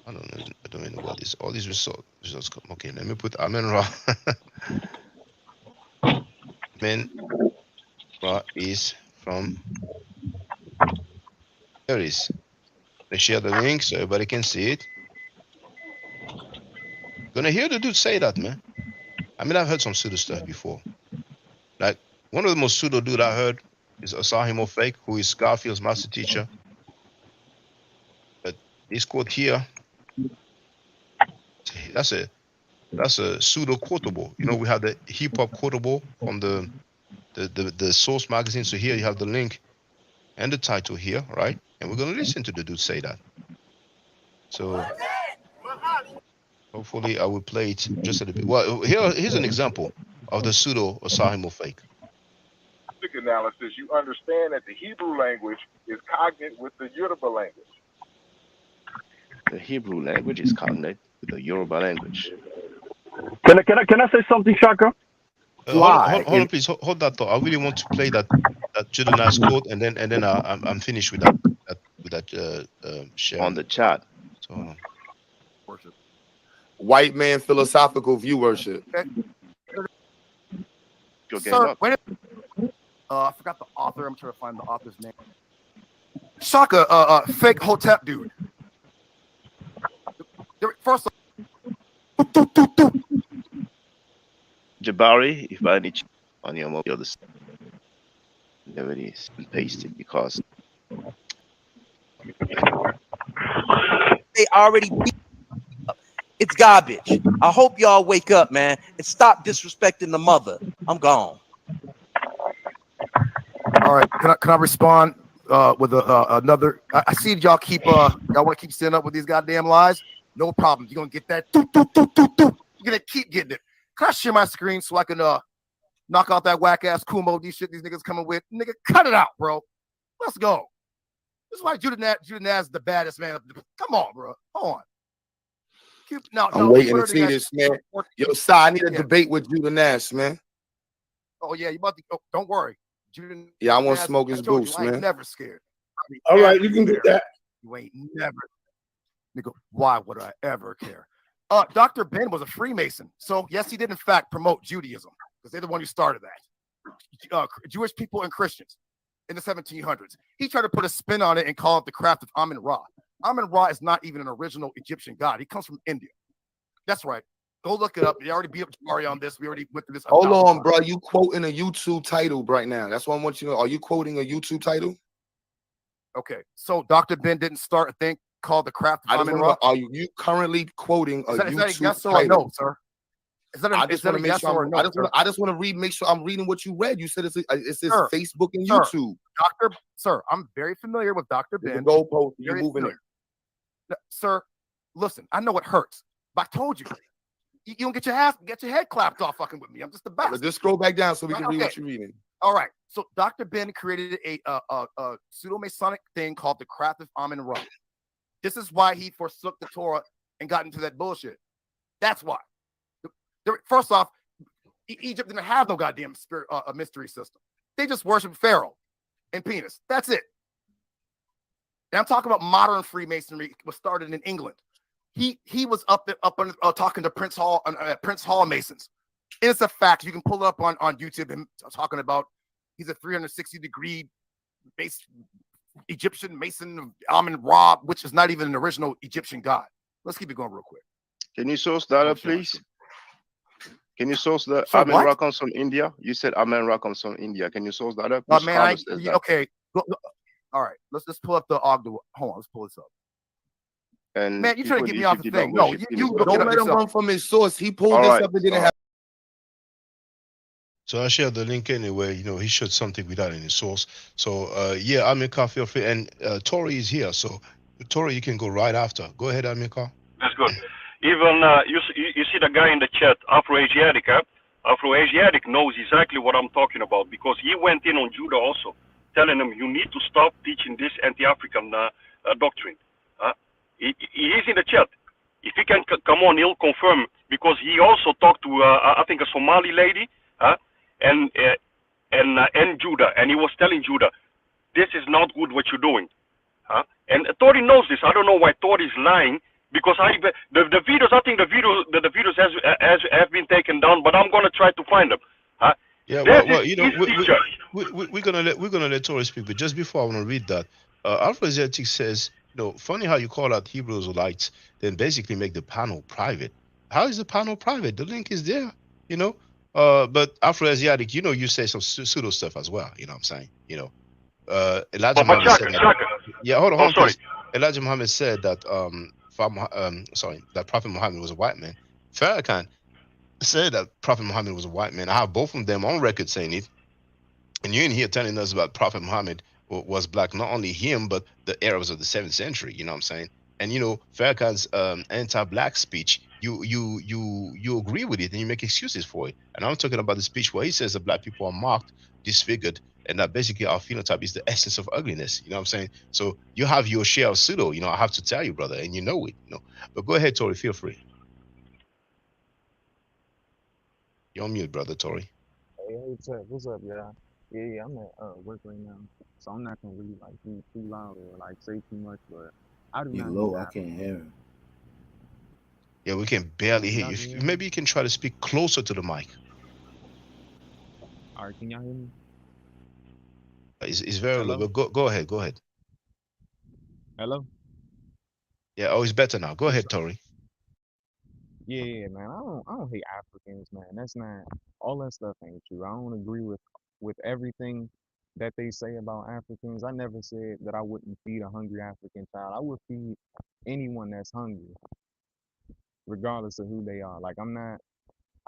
I don't even know what this. All these results come. Okay, let me put Amen Ra. Amen Ra is from. There it is. Let's share the link so everybody can see it. Gonna hear the dude say that, man. I mean, I've heard some pseudo stuff before. Like one of the most pseudo dude I heard is Asahimo Fake, who is Garfield's master teacher. But this quote here, that's a pseudo quotable. You know, we have the hip hop quotable from the Source magazine. So here you have the link, and the title here, right? And we're gonna listen to the dude say that. So hopefully I will play it just a little bit. Well, here's an example of the pseudo or Sahimo fake. Analysis, you understand that the Hebrew language is cognate with the Yoruba language. The Hebrew language is cognate with the Yoruba language. Can I say something, Shaka? Hold on, please. Hold that thought. I really want to play that Judena's quote, and then I'm finished with that sharing on the chat. So hold on. Worship. White man philosophical view worship. Sir, wait I forgot the author. I'm trying to find the author's name. Shaka, fake Hotep dude. First Jabari, if by any chance on your mobile, there it is, and paste it because they already beat up. It's garbage. I hope y'all wake up, man, and stop disrespecting the mother. I'm gone. all right, can I respond with another? I see y'all keep y'all want to keep standing up with these goddamn lies. No problem. You're gonna get that. You're gonna keep getting it. Can I share my screen so I can knock out that whack ass Kumo these niggas coming with? Nigga, cut it out, bro. Let's go. This is why Judenaz is the baddest man. Come on, bro. Hold on. I'm waiting to see this, man. Yo, Si, I need a debate with Judena's, man. Oh yeah, you about to? Oh, don't worry. Yeah, I want to smoke his boots, I ain't man. never scared. All right, you can get that. You ain't never. Nigga, why would I ever care? Dr. Ben was a Freemason. So, yes, he did, in fact, promote Judaism because they're the one who started that. Jewish people and Christians in the 1700s. He tried to put a spin on it and call it the craft of Amun-Ra. Amun-Ra is not even an original Egyptian god. He comes from India. That's right. Go look it up. You already beat up Jabari on this. We already went through this. Hold on, bro. You quoting a YouTube title right now. That's what I want you to know. Are you quoting a YouTube title? Okay. So, Dr. Ben didn't start a thing called the craft of Amun-Ra. Are you currently quoting a YouTube is that a yes or title? a no, sir? Is that a, I just want to make yes sure. or a no, I just want to read. Make sure I'm reading what you read. You said it's Sir, Facebook and sir, YouTube. Sir, I'm very familiar with Dr. Ben. The goalpost. You're Very moving it. familiar. Sir, listen. I know it hurts, but I told you. You don't get your head clapped off fucking with me. I'm just the best. Let's just scroll back down so we can read what you're reading. All right. So Dr. Ben created a pseudo-Masonic thing called the craft of Amun-Ra. This is why he forsook the Torah and got into that bullshit. That's why. First off, Egypt didn't have no goddamn spirit, mystery system. They just worship Pharaoh and penis. That's it. And I'm talking about modern Freemasonry. It was started in England. He was up talking to Prince Hall Masons. And it's a fact. You can pull it up on YouTube. Him talking about he's a 360-degree Egyptian Mason of Amun-Ra, which is not even an original Egyptian god. Let's keep it going real quick. Can you source that up, please? Can you source the Amun-Ra comes from India? You said Amun-Ra comes from India. Can you source that up? Man, okay. All right. Let's pull up the Ogden. Hold on. Let's pull this up. And man, you trying to get me off the thing? No, you don't let him run from his source. He pulled this up and didn't have. So I shared the link anyway. You know, he showed something without any source. So yeah, Amilcar, feel free. And Tori is here. So Tori, you can go right after. Go ahead, Amilcar. That's good. Even you see the guy in the chat, Afro-Asiatic. Afro-Asiatic knows exactly what I'm talking about because he went in on Judah also, telling him you need to stop teaching this anti-African doctrine. He is in the chat. If he can come on, he'll confirm because he also talked to I think a Somali lady, and Judah, and he was telling Judah, this is not good what you're doing, and Tori knows this. I don't know why Tori is lying because the videos. I think the videos have been taken down, but I'm gonna try to find them. Yeah, well, you know, we're gonna let Tori speak, but just before I want to read that, Afro-Asiatic says, you know, funny how you call out Hebrew Israelites, then basically make the panel private. How is the panel private? The link is there, you know. But Afro-Asiatic, you know, you say some pseudo stuff as well. You know what I'm saying? You know, Elijah Muhammad said that. Yeah, hold on. Sorry. Elijah Muhammad said that that Prophet Muhammad was a white man. Farrakhan said that Prophet Muhammad was a white man. I have both of them on record saying it. And you're in here telling us about Prophet Muhammad was black, not only him, but the Arabs of the 7th century. You know what I'm saying? And Farrakhan's anti-black speech, you agree with it and you make excuses for it. And I'm talking about the speech where he says that black people are marked, disfigured, and that basically our phenotype is the essence of ugliness. You know what I'm saying? So you have your share of pseudo. I have to tell you, brother, and you know it. But go ahead, Tori. Feel free. You're on mute, brother Tori. Hey, what's up, y'all? Yeah, I'm at work right now, so I'm not gonna really like be too loud or like say too much, but I do You not low, need I can't hear him. Yeah, we can barely hear y'all you. can hear me? Maybe you can try to speak closer to the mic. All right, can y'all hear me? It's very low. Hello? But go ahead. Go ahead. Hello? Yeah, oh, it's better now. Go Yes, ahead, sir. Tori. Yeah, man. I don't hate Africans, man. That's not all that stuff ain't true. I don't agree with everything that they say about Africans. I never said that I wouldn't feed a hungry African child. I would feed anyone that's hungry, regardless of who they are. Like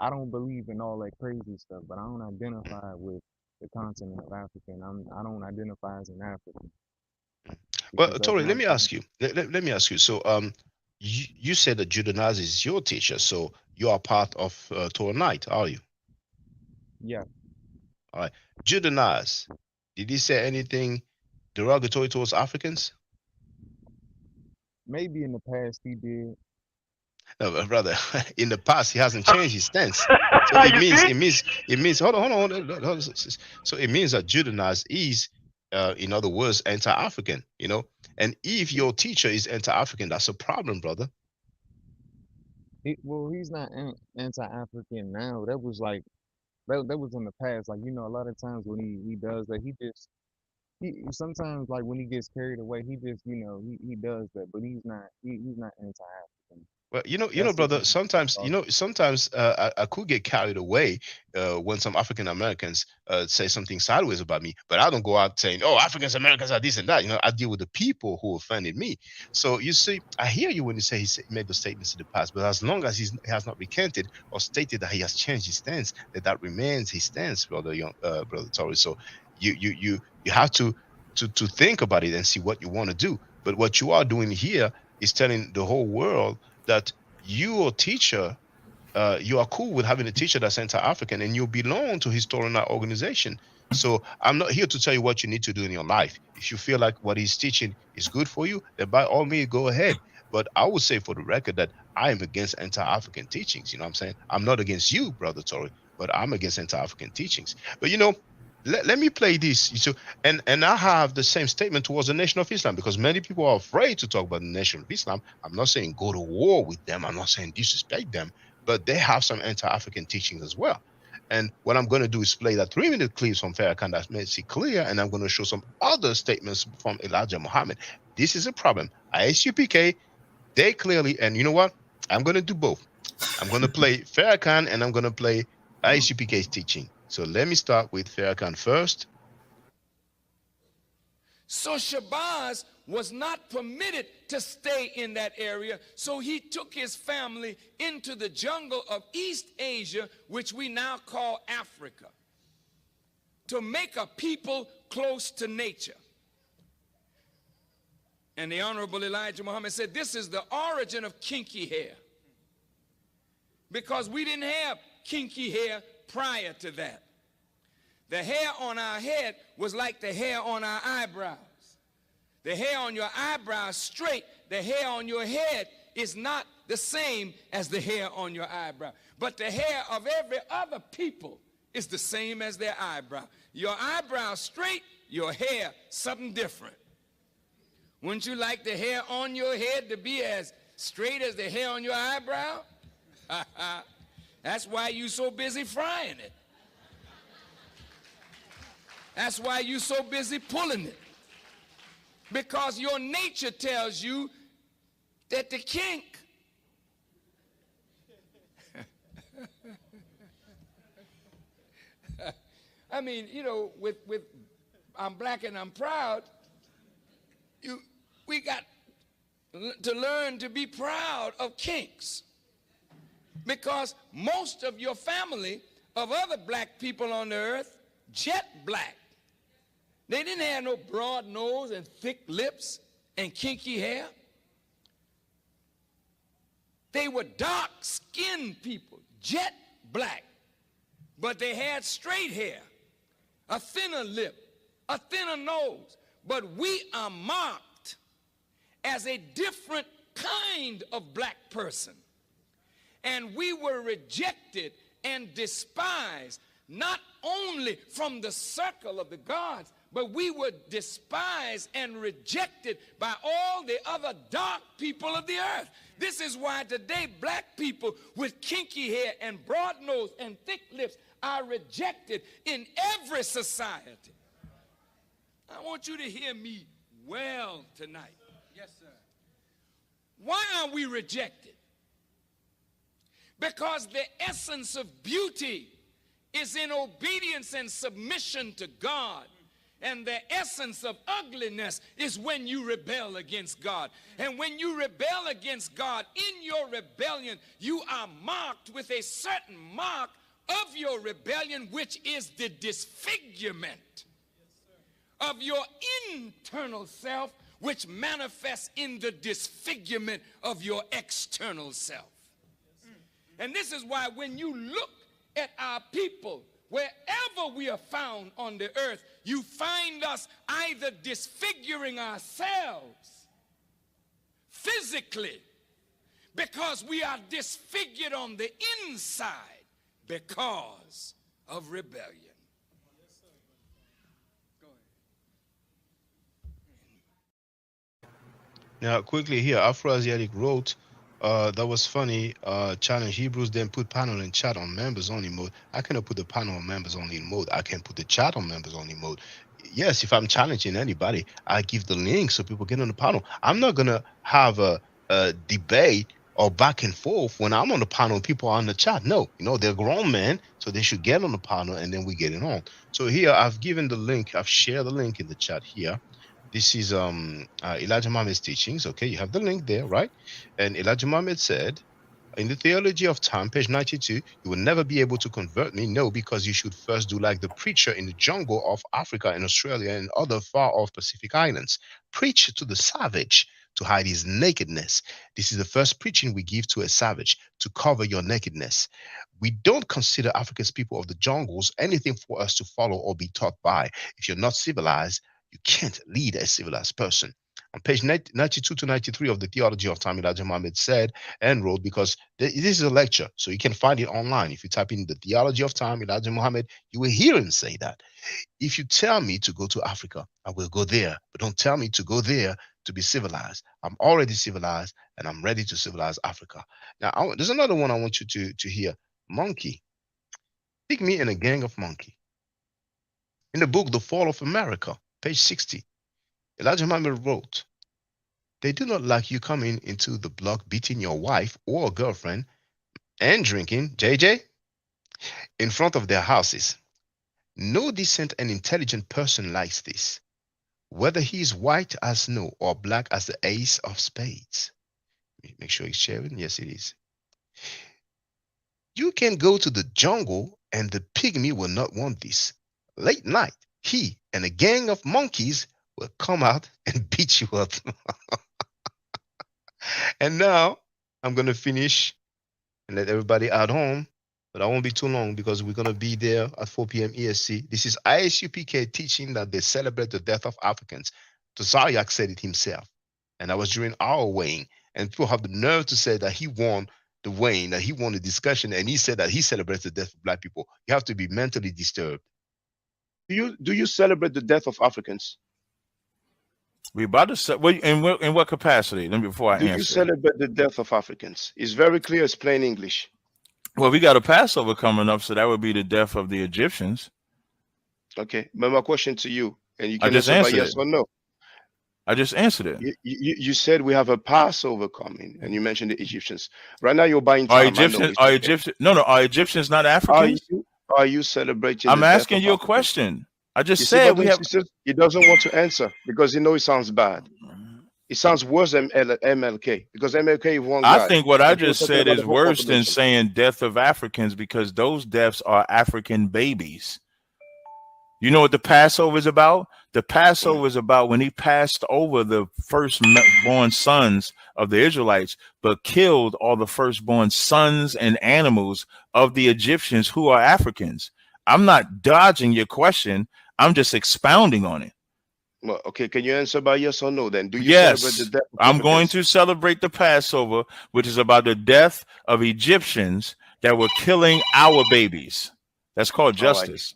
I don't believe in all that crazy stuff, but I don't identify with the continent of African. I don't identify as an African Well, because that's Tori, let not me something. ask you. Let me ask you. So, you said that Judenaz is your teacher, so you are part of Torah Night, are you? Yeah, All right. Judenaz, did he say anything derogatory towards Africans? maybe in the past he did. No, but brother, in the past he hasn't changed his stance. So it means. Hold on. So it means that Judenaz is, in other words, anti-African. And if your teacher is anti-African, that's a problem, brother. Well, he's not anti-African now. That was like that was in the past. Like a lot of times when he does that, he sometimes like when he gets carried away, he just he does that. But he's not anti-African. Well, That's just brother. his Sometimes, thought. I could get carried away when some African Americans say something sideways about me, but I don't go out saying, "Oh, Africans Americans are this and that." I deal with the people who offended me. So you see, I hear you when you say he made those statements in the past, but as long as he has not recanted or stated that he has changed his stance, that remains his stance, brother, brother Torres. So you have to think about it and see what you want to do. But what you are doing here is telling the whole world that your teacher, you are cool with having a teacher that's anti-African and you belong to his Torah organization. So I'm not here to tell you what you need to do in your life. If you feel like what he's teaching is good for you, then by all means, go ahead. But I would say for the record that I am against anti-African teachings. You know what I'm saying? I'm not against you, Brother Tori, but I'm against anti-African teachings. But let me play this. So, and I have the same statement towards the Nation of Islam because many people are afraid to talk about the Nation of Islam. I'm not saying go to war with them. I'm not saying disrespect them, but they have some anti-African teachings as well. And what I'm going to do is play that 3-minute clips from Farrakhan that makes it clear, and I'm going to show some other statements from Elijah Muhammad. This is a problem. ISUPK, they clearly, and you know what? I'm going to do both. I'm going to play Farrakhan and I'm going to play ISUPK's teaching. So let me start with Farrakhan first. So Shabazz was not permitted to stay in that area, so he took his family into the jungle of East Asia, which we now call Africa, to make a people close to nature. And the Honorable Elijah Muhammad said, this is the origin of kinky hair, because we didn't have kinky hair prior to that. The hair on our head was like the hair on our eyebrows. The hair on your eyebrows straight, the hair on your head is not the same as the hair on your eyebrow. But the hair of every other people is the same as their eyebrow. Your eyebrow straight, your hair something different. Wouldn't you like the hair on your head to be as straight as the hair on your eyebrow? That's why you so busy frying it. That's why you so busy pulling it. Because your nature tells you that the kink I mean, with I'm black and I'm proud, we got to learn to be proud of kinks. Because most of your family of other black people on the earth, jet black. They didn't have no broad nose and thick lips and kinky hair. They were dark-skinned people, jet black, but they had straight hair, a thinner lip, a thinner nose. But we are marked as a different kind of black person. And we were rejected and despised, not only from the circle of the gods, but we were despised and rejected by all the other dark people of the earth. This is why today black people with kinky hair and broad nose and thick lips are rejected in every society. I want you to hear me well tonight. Yes, sir. Why are we rejected? Because the essence of beauty is in obedience and submission to God. And the essence of ugliness is when you rebel against God. And when you rebel against God, in your rebellion, you are marked with a certain mark of your rebellion, which is the disfigurement of your internal self, which manifests in the disfigurement of your external self. And this is why when you look at our people, wherever we are found on the earth, you find us either disfiguring ourselves physically because we are disfigured on the inside because of rebellion. Now, quickly here, Afro-Asiatic wrote, that was funny. Challenge Hebrews then put panel and chat on members only mode. I cannot put the panel on members only mode. I can put the chat on members only mode. Yes, if I'm challenging anybody, I give the link so people get on the panel. I'm not going to have a debate or back and forth when I'm on the panel and people are on the chat. No, you know, they're grown men, so they should get on the panel and then we get it on. So here, I've given the link. I've shared the link in the chat here. This is Elijah Muhammad's teachings. Okay, you have the link there, right? And Elijah Muhammad said, in the Theology of Time, page 92, you will never be able to convert me. No, because you should first do like the preacher in the jungle of Africa and Australia and other far-off Pacific islands. Preach to the savage to hide his nakedness. This is the first preaching we give to a savage, to cover your nakedness. We don't consider Africa's people of the jungles anything for us to follow or be taught by. If you're not civilized, you can't lead a civilized person. On page 92 to 93 of the Theology of Time, Elijah Muhammad said and wrote, because this is a lecture, so you can find it online. If you type in the Theology of Time, Elijah Muhammad, you will hear him say that. If you tell me to go to Africa, I will go there. But don't tell me to go there to be civilized. I'm already civilized, and I'm ready to civilize Africa. Now, there's another one I want you to hear. Monkey. Pick me in a gang of monkey. In the book, The Fall of America, page 60, Elijah Muhammad wrote, they do not like you coming into the block beating your wife or girlfriend and drinking, JJ, in front of their houses. No decent and intelligent person likes this, whether he is white as snow or black as the ace of spades. Make sure he's sharing. Yes, it is. You can go to the jungle and the pygmy will not want this. Late night, he and a gang of monkeys will come out and beat you up. And now I'm going to finish and let everybody at home, but I won't be too long because we're going to be there at 4 p.m. ESC. This is ISUPK teaching that they celebrate the death of Africans. Tazaryak said it himself. And that was during our weighing. And people have the nerve to say that he won the weighing, that he won the discussion, and he said that he celebrates the death of black people. You have to be mentally disturbed. Do you celebrate the death of Africans? We about to say, in what capacity? Let me before I answer. Do you celebrate the death of Africans? It's very clear. It's plain English. Well, we got a Passover coming up, so that would be the death of the Egyptians. Okay, but my question to you, and you I can just answer by answered yes it. or no. I just answered it. You said we have a Passover coming, and you mentioned the Egyptians. Right now, you're buying Are time. Egyptians? Are Egyptians? No, are Egyptians not Africans? Are you celebrating? I'm the death asking of you a Africans? question. I just You see, said brothers we and have. sisters, he doesn't want to answer because he knows it sounds bad. It sounds worse than MLK because MLK is one guy. I think what I And you're just talking said about is the whole worse than population. saying death of Africans because those deaths are African babies. You know what the Passover is about? The Passover is about when he passed over the firstborn sons of the Israelites, but killed all the firstborn sons and animals of the Egyptians who are Africans. I'm not dodging your question. I'm just expounding on it. Well, okay, can you answer by yes or no then? Do you celebrate the Yes, death of I'm going Africans? to celebrate the Passover, which is about the death of Egyptians that were killing our babies. That's called All right. justice.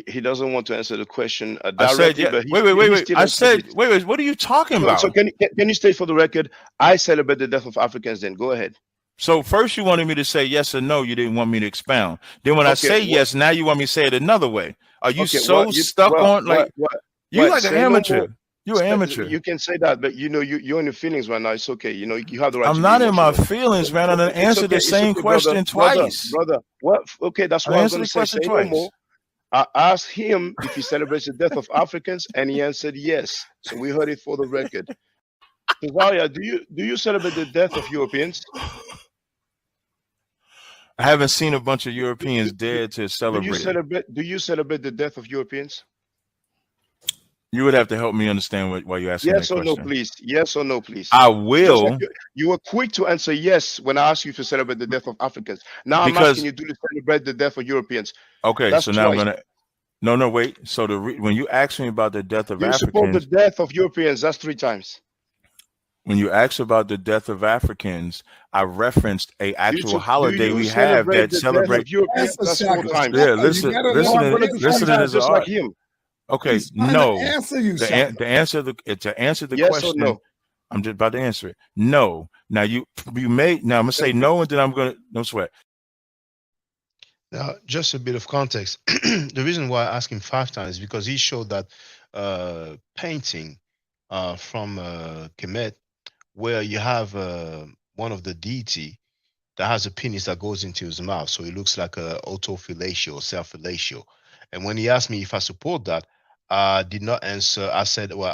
He doesn't want to answer the question I said, directly, yeah. but Wait. still I answered said, it. wait. What are you talking So, about? can you state for the record, I celebrate the death of Africans then? Go ahead. So first you wanted me to say yes or no. You didn't want me to expound. Then when I Okay, say what? yes, now you want me to say it another way. Are you Okay, so stuck on like you like an Say no amateur? more. You're an amateur. You can say that, but you know you're in your feelings right now. It's okay. You know you have the right I'm to be not in my emotional. feelings, man. I done It's answered okay. the same question twice. Brother. What? Okay, that's I what I was answered going the to say. question Say no twice. more. I asked him if he celebrates the death of Africans, and he answered yes. So we heard it for the record. Cesaria, do you celebrate the death of Europeans? I haven't seen a bunch of Europeans dead to celebrate it. Do you celebrate the death of Europeans? You would have to help me understand why you're asking Yes that or no, question. please. Yes or no, please. I Just will. like you were quick to answer yes when I asked you to celebrate the death of Africans. Now I'm Because asking you to celebrate the death of Europeans. okay, That's so now I'm twice. gonna no wait. So when you ask me about the death of You support the Africans, death of Europeans. That's 3 times. when you ask about the death of Africans, I referenced a actual holiday Do you we have celebrate that the death celebrate. of Europeans? Answer, That's 4 Shaka. times. Yeah, Shaka, you gotta let him listening answer. is just art. like him. Okay, He's trying no. to answer you, To Shaka. answer the Yes or question, no? I'm just about to answer it. No. Now you may now I'm gonna say no, and then I'm gonna no sweat. Now, just a bit of context. The reason why I asked him 5 times is because he showed that painting from Kemet, where you have one of the deity that has a penis that goes into his mouth, so it looks like a autofellatio or self-fellatio. And when he asked me if I support that, I did not answer. I said, "Well,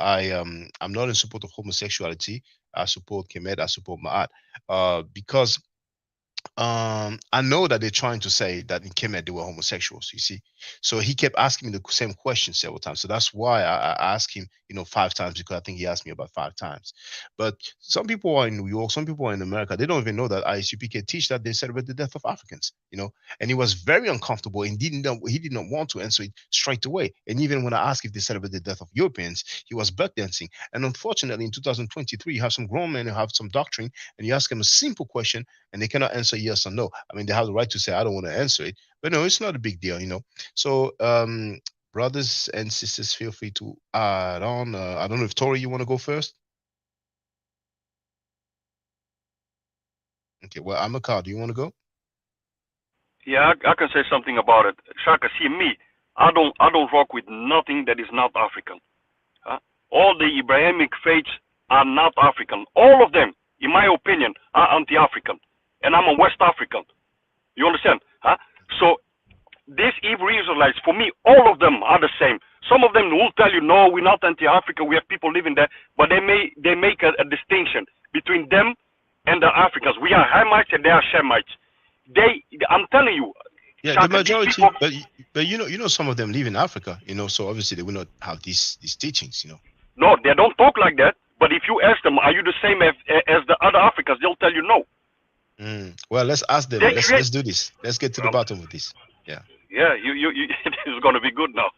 I'm not in support of homosexuality. I support Kemet. I support Ma'at, because I know that they're trying to say that in Kemet they were homosexuals, you see. So he kept asking me the same question several times. So that's why I asked him, 5 times, because I think he asked me about 5 times. But some people are in New York, some people are in America, they don't even know that ISUPK teach that they celebrate the death of Africans, and he was very uncomfortable and he did not want to answer it straight away. And even when I asked if they celebrate the death of Europeans, he was buck dancing. And unfortunately, in 2023, you have some grown men who have some doctrine, and you ask them a simple question and they cannot answer yes or no. I mean, they have the right to say, I don't want to answer it, but no, it's not a big deal, So, brothers and sisters, feel free to add on. I don't know if Tori, you want to go first? Okay, well, I'm a car. Do you want to go? Yeah, I can say something about it. Shaka, see me, I don't rock with nothing that is not African. All the Abrahamic faiths are not African. All of them, in my opinion, are anti-African. And I'm a West African. You understand? So these Hebrew Israelites, for me, all of them are the same. Some of them will tell you, no, we're not anti-African. We have people living there, but they make a distinction between them and the Africans. We are Hamites and they are Shemites. I'm telling you. Yeah, Shaka, the majority, people, but some of them live in Africa, so obviously they will not have these teachings, No, they don't talk like that. But if you ask them, are you the same as the other Africans? They'll tell you no. Well, let's ask them. Let's do this. Let's get to the bottom of this. Yeah. Yeah, you it's gonna be good now.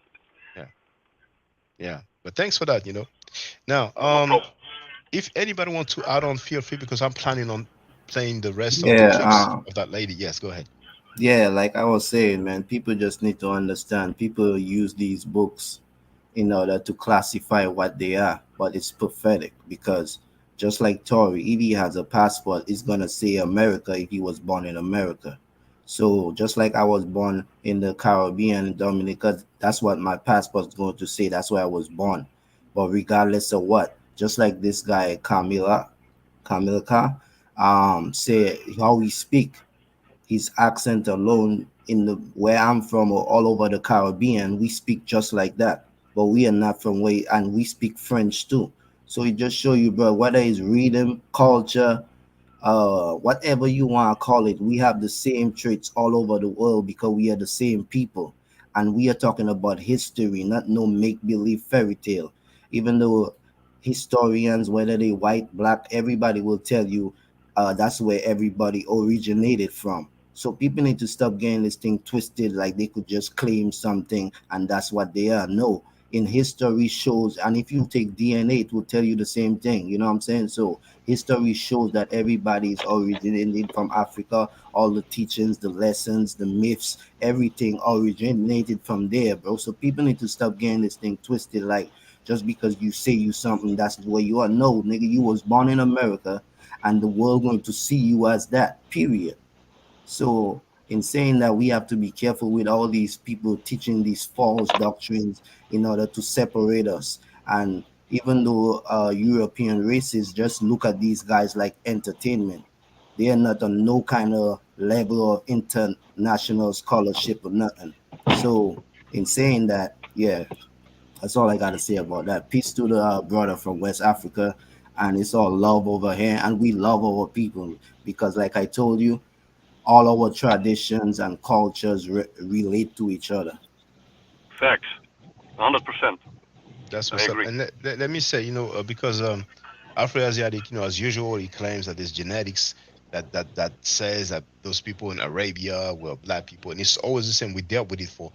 Yeah. But thanks for that. Now, if anybody wants to add on, feel free, because I'm planning on playing the rest of the clips of that lady. Yes, go ahead. Yeah, like I was saying, man, people just need to understand. People use these books in order to classify what they are, but it's pathetic, because just like Tory, if he has a passport, it's gonna say America if he was born in America. So just like I was born in the Caribbean, Dominica, that's what my passport's going to say. That's where I was born. But regardless of what, just like this guy Camila, say how he speak, his accent alone in the where I'm from or all over the Caribbean, we speak just like that. But we are not from where, and we speak French too. So it just show you, bro, whether it's rhythm, culture, whatever you want to call it, we have the same traits all over the world because we are the same people. And we are talking about history, not no make-believe fairy tale. Even though historians, whether they white, black, everybody will tell you that's where everybody originated from. So people need to stop getting this thing twisted like they could just claim something and that's what they are. No, in history shows, and if you take DNA, it will tell you the same thing. You know what I'm saying? So history shows that everybody is originated from Africa. All the teachings, the lessons, the myths, everything originated from there, bro. So people need to stop getting this thing twisted like just because you say you something, that's the way you are. No, nigga, you was born in America and the world going to see you as that, period. So, in saying that, we have to be careful with all these people teaching these false doctrines in order to separate us. And even though European races just look at these guys like entertainment, they are not on no kind of level of international scholarship or nothing. So, in saying that, yeah, that's all I got to say about that. Peace to the brother from West Africa. And it's all love over here. And we love our people because, like I told you, all our traditions and cultures relate to each other. Facts, 100%. That's I what's up. agree. And let me say, because Afro-Asiatic, as usual, he claims that there's genetics that says that those people in Arabia were black people, and it's always the same. We dealt with it for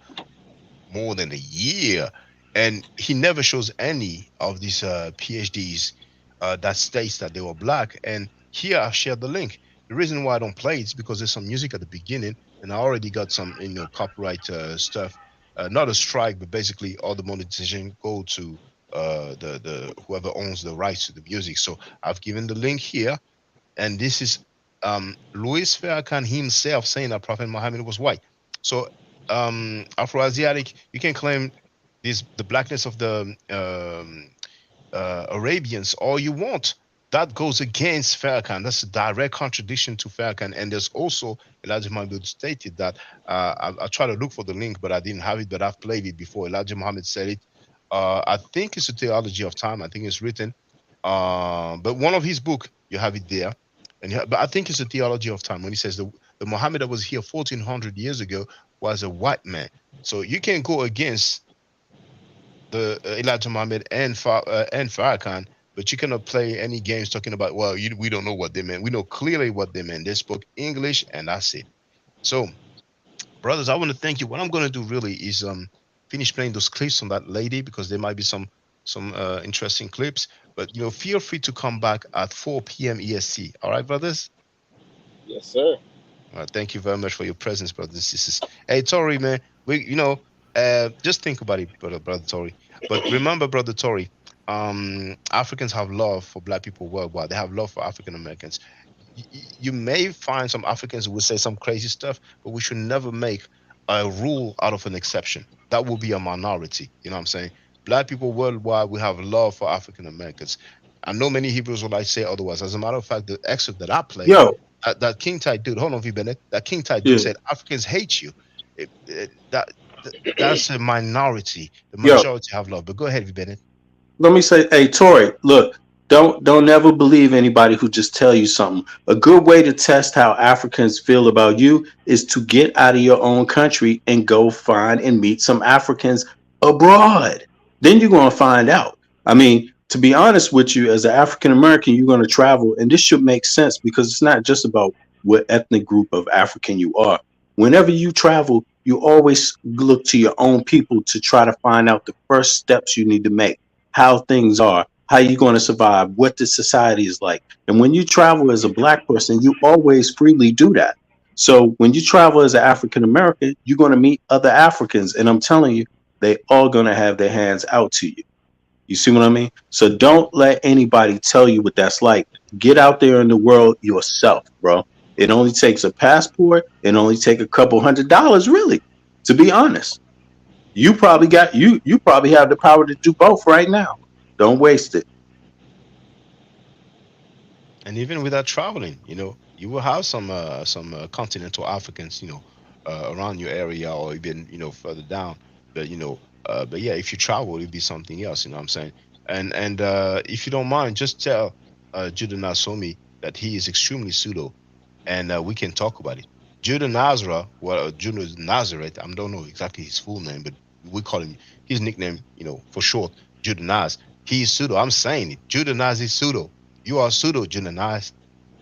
more than a year, and he never shows any of these PhDs that states that they were black. And here I shared the link. The reason why I don't play it is because there's some music at the beginning, and I already got some copyright stuff. Not a strike, but basically all the monetization go to the whoever owns the rights to the music. So I've given the link here, and this is Louis Farrakhan himself saying that Prophet Muhammad was white. So Afro-Asiatic, you can claim the blackness of the Arabians all you want. That goes against Farrakhan. That's a direct contradiction to Farrakhan. And there's also Elijah Muhammad stated that I tried to look for the link, but I didn't have it. But I've played it before. Elijah Muhammad said it. I think it's a theology of time. I think it's written. But one of his book, you have it there. But I think it's a theology of time when he says the Muhammad that was here 1400 years ago was a white man. So you can go against the Elijah Muhammad and Farrakhan, but you cannot play any games talking about, well, we don't know what they meant. We know clearly what they meant. They spoke English, and that's it. So, brothers, I want to thank you. What I'm going to do really is finish playing those clips from that lady because there might be some interesting clips. But feel free to come back at 4 p.m. EST. All right, brothers. Yes, sir. Thank you very much for your presence, brothers and sisters. Hey, Tori, man, just think about it, brother Tori. But remember, brother Tori, Africans have love for black people worldwide. They have love for African Americans. You may find some Africans who will say some crazy stuff, but we should never make a rule out of an exception. That will be a minority. You know what I'm saying? Black people worldwide, we have love for African Americans. I know many Hebrews will say otherwise. As a matter of fact, the excerpt that I played, Yo, that King Tide dude, hold on, V Bennett, that King Tide dude yeah, said Africans hate you. That's a minority. The yo, majority have love. But go ahead, V Bennett. let me say, hey Tori, look, don't ever believe anybody who just tell you something. A good way to test how Africans feel about you is to get out of your own country and go find and meet some Africans abroad. Then you're gonna find out. I mean, to be honest with you, as an African American, you're gonna travel, and this should make sense because it's not just about what ethnic group of African you are. Whenever you travel, you always look to your own people to try to find out the first steps you need to make, how things are, how you're going to survive, what the society is like. And when you travel as a black person, you always freely do that. So when you travel as an African American, you're going to meet other Africans. And I'm telling you, they all going to have their hands out to you. You see what I mean? So don't let anybody tell you what that's like. Get out there in the world yourself, bro. It only takes a passport. It only take a couple $100, really, to be honest. You probably have the power to do both right now. Don't waste it. And even without traveling, you will have some continental Africans, around your area or even further down. But but yeah, if you travel, it'll be something else. You know what I'm saying? And if you don't mind, just tell Judah Nasomi that he is extremely pseudo, and we can talk about it. Judah Nazareth, well, Judah Nazareth, I don't know exactly his full name, but we call him his nickname, for short, Judah Naz. He's pseudo. I'm saying it. Judah Naz is pseudo. You are pseudo, Judah Naz.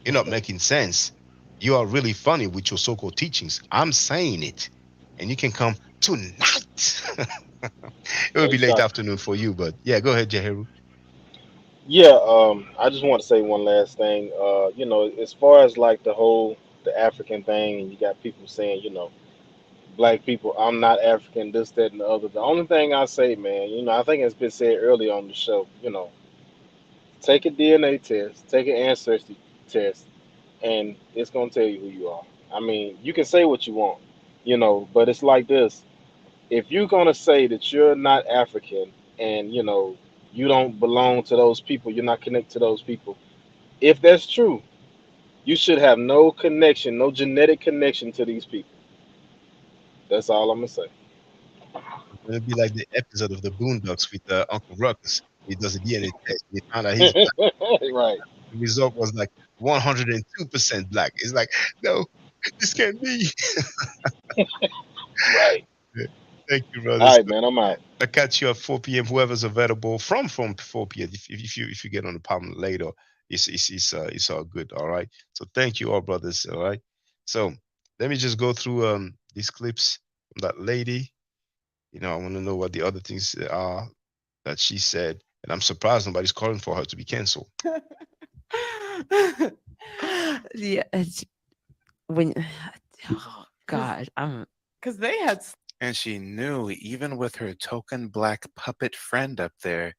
You're not making sense. You are really funny with your so-called teachings. I'm saying it. And you can come tonight. It will Hey, be late Shaka. afternoon for you, but yeah, go ahead, Jeheru. Yeah, I just want to say one last thing. As far as like the African thing, and you got people saying, black people, I'm not African, this, that, and the other. The only thing I say, man, I think it's been said earlier on the show, take a DNA test, take an ancestry test, and it's gonna tell you who you are. I mean, you can say what you want, but it's like this. If you're gonna say that you're not African and you don't belong to those people, you're not connected to those people. If that's true, you should have no connection, no genetic connection to these people. That's all I'm gonna say. It's gonna be like the episode of the Boondocks with Uncle Ruckus. He does a DNA test. He found out he's black. Right. The result was like 102% black. It's like, no, this can't be. Right. Yeah. Thank you, All brothers. right, man. I'm out. I catch you at 4 p.m. Whoever's available from 4 p.m. If you get on the panel later, it's all good. All right. So thank you all, brothers. All right. So let me just go through these clips from that lady. I want to know what the other things are that she said, and I'm surprised nobody's calling for her to be canceled. Yeah, when oh God, I'm because they had. And she knew, even with her token black puppet friend up there,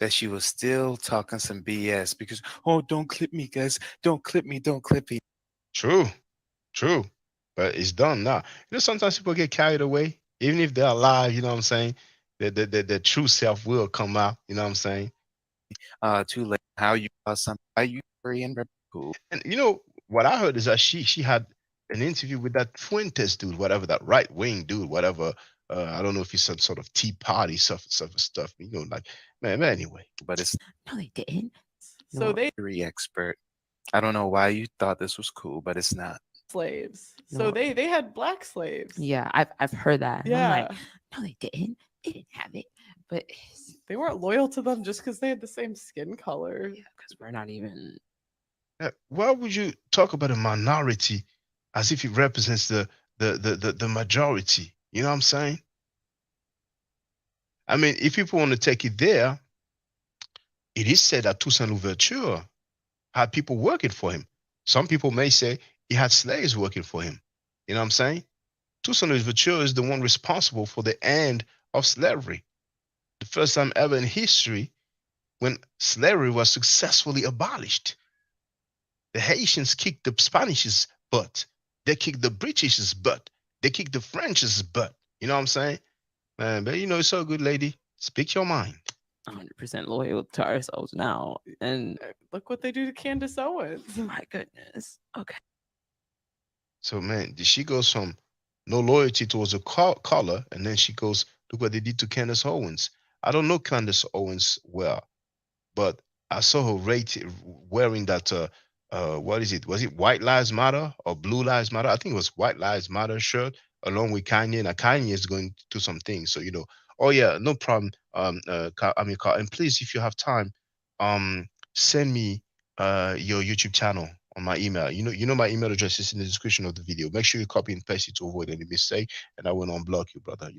that she was still talking some BS because, oh, don't clip me, guys. Don't clip me. Don't clip me. True, but it's done now. Sometimes people get carried away, even if they're alive. You know what I'm saying? The true self will come out. You know what I'm saying? Too late. How you something? Are you free and cool? And what I heard is that she had an interview with that Fuentes dude, whatever, that right wing dude, whatever. I don't know if he's some sort of Tea Party stuff. Like man. Anyway, but it's no, they didn't. So they very expert. I don't know why you thought this was cool, but it's not. Slaves. No. So they had black slaves. Yeah, I've heard that. And Yeah. I'm like, no, they didn't. They didn't have it, but they weren't loyal to them just because they had the same skin color. Yeah, because we're not even. Why would you talk about a minority as if it represents the majority? You know what I'm saying? I mean, if people want to take it there, it is said that Toussaint Louverture had people working for him. Some people may say he had slaves working for him. You know what I'm saying? Toussaint Louverture is the one responsible for the end of slavery. The first time ever in history when slavery was successfully abolished. The Haitians kicked the Spanish's butt. They kicked the British's butt. They kicked the French's butt. You know what I'm saying? Man, but it's so good, lady. Speak your mind. 100% loyal to ourselves now. And look what they do to Candace Owens. My goodness. Okay. So, man, she goes from no loyalty towards a color, and then she goes, look what they did to Candace Owens. I don't know Candace Owens well, but I saw her wearing that, what is it? Was it White Lives Matter or Blue Lives Matter? I think it was White Lives Matter shirt, along with Kanye. Now, Kanye is going to do some things. So, oh, yeah, no problem. Carl, and please, if you have time, send me your YouTube channel on my email. You know my email address is in the description of the video. Make sure you copy and paste it to avoid any mistake, and I will not unblock you, brother.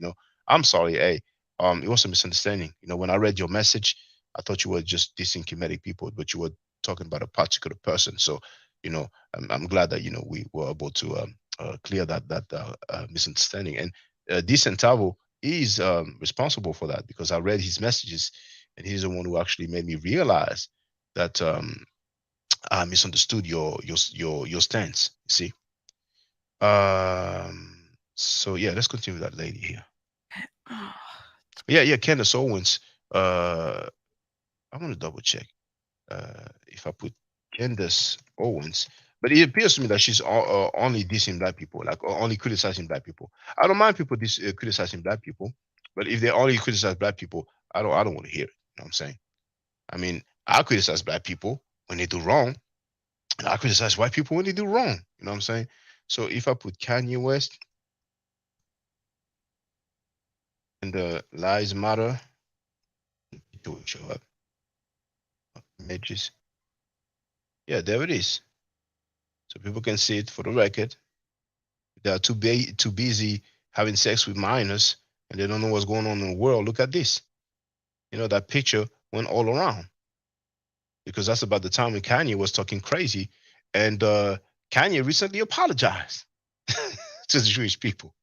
I'm sorry, hey. It was a misunderstanding. When I read your message, I thought you were just dissing Kemetic people, but you were talking about a particular person. So, I'm glad that we were able to clear that misunderstanding. And Decentavo is responsible for that because I read his messages, and he's the one who actually made me realize that I misunderstood your stance. You see. So yeah, let's continue with that lady here. Yeah, Candace Owens. I want to double check if I put Candace Owens, but it appears to me that she's only dissing black people, like only criticizing black people. I don't mind people criticizing black people, but if they only criticize black people, I don't want to hear it. You know what I'm saying? I mean, I criticize black people when they do wrong, and I criticize white people when they do wrong. You know what I'm saying? So if I put Kanye West and the Lies Matter, it will show up. Images. Yeah, there it is. So people can see it for the record. They are too busy having sex with minors and they don't know what's going on in the world. Look at this. You know, that picture went all around because that's about the time when Kanye was talking crazy. And Kanye recently apologized to the Jewish people.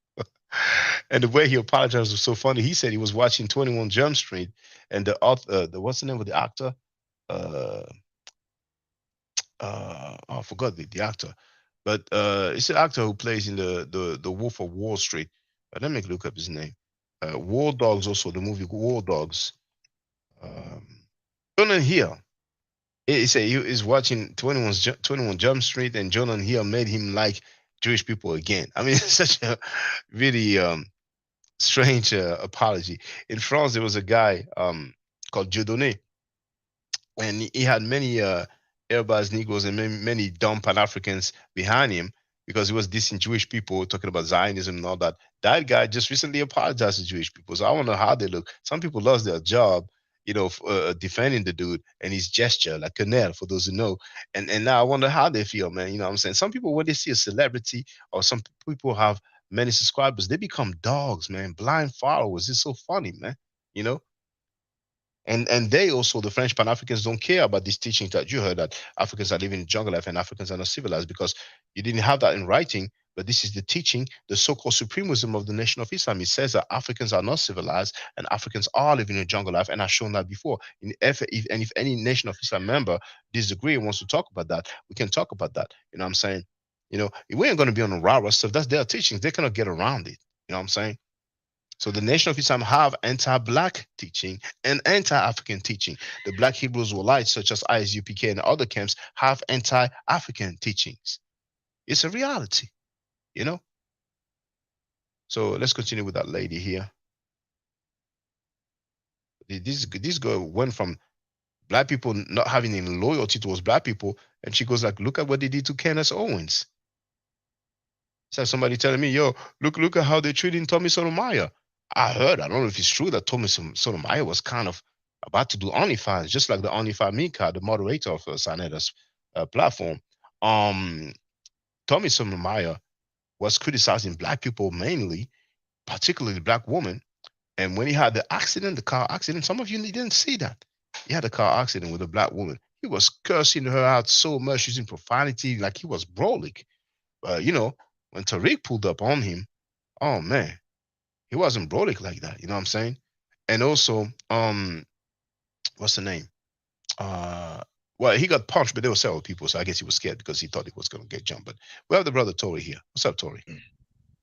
And the way he apologized was so funny. He said he was watching 21 Jump Street and the author, what's the name of the actor? I forgot the actor, but it's an actor who plays in the Wolf of Wall Street. Let me look up his name. War Dogs, also the movie War Dogs. Jonah Hill. He said he is watching 21 Jump Street, and Jonah Hill made him like Jewish people again. I mean, it's such a really strange apology. In France, there was a guy called Dieudonné, and he had many Airbus Negroes and many dumb Pan Africans behind him because he was dissing Jewish people, talking about Zionism and all that. That guy just recently apologized to Jewish people, so I wonder how they look. Some people lost their job, you know, defending the dude and his gesture, like Canel, for those who know. And now I wonder how they feel, man. You know what I'm saying? Some people, when they see a celebrity or some people have many subscribers, they become dogs, man, blind followers. It's so funny, man. You know? And they also, the French Pan-Africans, don't care about these teachings that you heard that Africans are living in jungle life and Africans are not civilized, because you didn't have that in writing. But this is the teaching, the so-called supremism of the Nation of Islam. It says that Africans are not civilized and Africans are living in jungle life, and I've shown that before. If any Nation of Islam member disagree and wants to talk about that, we can talk about that. You know what I'm saying? You know, we ain't going to be on the rah-rah stuff. That's their teachings. They cannot get around it. You know what I'm saying? So the Nation of Islam have anti-black teaching and anti-African teaching. The Black Hebrew Israelites, such as ISUPK and other camps, have anti-African teachings. It's a reality, you know? So let's continue with that lady here. This girl went from black people not having any loyalty towards black people, and she goes like, look at what they did to Candace Owens. It's like somebody telling me, yo, look at how they're treating Tommy Sotomayor. I heard, I don't know if it's true, that Tommy Sotomayor was kind of about to do OnlyFans, just like the OnlyFans Mika, the moderator of Saneda's platform. Tommy Sotomayor was criticizing black people mainly, particularly black women. And when he had the accident, the car accident, some of you didn't see that. He had a car accident with a black woman. He was cursing her out so much, using profanity, like he was brolic. You know, when Tariq pulled up on him, oh man, he wasn't brolic like that. You know what I'm saying? And also, what's the name? Well, he got punched, but there were several people, so I guess he was scared because he thought he was going to get jumped. But we have the brother Tori here. What's up, Tori?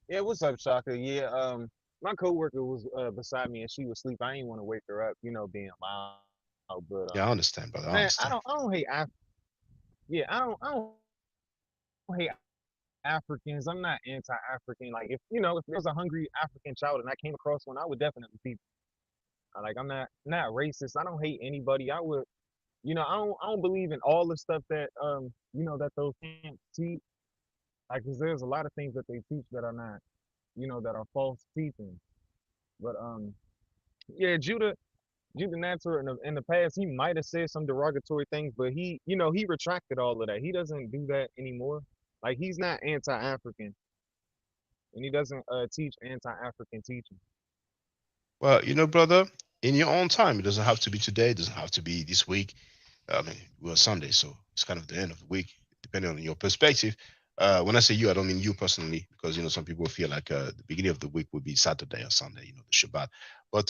Yeah, what's up, Shaka? Yeah, my coworker was beside me and she was asleep. I didn't want to wake her up, you know, being loud. But Yeah, I understand, brother. I man, understand. I don't hate I don't hate Africans. I'm not anti-African. Like if there's a hungry African child and I came across one, I would definitely feed them. Like I'm not racist. I don't hate anybody. I would, I don't believe in all the stuff that that those camps teach. Like, 'cause there's a lot of things that they teach that are not, that are false teachings. But yeah, Judah Natural in the past, he might have said some derogatory things, but he retracted all of that. He doesn't do that anymore. Like he's not anti-African, and he doesn't teach anti-African teaching. Well, brother, in your own time, it doesn't have to be today. It doesn't have to be this week. I mean, we're Sunday, so it's kind of the end of the week, depending on your perspective. When I say you, I don't mean you personally, because some people feel like the beginning of the week would be Saturday or Sunday, the Shabbat. But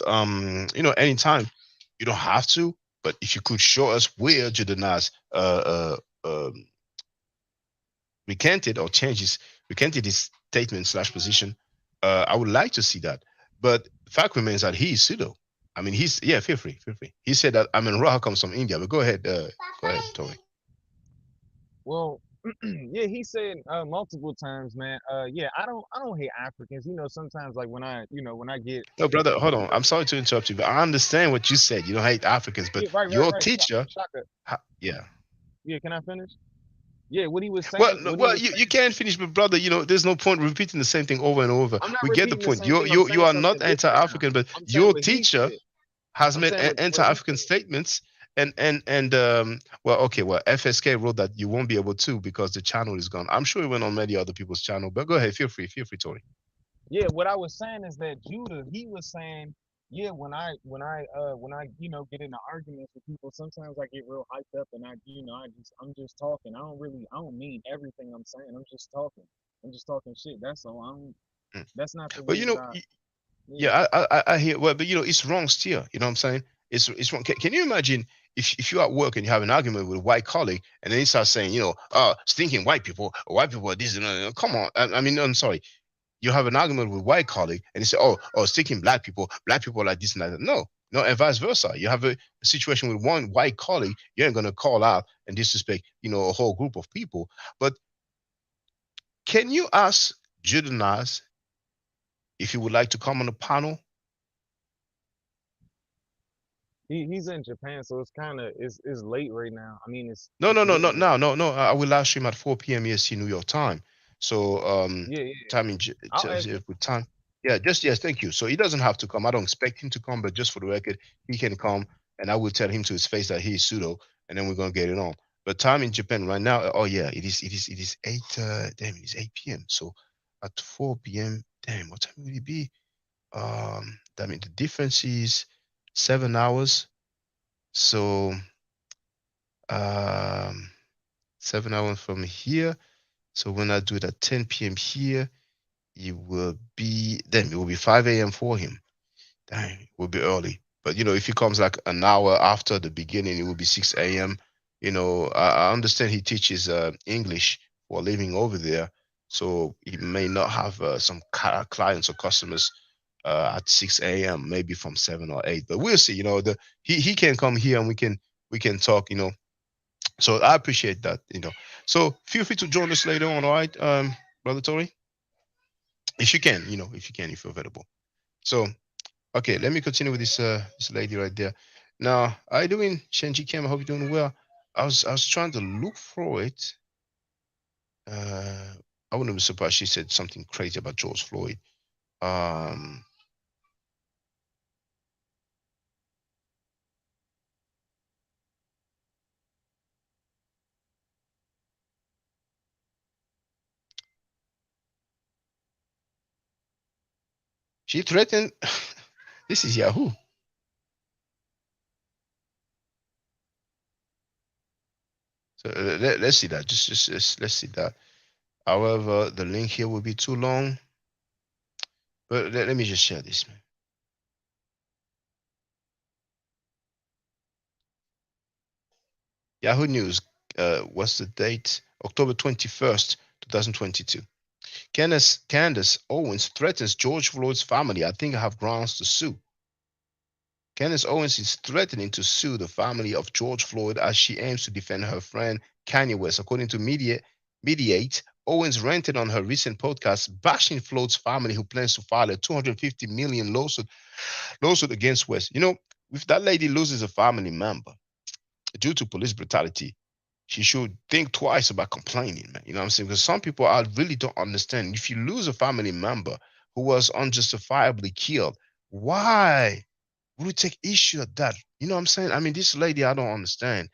anytime, you don't have to. But if you could show us where Judenas recanted or recanted his statement / position, I would like to see that. But the fact remains that he is pseudo. I mean, feel free. He said that Ra comes from India, but go ahead, Tori. Well, yeah, he said multiple times, man. Yeah, I don't hate Africans. Sometimes like when I get. No, brother, hold on. I'm sorry to interrupt you, but I understand what you said. You don't hate Africans, but Yeah, right. your teacher, Shaka. yeah. Yeah, can I finish? Yeah, what he was Well, saying, no, well, you can't finish, but brother, there's no point repeating the same thing over and over. I'm not We get the repeating the point. same You thing. I'm you you saying are something not different now. anti-African, but I'm saying your what he teacher said. has I'm made saying what he anti-African said. statements, and well, okay, well, FSK wrote that you won't be able to because the channel is gone. I'm sure it went on many other people's channel, but go ahead, feel free, Tori. Yeah, what I was saying is that Judah, he was saying, yeah, when I get into arguments with people, sometimes I get real hyped up and I'm just talking. I don't mean everything I'm saying. I'm just talking. I'm just talking shit. That's all. Mm. That's not the But way that I yeah. yeah, I hear. Well, but it's wrong still. You know what I'm saying? It's wrong. Can you imagine if you're at work and you have an argument with a white colleague and then he starts saying, stinking white people are this and that. Come on. I mean, I'm sorry. You have an argument with white colleague and you say, stinking black people are like this and that. No, and vice versa. You have a situation with one white colleague, you ain't gonna call out and disrespect, a whole group of people. But can you ask Judenas if he would like to come on the panel? He's in Japan, so it's late right now. I mean, No, it's no, no, no, midnight. no, no, no. I will live stream at 4 p.m. EST New York time. So Yeah. time in I'll ask him. with time. Yeah, just yes, thank you. So he doesn't have to come. I don't expect him to come, but just for the record, he can come, and I will tell him to his face that he is pseudo, and then we're gonna get it on. But time in Japan right now, oh yeah, it is 8 damn, it is 8 p.m. So at 4 p.m. Damn, what time will it be? I mean the difference is 7 hours. So um 7 hours from here. So when I do it at 10 p.m. here, it will be 5 a.m. for him. Dang, it will be early. But if he comes like an hour after the beginning, it will be 6 a.m. I understand he teaches English for a living over there, so he may not have some clients or customers at 6 a.m. Maybe from 7 or 8. But we'll see. He can come here and we can talk. So I appreciate that. So feel free to join us later on, all right, Brother Tori? If you can, if you're available. So, okay, let me continue with this lady right there. Now, how you doing, Shenji Kim? I hope you're doing well. I was trying to look for it. I wouldn't be surprised she said something crazy about George Floyd. Um, she threatened. This is Yahoo. So let's see that. Just let's see that. However, the link here will be too long. But let me just share this, man. Yahoo News. What's the date? October 21st, 2022. Candace Owens threatens George Floyd's family. I think I have grounds to sue. Candace Owens is threatening to sue the family of George Floyd as she aims to defend her friend Kanye West. According to Mediate, Owens ranted on her recent podcast bashing Floyd's family, who plans to file a $250 million lawsuit against West. If that lady loses a family member due to police brutality, she should think twice about complaining, man. You know what I'm saying? Because some people I really don't understand. If you lose a family member who was unjustifiably killed, why would we take issue at that? You know what I'm saying? I mean, this lady, I don't understand.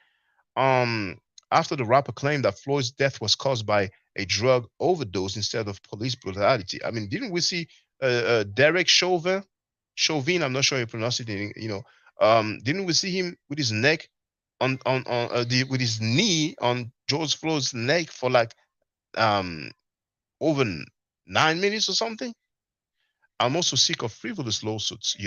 Um, After the rapper claimed that Floyd's death was caused by a drug overdose instead of police brutality. I mean, didn't we see Derek Chauvin? I'm not sure you pronounce it. Didn't we see him with his neck with his knee on George Floyd's neck for like over 9 minutes or something? I'm also sick of frivolous lawsuits.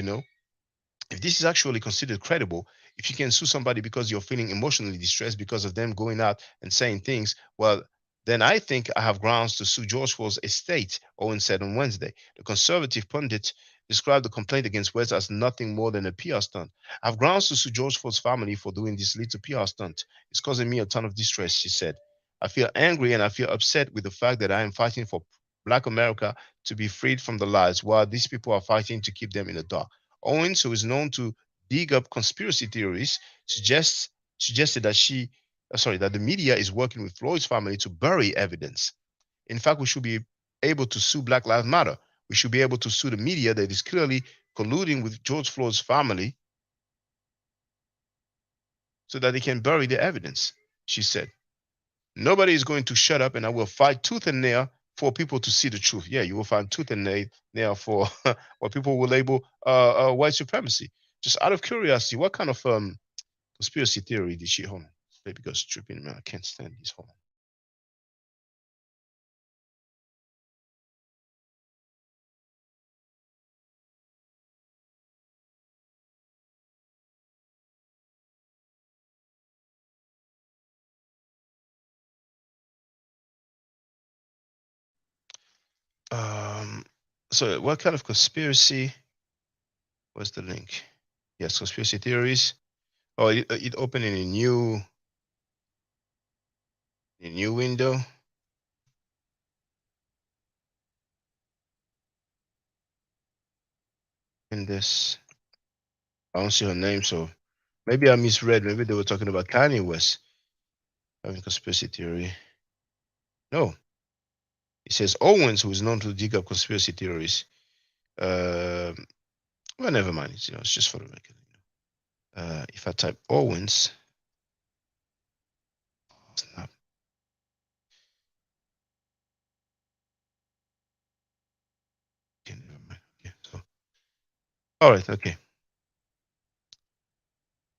If this is actually considered credible, if you can sue somebody because you're feeling emotionally distressed because of them going out and saying things, well, then I think I have grounds to sue George Floyd's estate, Owen said on Wednesday. The conservative pundit described the complaint against West as nothing more than a PR stunt. I have grounds to sue George Floyd's family for doing this little PR stunt. It's causing me a ton of distress, she said. I feel angry and I feel upset with the fact that I am fighting for Black America to be freed from the lies while these people are fighting to keep them in the dark. Owens, who is known to dig up conspiracy theories, suggested that she that the media is working with Floyd's family to bury evidence. In fact, we should be able to sue Black Lives Matter. We should be able to sue the media that is clearly colluding with George Floyd's family so that they can bury the evidence, she said. Nobody is going to shut up, and I will fight tooth and nail for people to see the truth. Yeah, you will find tooth and nail for what people will label white supremacy. Just out of curiosity, what kind of conspiracy theory did she hold on? Baby girl's tripping, man. I can't stand these. Hold on. So what kind of conspiracy? What's the link? Yes, conspiracy theories. Oh, it opened in a new window. In this, I don't see her name, so maybe I misread. Maybe they were talking about Kanye West having conspiracy theory. No, it says Owens, who is known to dig up conspiracy theories. Well, never mind. It's just for the record. If I type Owens, it's not. Okay, never mind. Okay, so all right, okay.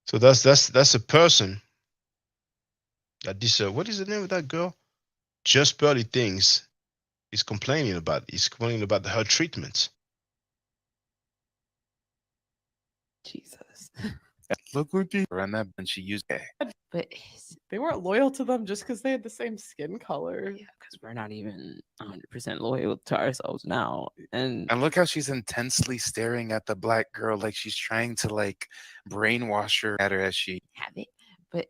So that's a person that this what is the name of that girl? JustPearlyThings is complaining about. He's complaining about her treatments. Jesus. Look what you run that and she used it. But they weren't loyal to them just because they had the same skin color. Yeah, because we're not even 100% loyal to ourselves now. And look how she's intensely staring at the black girl like she's trying to like brainwash her at her as she have it. But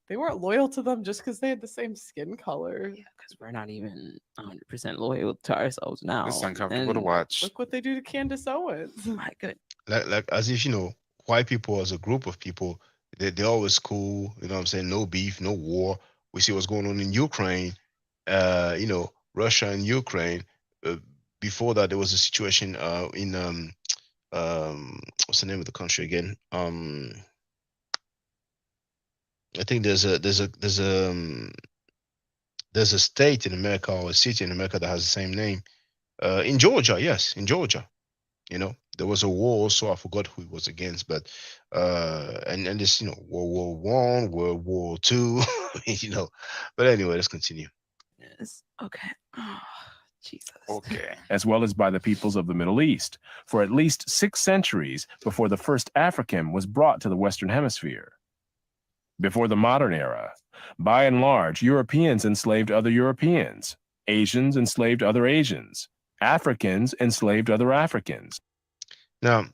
they weren't loyal to them just because they had the same skin color. Yeah, because we're not even 100% loyal to ourselves now. It's uncomfortable to watch. Look what they do to Candace Owens. My good. Like as if white people as a group of people, they're always cool. You know what I'm saying? No beef, no war. We see what's going on in Ukraine. Russia and Ukraine. Before that, there was a situation in what's the name of the country again? I think there's a state in America or a city in America that has the same name. In Georgia, yes, in Georgia. There was a war, so I forgot who it was against, but and this, World War I, World War II, But anyway, let's continue. Yes. Okay. Oh, Jesus. Okay. As well as by the peoples of the Middle East, for at least 6 centuries before the first African was brought to the Western Hemisphere. Before the modern era, by and large, Europeans enslaved other Europeans, Asians enslaved other Asians, Africans enslaved other Africans. Now,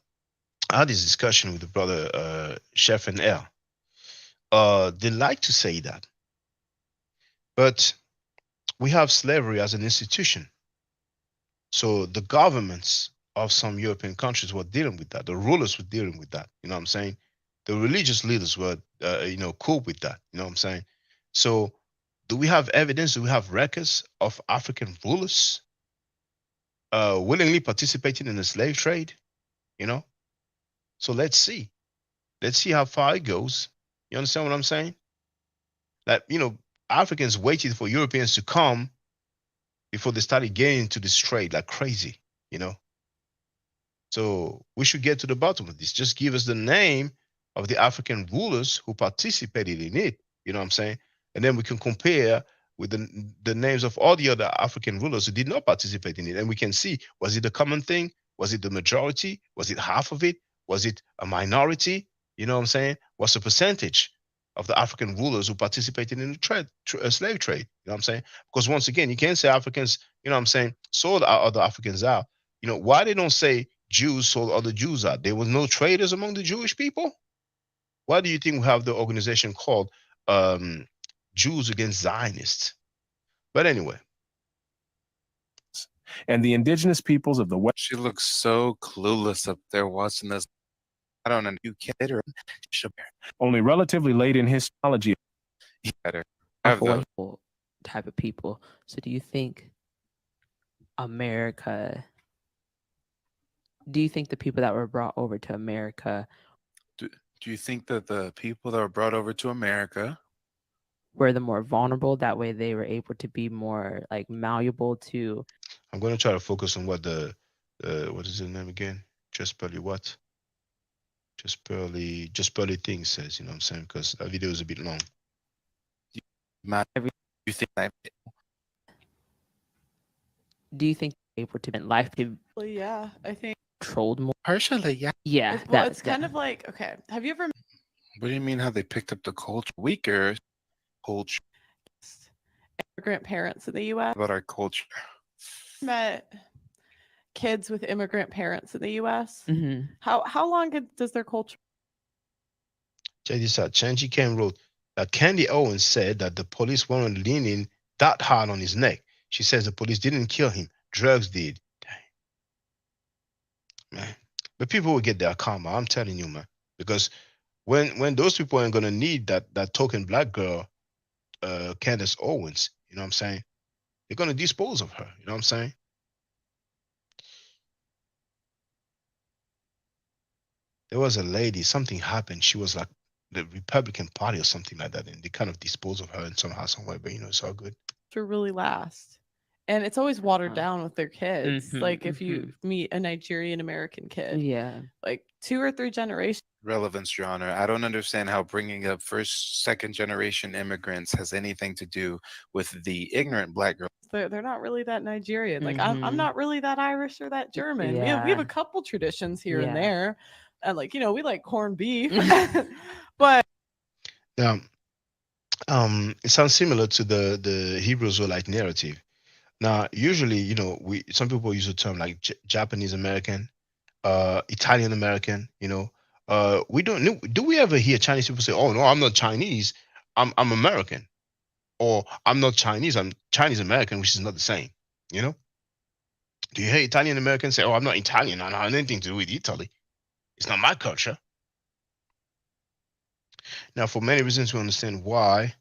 I had this discussion with the brother Chef and L. They like to say that, but we have slavery as an institution. So the governments of some European countries were dealing with that. The rulers were dealing with that. You know what I'm saying? The religious leaders were, cool with that. You know what I'm saying? So do we have evidence? Do we have records of African rulers willingly participating in the slave trade? So let's see. Let's see how far it goes. You understand what I'm saying? Like, Africans waited for Europeans to come before they started getting into this trade like crazy, So we should get to the bottom of this. Just give us the name of the African rulers who participated in it. You know what I'm saying? And then we can compare with the names of all the other African rulers who did not participate in it. And we can see, was it the common thing? Was it the majority? Was it half of it? Was it a minority? You know what I'm saying? What's the percentage of the African rulers who participated in the slave trade? You know what I'm saying? Because once again, you can't say Africans, sold other Africans out. Why they don't say Jews sold other Jews out? There was no traders among the Jewish people. Why do you think we have the organization called Jews Against Zionists? But anyway. And the indigenous peoples of the West. She looks so clueless up there watching this. I don't know. You can't hit her. Only relatively late in histology. Better. Have those. Type of people. So do you think America? Do you think the people that were brought over to America Do you think that the people that were brought over to America were the more vulnerable? That way, they were able to be more like malleable to. I'm going to try to focus on what the what is the name again? JustPearlyThings says. You know what I'm saying? Because that video is a bit long. You think that? Do you think able to life to Well, yeah, I think controlled more? Partially, yeah. Yeah. well, it's kind of like, okay, have you ever What do you mean how they picked up the culture? Weaker culture. immigrant parents in the U.S.? About our culture. Met kids with immigrant parents in the U.S. Mm-hmm. How long does their culture? Check this out. Chanji Ken wrote that Candy Owens said that the police weren't leaning that hard on his neck. She says the police didn't kill him. Drugs did. Dang. Man. But people will get their karma. I'm telling you, man. Because when those people ain't gonna need that token black girl, Candace Owens, you know what I'm saying? They're gonna dispose of her. You know what I'm saying? There was a lady, something happened. She was like the Republican Party or something like that, and they kind of disposed of her in somehow, some way. But it's all good. To really last, and it's always watered down with their kids. Like if you meet a Nigerian American kid, yeah, like 2 or 3 generations. Relevance, Your Honor. I don't understand how bringing up first, second generation immigrants has anything to do with the ignorant black girl. They're not really that Nigerian. Like I'm not really that Irish or that German. Yeah. We have a couple traditions here and Yeah. there, and like we like corned beef, but Now, it sounds similar to the Hebrew Israelite narrative. Now, usually, some people use the term like Japanese American, Italian American. We don't know. Do we ever hear Chinese people say, "Oh no, I'm not Chinese, I'm American," or "I'm not Chinese, I'm Chinese American," which is not the same. Do you hear Italian Americans say, "Oh, I'm not Italian, I don't have anything to do with Italy. It's not my culture." Now, for many reasons, we understand why.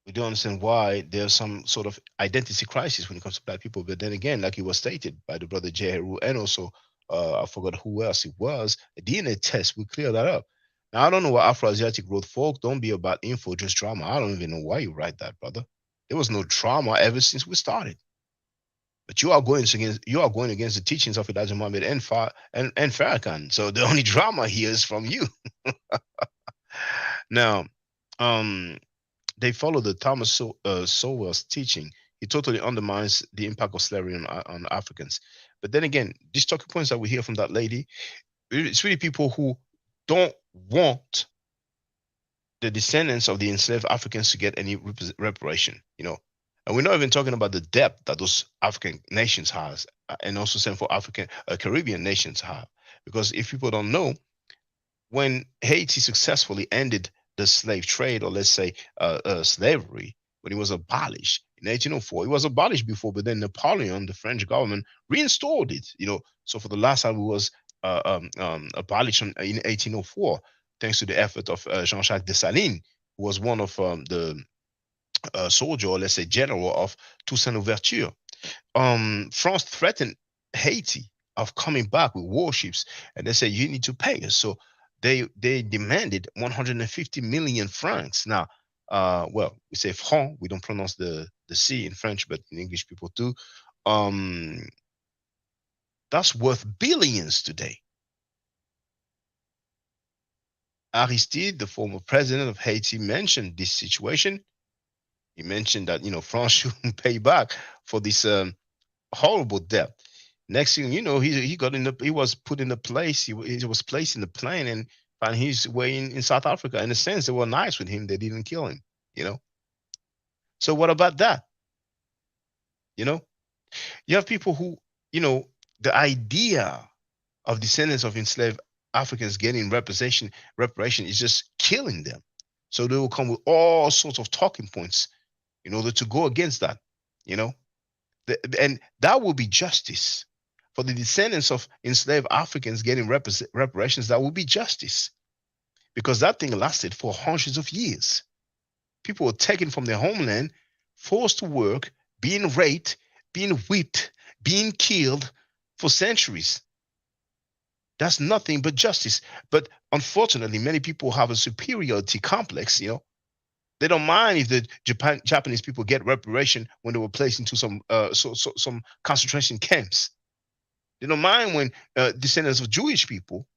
We don't understand why there's some sort of identity crisis when it comes to black people. But then again, like it was stated by the brother J. Heru, and also I forgot who else it was, a DNA test will clear that up. Now, I don't know what Afro-Asiatic wrote, "Folk, don't be about info, just drama." I don't even know why you write that, brother. There was no drama ever since we started. But you are going against the teachings of Elijah Muhammad and Farrakhan. So the only drama here is from you. Now, they follow the Thomas Sowell's teaching. He totally undermines the impact of slavery on Africans. But then again, these talking points that we hear from that lady, it's really people who don't want the descendants of the enslaved Africans to get any reparation, And we're not even talking about the debt that those African nations has, and also Central African, Caribbean nations have. Because if people don't know, when Haiti successfully ended the slave trade, or let's say slavery, when it was abolished in 1804, it was abolished before, but then Napoleon, the French government, reinstalled it. So for the last time it was abolished in 1804, thanks to the effort of Jean-Jacques Dessalines, who was one of the soldier, or let's say general of Toussaint Louverture. France threatened Haiti of coming back with warships, and they said, "You need to pay us." So they demanded 150 million francs. Now, well, we say franc, we don't pronounce the C in French, but in English people do. That's worth billions today. Aristide, the former president of Haiti, mentioned this situation. He mentioned that France shouldn't pay back for this horrible debt. Next thing you know, he was put in a place. He was placed in the plane and found his way in South Africa. In a sense, they were nice with him. They didn't kill him. So what about that? You have people who the idea of descendants of enslaved Africans getting reparation is just killing them. So they will come with all sorts of talking points in order to go against that, and that will be justice. For the descendants of enslaved Africans getting reparations, that will be justice. because that thing lasted for hundreds of years. People were taken from their homeland, forced to work, being raped, being whipped, being killed for centuries. That's nothing but justice. But unfortunately, many people have a superiority complex, you know. They don't mind if the Japanese people get reparation when they were placed into some concentration camps. They don't mind when descendants of Jewish people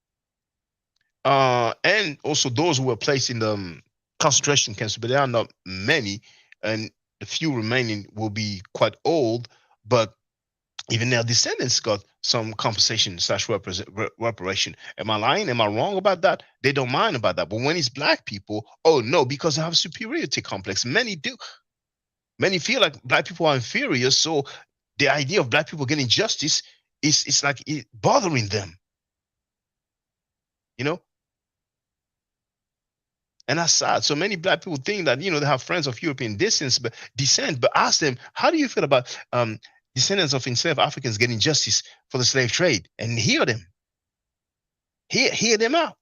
and also those who were placed in the concentration camps, but there are not many, and the few remaining will be quite old, but even their descendants got some compensation slash reparation. Am I lying? Am I wrong about that? They don't mind about that. But when it's black people, oh no, because they have a superiority complex. Many do. Many feel like black people are inferior, so the idea of black people getting justice is like bothering them. You know? And that's sad. So many black people think that, you know, they have friends of European descent, but ask them, how do you feel about descendants of enslaved Africans getting justice for the slave trade? And hear them. Hear them out.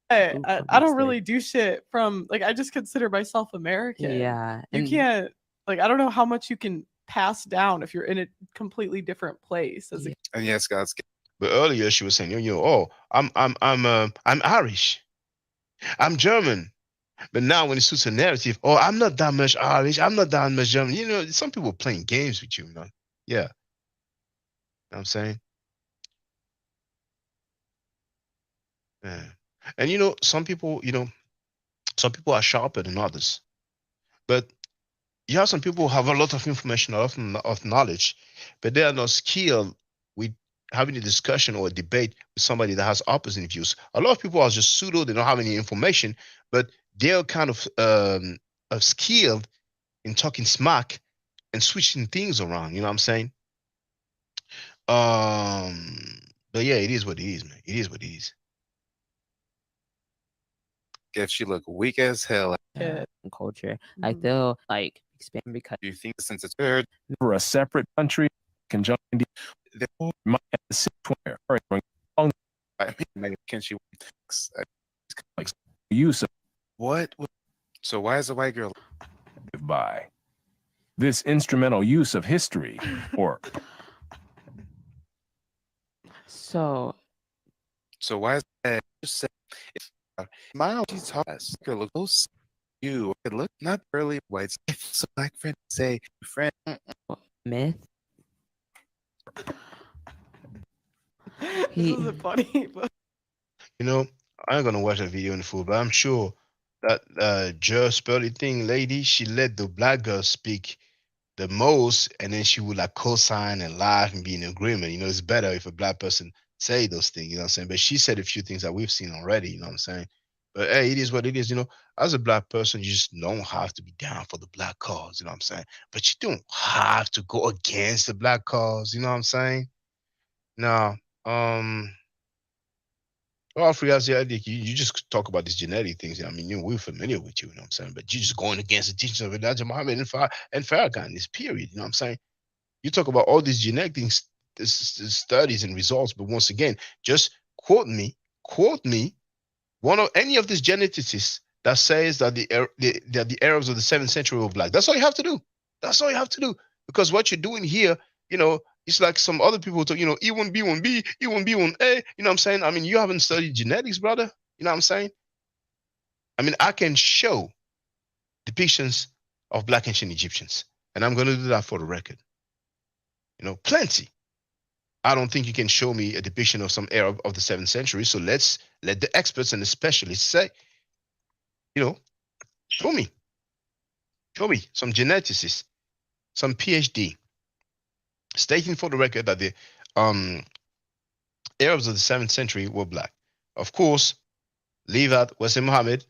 I don't really do shit from, like, I just consider myself American. Yeah. You can't, like, I don't know how much you can pass down if you're in a completely different place. As a And yes, God's. But earlier she was saying, you know, oh, I'm Irish, I'm German. But now when it suits a narrative, oh, I'm not that much Irish, I'm not that much German. You know, some people playing games with you, man. Yeah. You know what I'm saying? Yeah. And you know, some people are sharper than others. But you have some people who have a lot of information, a lot of knowledge, but they are not skilled with having a discussion or a debate with somebody that has opposite views. A lot of people are just pseudo, they don't have any information, but they're kind of skilled in talking smack and switching things around, you know what I'm saying? But yeah, it is what it is, man. It is what it is. If she look weak as hell. Culture. Like they'll like expand because you think since it's third for a separate country conjunct the might have to sit where I mean, can she like use of what? So why is a white girl by this instrumental use of history or so why is that just say my she's taught us look close you could look not early whites so black friend say friend myth. This isn't funny, but You know, I ain't gonna watch that video in full, but I'm sure that JustPearlyThings lady, she let the black girl speak the most, and then she would like co-sign and laugh and be in agreement. You know, it's better if a black person say those things, you know what I'm saying? But she said a few things that we've seen already, you know what I'm saying? But hey, it is what it is, you know. As a black person, you just don't have to be down for the black cause, you know what I'm saying? But you don't have to go against the black cause, you know what I'm saying? Now, well, Africa's yeah, you just talk about these genetic things. I mean, you know, we're familiar with you know what I'm saying? But you're just going against the teachings of Elijah Muhammad and Farrakhan in this period, you know what I'm saying? You talk about all these genetic things, studies and results, but once again, just quote me one of any of these geneticists that says that the Arabs of the 7th century were black. That's all you have to do. That's all you have to do. Because what you're doing here, you know, it's like some other people talk, you know, E1B1B, E1B1A, you know what I'm saying? I mean, you haven't studied genetics, brother. You know what I'm saying? I mean, I can show depictions of black ancient Egyptians, and I'm going to do that for the record. You know, plenty. I don't think you can show me a depiction of some Arab of the 7th century. So let's let the experts and the specialists say, you know, show me some geneticists, some PhD, stating for the record that the Arabs of the 7th century were black. Of course, leave out Wesley Muhammad,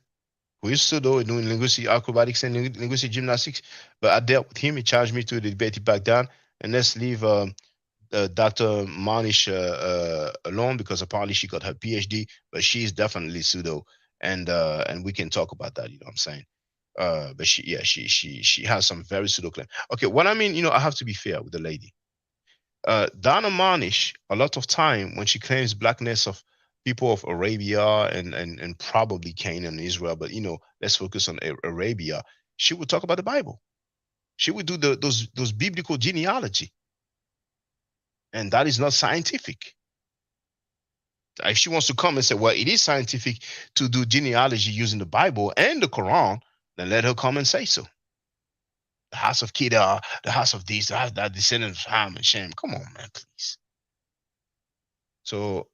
who is pseudo doing linguistic acrobatics and linguistic gymnastics, but I dealt with him. He charged me to the debate. He backed down. And let's leave Dr. Manish alone, because apparently she got her PhD, but she's definitely pseudo, and we can talk about that. You know what I'm saying? But she has some very pseudo claim. Okay, what I mean, you know, I have to be fair with the lady. Donna Manish, a lot of time when she claims blackness of people of Arabia and probably Canaan and Israel, but let's focus on Arabia. She would talk about the Bible. She would do those biblical genealogy, and that is not scientific. If she wants to come and say, well, it is scientific to do genealogy using the Bible and the Quran, then let her come and say so. The house of Kedar, the house of these, the descendants of Ham and Shem. Come on, man, please. So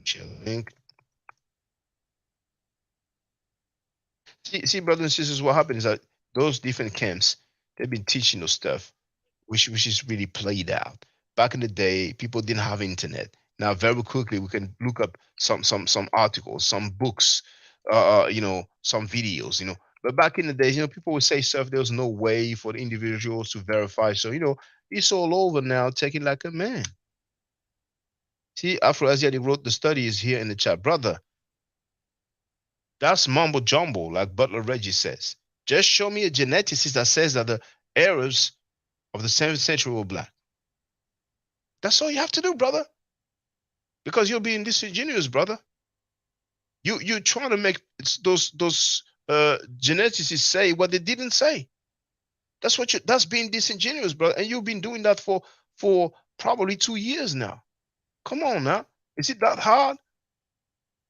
share the link. See, brothers and sisters, what happens is that those different camps, they've been teaching those stuff, which is really played out. Back in the day, people didn't have internet. Now, very quickly, we can look up some articles, some books, some videos, But back in the days, people would say stuff. There was no way for the individuals to verify. So, it's all over now. Take it like a man. See, Afro-Asiatic wrote the studies here in the chat, brother. That's mumbo jumbo, like Butler Reggie says. Just show me a geneticist that says that the Arabs of the 7th century were black. That's all you have to do, brother. Because you're being disingenuous, brother. You're trying to make those geneticists say what they didn't say. That's being disingenuous, brother. And you've been doing that for probably 2 years now. Come on now. Is it that hard?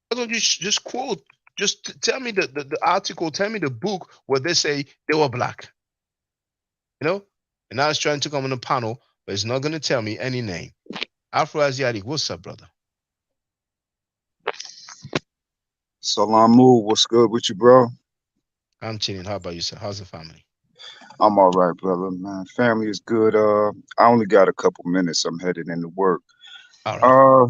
Why don't you just quote? Just tell me the article, tell me the book where they say they were black. And I was trying to come on the panel, but it's not going to tell me any name. Afro-Asiatic, what's up, brother? Salamu, what's good with you, bro? I'm chilling. How about you, sir? How's the family? I'm all right, brother, man. Family is good. I only got a couple minutes. I'm headed into work. All right.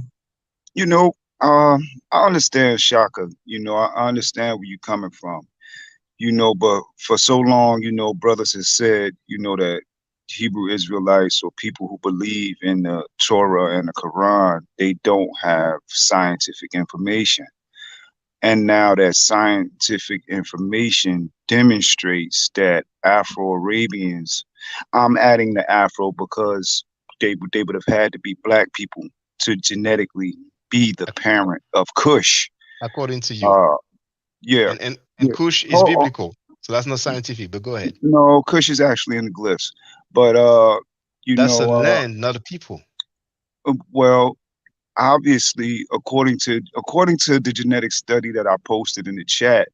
I understand Shaka. I understand where you're coming from. But for so long, brothers have said, that Hebrew Israelites or people who believe in the Torah and the Quran, they don't have scientific information. And now that scientific information demonstrates that Afro-Arabians, I'm adding the Afro because they would have had to be black people to genetically be the parent of Cush. According to you. Yeah. And Cush is biblical. So that's not scientific, but go ahead. No, Cush is actually in the glyphs. But that's a land, not a people. Well, obviously, according to the genetic study that I posted in the chat,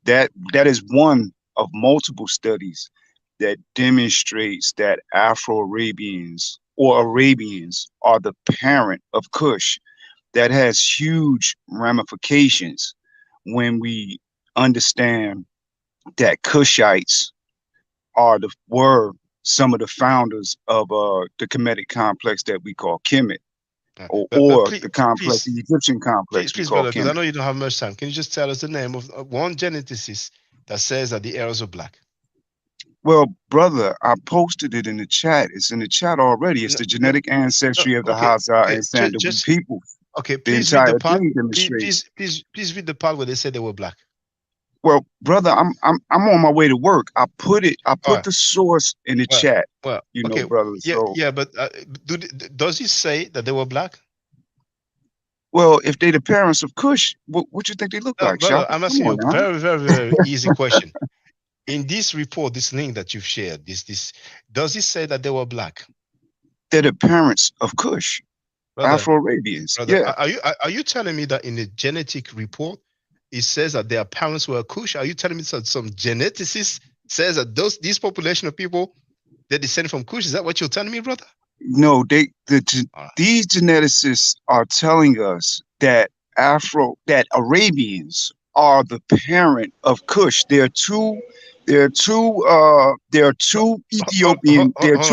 that is one of multiple studies that demonstrates that Afro-Arabians or Arabians are the parent of Cush. That has huge ramifications when we understand that Cushites were some of the founders of the Kemetic complex that we call Kemet. Or the complex, the Egyptian complex. Please, brother, because I know you don't have much time. Can you just tell us the name of one geneticist that says that the Arabs are black? Well, brother, I posted it in the chat. It's in the chat already. It's the genetic ancestry of the Hazara and Sandawi people. Okay, please read the part. Please read the part where they said they were black. Well, brother, I'm on my way to work. I put the source in the chat. Well, okay, brother. Yeah, but does he say that they were black? Well, if they the parents of Cush, what you think they look like? Brother, I'm asking you a very, very, very easy question. In this report, this link that you've shared, this does it say that they were black? They're the parents of Cush, Afro-Arabians. Yeah. Are you telling me that in the genetic report it says that their parents were Cush? Are you telling me that some geneticist says that these population of people they descend from Cush? Is that what you're telling me, brother? No, these geneticists are telling us that Arabians are the parent of Cush. There are two Ethiopian doctors.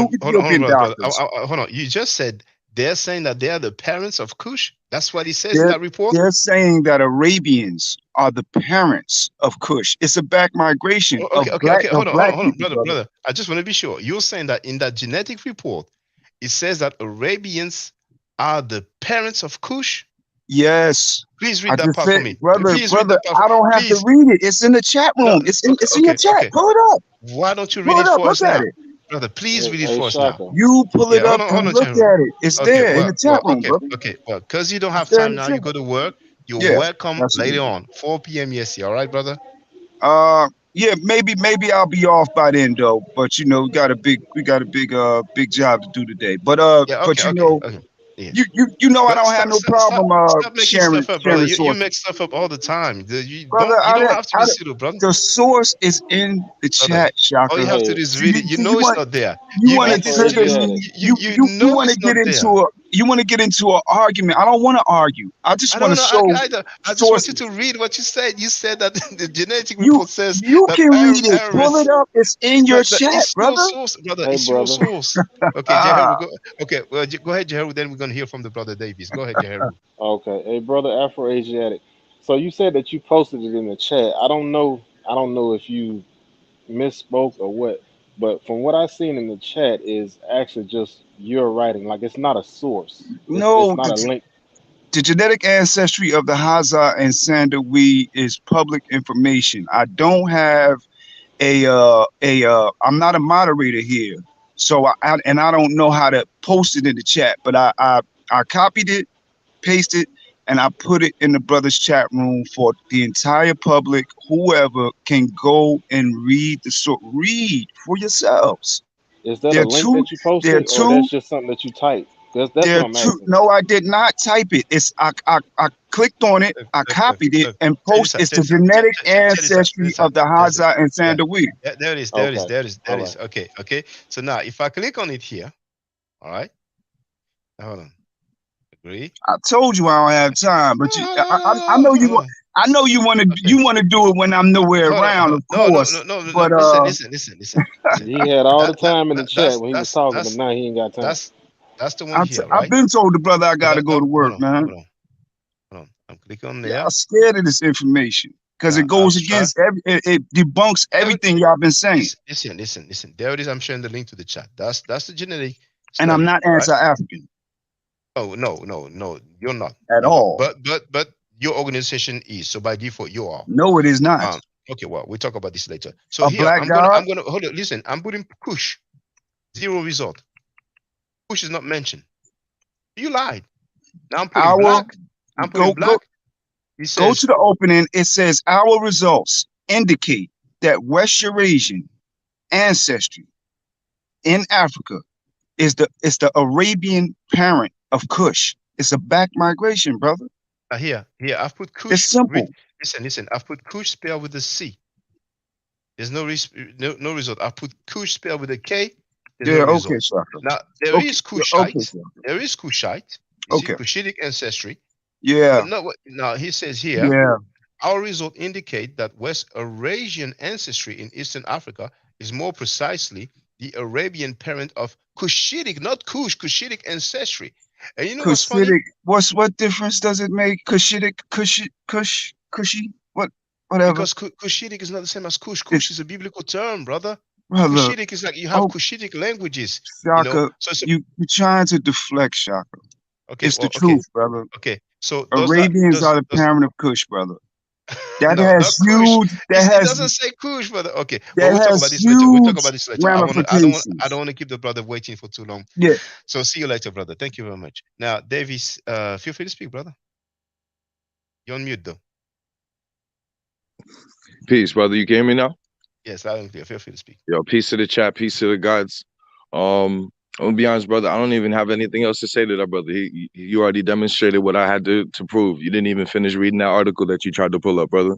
Hold on. You just said they're saying that they are the parents of Cush. That's what he says in that report. They're saying that Arabians are the parents of Cush. It's a back migration. Okay. Hold on, brother. I just want to be sure. You're saying that in that genetic report, it says that Arabians are the parents of Cush. Yes. Please I read that just part for said, me. brother, Please read that part. I don't have to Please. read it. It's in the chat No, room. It's in your okay, chat. okay. Pull it up. Why don't you read Pull it it up. for us Look at now? it. Brother, please read it Hey, for us now. Shaka. You pull it Yeah, up hold and on, look Jehu. at it. It's Okay, there in the chat room, okay, brother. okay. Well, because you don't have It's there in time the now, chat. you go to work. You're Yeah, welcome that's later it. on, 4 p.m. Yes, all right, brother? Yeah, maybe I'll be off by then though. But you know, we got a big big job to do today. But Yeah, but okay, you okay, know, okay. Yeah. you know I But don't have no problem stop making stuff up, brother. sharing You sources. make stuff up all the time. Brother, You don't have to be pseudo, brother. the source is in the Brother, chat, all you Shaka. have to Hey, do is So read it. You know it's not there. you You want to make this. trigger Afroasiatic. me. You know want to it's not get there. into an argument. I don't want to argue. I just I want don't to know. show I just want you to sources. read what you said. You said that the genetic You report says you that can read it. Pull it up. It's in your but the chat, it's your brother. source, brother. Hey, It's your brother. source. Okay, Jeheru, go. Okay, well, go ahead, Jeheru. Then we're gonna hear from the brother Davies. Go ahead, Jeheru. Okay. Hey, brother Afroasiatic. So you said that you posted it in the chat. I don't know. I don't know if you misspoke or what, but from what I seen in the chat is actually just your writing. Like it's not a source. It's No, not a link. the genetic ancestry of the Hadza and Sandawi is public information. I don't have I'm not a moderator here, so I don't know how to post it in the chat, but I copied it, pasted, and I put it in the brothers chat room for the entire public. Whoever can go and read for yourselves. Is that a There are link two. that you There are posted, or two. that's just something that you typed? That's There what are I'm two. asking. No, I did not type it. I clicked on it, I copied it, and post. It's the genetic ancestry of the Hadza and Yeah, Sandawi. yeah, there it is. Okay. There All it right. is. Okay, okay. So now, if I click on it here, all right. Hold on. Agree. I told you I don't have time, but I know you. Hold on. I know you want to. Okay. You want to do it when I'm nowhere around, of No, course. But listen. He had all the time in the chat when he was talking, but That's now he ain't got time. that's the one here, I've right? been told the brother I So got to go to hold work, on, man. hold on. I'm clicking on Yeah, there. I'm scared of this information because Now it goes against it debunks everything y'all been saying. Listen. There it is. I'm sharing the link to the chat. That's the genetic And I'm study, not right? anti-African Oh no. You're not. at all. But your organization is. So by default, you are. No, it is not. Okay, well, we'll talk about this later. So A here, black I'm god. gonna hold on. Listen, I'm putting Kush, 0 result. Kush is not mentioned. You lied. Now I'm putting black. I'm putting black. He says, Go to the opening. It says our results indicate that West Eurasian ancestry in Africa is the Arabian parent of Kush. It's a back migration, brother. Here, I've put Kush. It's simple. Listen. I've put Kush spelled with a C. There's no result. I've put Kush spelled with a K. There's no result. Okay, sir. Now there is Kushite. There is Kushite. You see, Okay. Kushitic ancestry. Yeah. But now he says here. Yeah. Our results indicate that West Eurasian ancestry in Eastern Africa is more precisely the Arabian parent of Cushitic, not Kush, Cushitic ancestry. And you know what's funny? What difference does it make? Cushitic, Cushy, whatever. Because Cushitic is not the same as Kush. Kush is a biblical term, brother. Brother, Cushitic is like you have Cushitic languages. Shaka, you know? So you're trying to deflect, Shaka. Okay, It's the truth, brother. Okay, so Arabians are the parent of Kush, brother. That no, has not Kush. huge. It doesn't say Kush, brother. Okay, that we'll talk has about this later. We'll talk about this later. I ramifications. don't want to keep the brother waiting for too long. Yeah. So see you later, brother. Thank you very much. Now, Davies, feel free to speak, brother. You're on mute, though. Peace, brother. You can hear me now? Yes, loud and clear. Feel free to speak. Yo, peace to the chat, peace to the gods. I'm gonna be honest, brother. I don't even have anything else to say to that, brother. You already demonstrated what I had to prove. You didn't even finish reading that article that you tried to pull up, brother.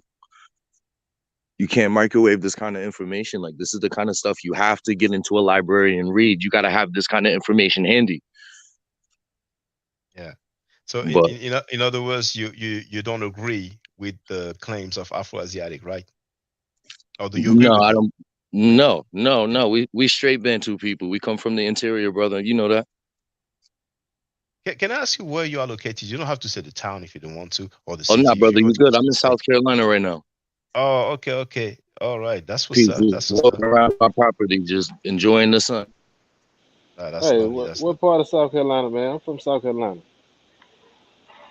You can't microwave this kind of information. Like, this is the kind of stuff you have to get into a library and read. You got to have this kind of information handy. Yeah. So in other words, you don't agree with the claims of Afro-Asiatic, right? Or do you agree with I them? don't. No. We straight Bantu people. We come from the interior, brother. You know that. Can I ask you where you are located? You don't have to say the town if you don't want to, or the Oh, city. no, If brother. you You want to good? I'm in South Carolina right now. Oh, okay. All right. That's what's Peace. up. That's what's Walking up. around my property, just enjoying the sun. That's Hey, lovely. That's what part of South Carolina, man? I'm from South Carolina.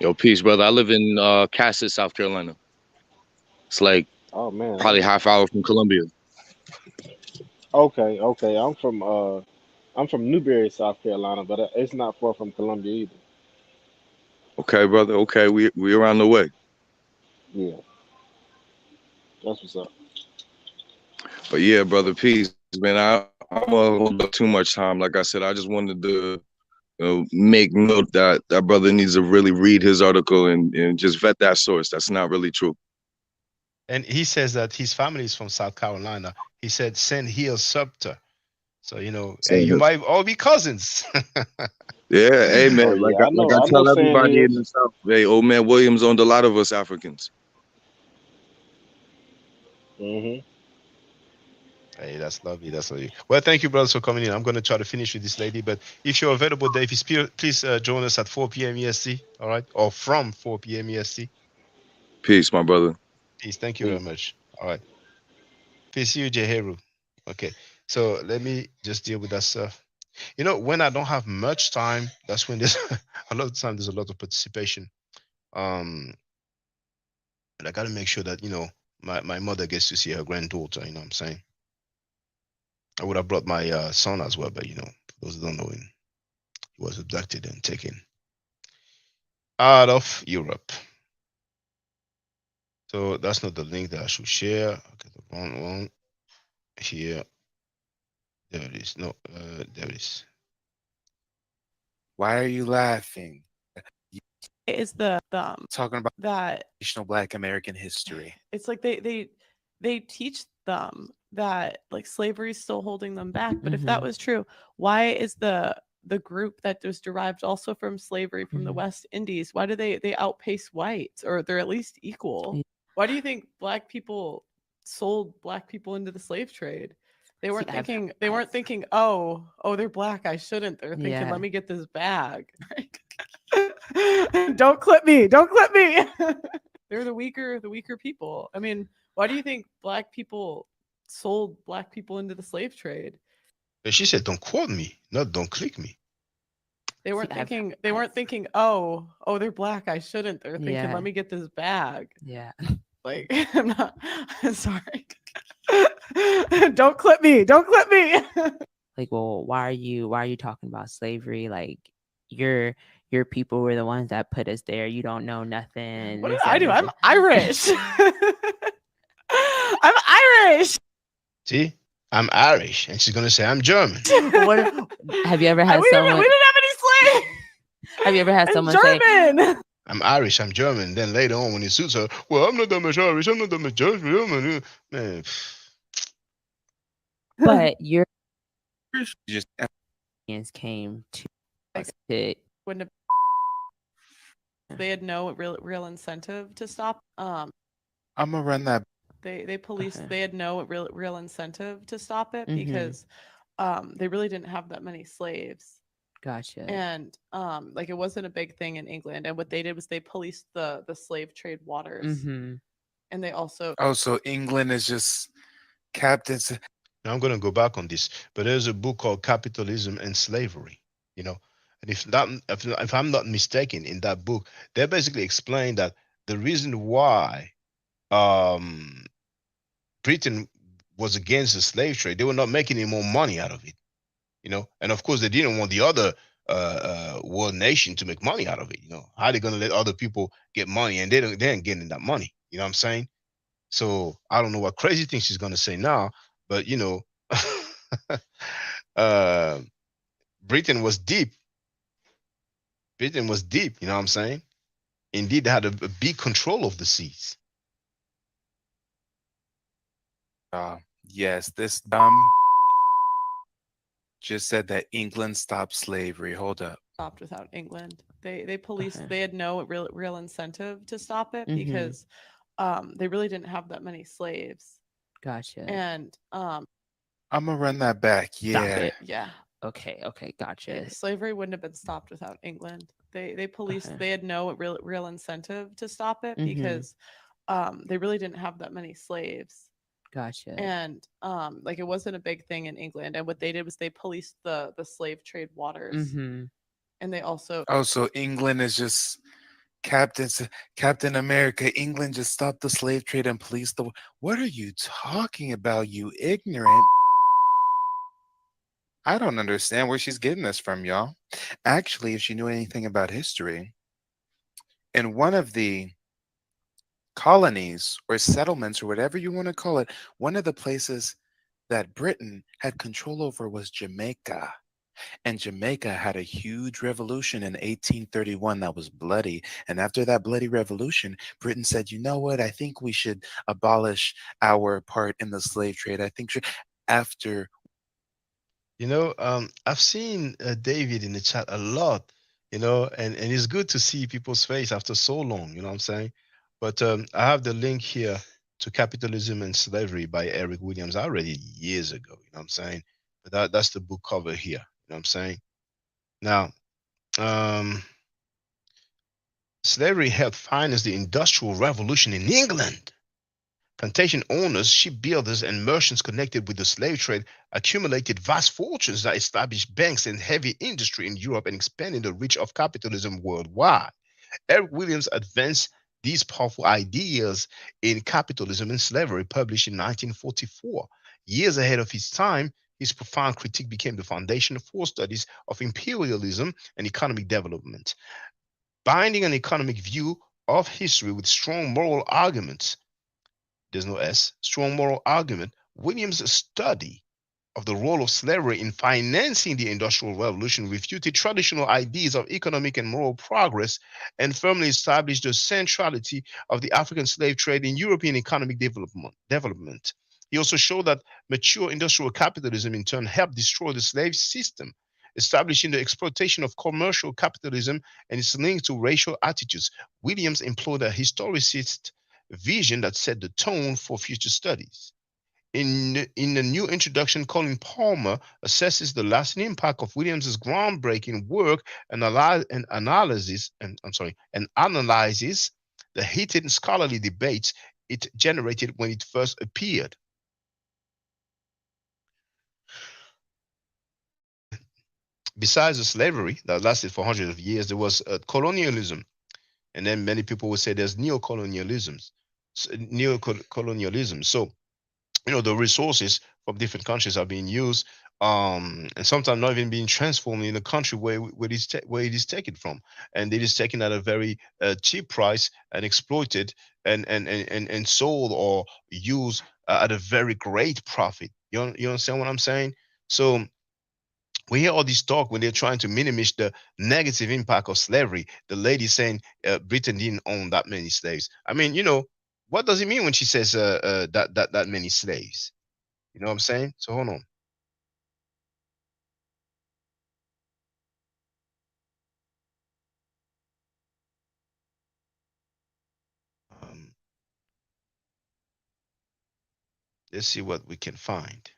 Yo, peace, brother. I live in Cassis, South Carolina. It's like Oh man. probably half hour from Columbia. Okay, okay. I'm from Newberry, South Carolina, but it's not far from Columbia either. Okay, brother. Okay, we around the way. Yeah, that's what's up. But yeah, brother, peace, man. I'm gonna hold up too much time. Like I said, I just wanted to make note that that brother needs to really read his article and just vet that source. That's not really true. And he says that his family is from South Carolina. He said St. Hill Sumter. So, hey, you might all be cousins. Yeah, hey Oh man, yeah, like I I know tell Sand everybody in Hills. the South, hey, old man Williams owned a lot of us Africans. Hmm. Hey, that's lovely. That's lovely. Well, thank you, brothers, for coming in. I'm going to try to finish with this lady, but if you're available, Dave, please join us at 4 p.m. EST, all right? Or from 4 p.m. EST. Peace, my brother. Peace. Thank you very much. All right. Peace to you, Jeheru. Okay. So let me just deal with that stuff. When I don't have much time, that's when there's a lot of time, there's a lot of participation. And I got to make sure that, my mother gets to see her granddaughter, you know what I'm saying? I would have brought my son as well, but for those who don't know him, he was abducted and taken out of Europe. So that's not the link that I should share. Okay, the wrong one here. There it is. No, there it is. Why are you laughing? Is the Talking about that traditional Black American history. it's like they teach them that like slavery is still holding them back. But if that was true, why is the group that was derived also from slavery from the West Indies, why do they outpace whites, or they're at least equal? Why do you think Black people sold Black people into the slave trade? They weren't thinking, oh, they're Black, I shouldn't. They're thinking, let me get this bag. Don't clip me. Don't clip me. They're the weaker people. I mean, why do you think Black people sold Black people into the slave trade? But she said, don't quote me, not don't click me. They weren't thinking, oh, they're Black, I shouldn't. They're thinking, let me get this bag. Yeah. Like, I'm sorry. Don't clip me. Don't clip me. Like, well, why are you talking about slavery? Like, your people were the ones that put us there. You don't know nothing. What did I do? I'm Irish. I'm Irish. See, I'm Irish, and she's gonna say I'm German. Have you ever had someone? We didn't have any slaves. Have you ever had someone German. say, I'm Irish, I'm German. Then later on, when it suits her, well, I'm not that much Irish, I'm not that much German. Man. but your Just came to Wouldn't have, they had no real incentive to stop. I'm gonna run that. They policed. They had no real incentive to stop it because they really didn't have that many slaves. Gotcha. And like it wasn't a big thing in England. And what they did was they policed the slave trade waters. And they also So England is just captains. Now I'm gonna go back on this, but there's a book called Capitalism and Slavery, and if I'm not mistaken, in that book, they basically explain that the reason why Britain was against the slave trade, they were not making any more money out of it, and of course they didn't want the other world nation to make money out of it. How are they going to let other people get money and they ain't getting that money? You know what I'm saying? So I don't know what crazy thing she's going to say now, but Britain was deep. You know what I'm saying? Indeed, they had a big control of the seas. Yes, this dumb just said that England stopped slavery. Hold up. Stopped without England. They policed. They had no real incentive to stop it because they really didn't have that many slaves. Gotcha. And I'm gonna run that back. Yeah. Yeah. Okay, gotcha. Yeah, slavery wouldn't have been stopped without England. They policed. They had no real incentive to stop it because they really didn't have that many slaves. Gotcha. And like it wasn't a big thing in England. And what they did was they policed the slave trade waters. And they also So England is just Captain America, England just stopped the slave trade and policed the. What are you talking about, you ignorant? I don't understand where she's getting this from, y'all. Actually, if she knew anything about history, in one of the colonies or settlements or whatever you want to call it, one of the places that Britain had control over was Jamaica. And Jamaica had a huge revolution in 1831 that was bloody. And after that bloody revolution, Britain said, you know what? I think we should abolish our part in the slave trade. I think after. I've seen David in the chat a lot, and it's good to see people's face after so long, you know what I'm saying? But I have the link here to Capitalism and Slavery by Eric Williams. I read it years ago, you know what I'm saying? But that's the book cover here, you know what I'm saying? Now, slavery helped finance the Industrial Revolution in England. Plantation owners, shipbuilders, and merchants connected with the slave trade accumulated vast fortunes that established banks and heavy industry in Europe and expanded the reach of capitalism worldwide. Eric Williams advanced these powerful ideas in Capitalism and Slavery, published in 1944. Years ahead of his time, his profound critique became the foundation for studies of imperialism and economic development. Binding an economic view of history with strong moral arguments, there's no S, strong moral argument, Williams' study of the role of slavery in financing the Industrial Revolution refuted traditional ideas of economic and moral progress and firmly established the centrality of the African slave trade in European economic development. He also showed that mature industrial capitalism in turn helped destroy the slave system, establishing the exploitation of commercial capitalism and its link to racial attitudes. Williams employed a historicist vision that set the tone for future studies. In the new introduction, Colin Palmer assesses the lasting impact of Williams's groundbreaking work and analyzes the heated scholarly debates it generated when it first appeared. Besides the slavery that lasted for hundreds of years, there was colonialism. And then many people would say there's neocolonialism. So, the resources from different countries are being used, and sometimes not even being transformed in the country where it is taken from, and it is taken at a very cheap price and exploited and sold or used at a very great profit. You understand what I'm saying? So we hear all this talk when they're trying to minimize the negative impact of slavery. The lady saying Britain didn't own that many slaves. I mean, what does it mean when she says that many slaves? You know what I'm saying? So hold on. Let's see what we can find.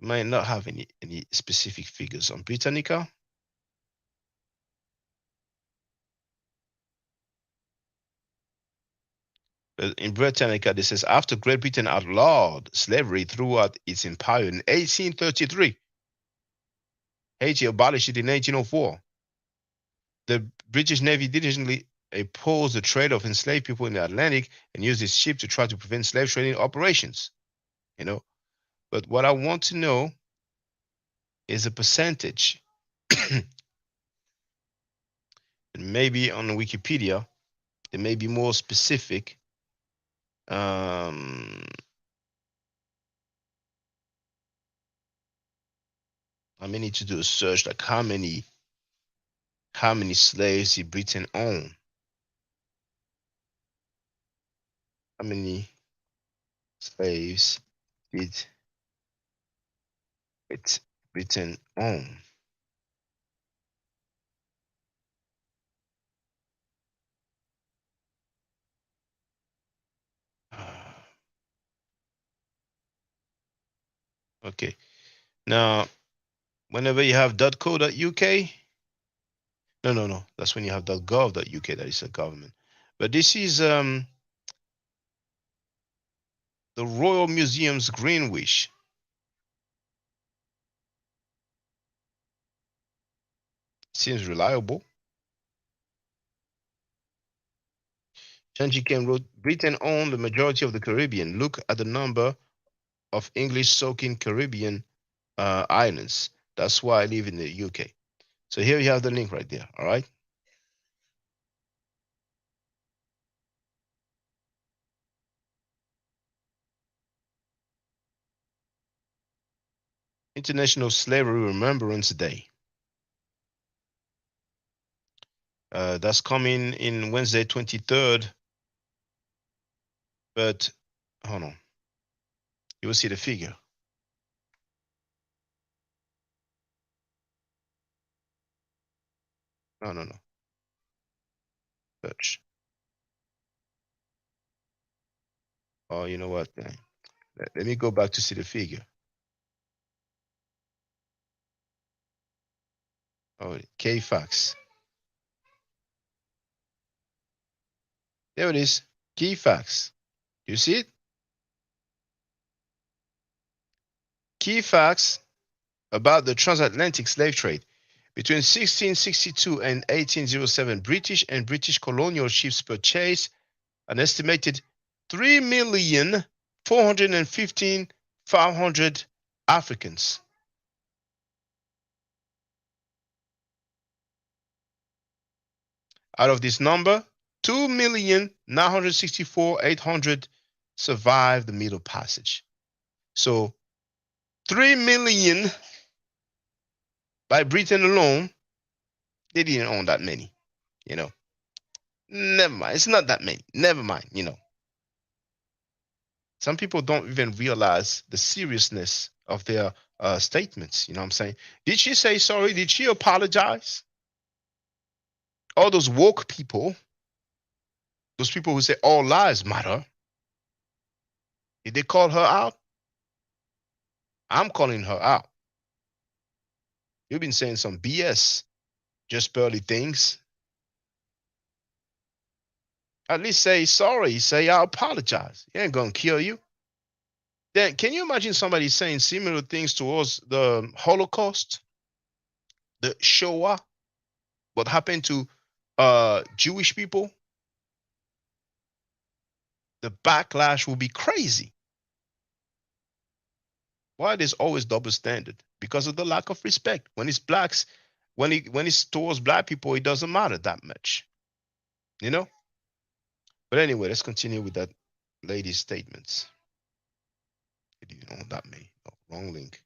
Might not have any specific figures on Britannica. But in Britannica, this says after Great Britain outlawed slavery throughout its empire in 1833, Haiti abolished it in 1804. The British Navy diligently opposed the trade of enslaved people in the Atlantic and used its ship to try to prevent slave trading operations. But what I want to know is a percentage. And maybe on Wikipedia, it may be more specific. I may need to do a search, like how many slaves did Britain own? How many slaves did Britain own? Okay. Now, whenever you have .co.uk, no, that's when you have .gov.uk. That is a government. But this is the the Royal Museum's Greenwich. Seems reliable. Shanji Ken wrote, Britain owned the majority of the Caribbean. Look at the number of English-speaking Caribbean islands. That's why I live in the UK. So here you have the link right there, all right? International Slavery Remembrance Day. That's coming in Wednesday, 23rd. But hold on. You will see the figure. No. Search. Oh, you know what? Let me go back to see the figure. Oh, K-Fax. There it is. Key facts. You see it? Key facts about the transatlantic slave trade. Between 1662 and 1807, British and British colonial ships purchased an estimated 3,415,500 Africans. Out of this number, 2,964,800 survived the Middle Passage. So 3 million by Britain alone, they didn't own that many, you know. Never mind. It's not that many. Never mind, you know. Some people don't even realize the seriousness of their statements. You know what I'm saying? Did she say sorry? Did she apologize? All those woke people, those people who say all lives matter, did they call her out? I'm calling her out. You've been saying some BS, just barely things. At least say sorry. Say I apologize. It ain't gonna kill you. Then can you imagine somebody saying similar things towards the Holocaust, the Shoah, what happened to Jewish people? The backlash will be crazy. Why there's always double standard? Because of the lack of respect. When it's blacks, when it's towards black people, it doesn't matter that much. You know? But anyway, let's continue with that lady's statements. You know that me. Oh, wrong link.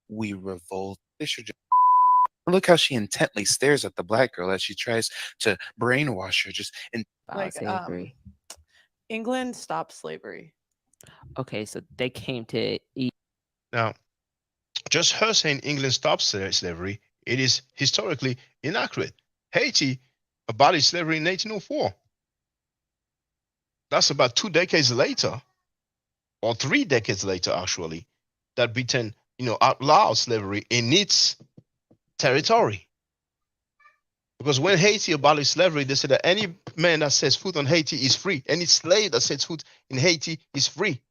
We revolt. Look how she intently stares at the black girl as she tries to brainwash her. Like England stopped slavery. Okay, so they came to eat. Now, just her saying England stopped slavery, it is historically inaccurate. Haiti abolished slavery in 1804. That's about 2 decades later, or 3 decades later, actually, that Britain, outlawed slavery in its territory. Because when Haiti abolished slavery, they said that any man that sets foot on Haiti is free. Any slave that sets foot in Haiti is free.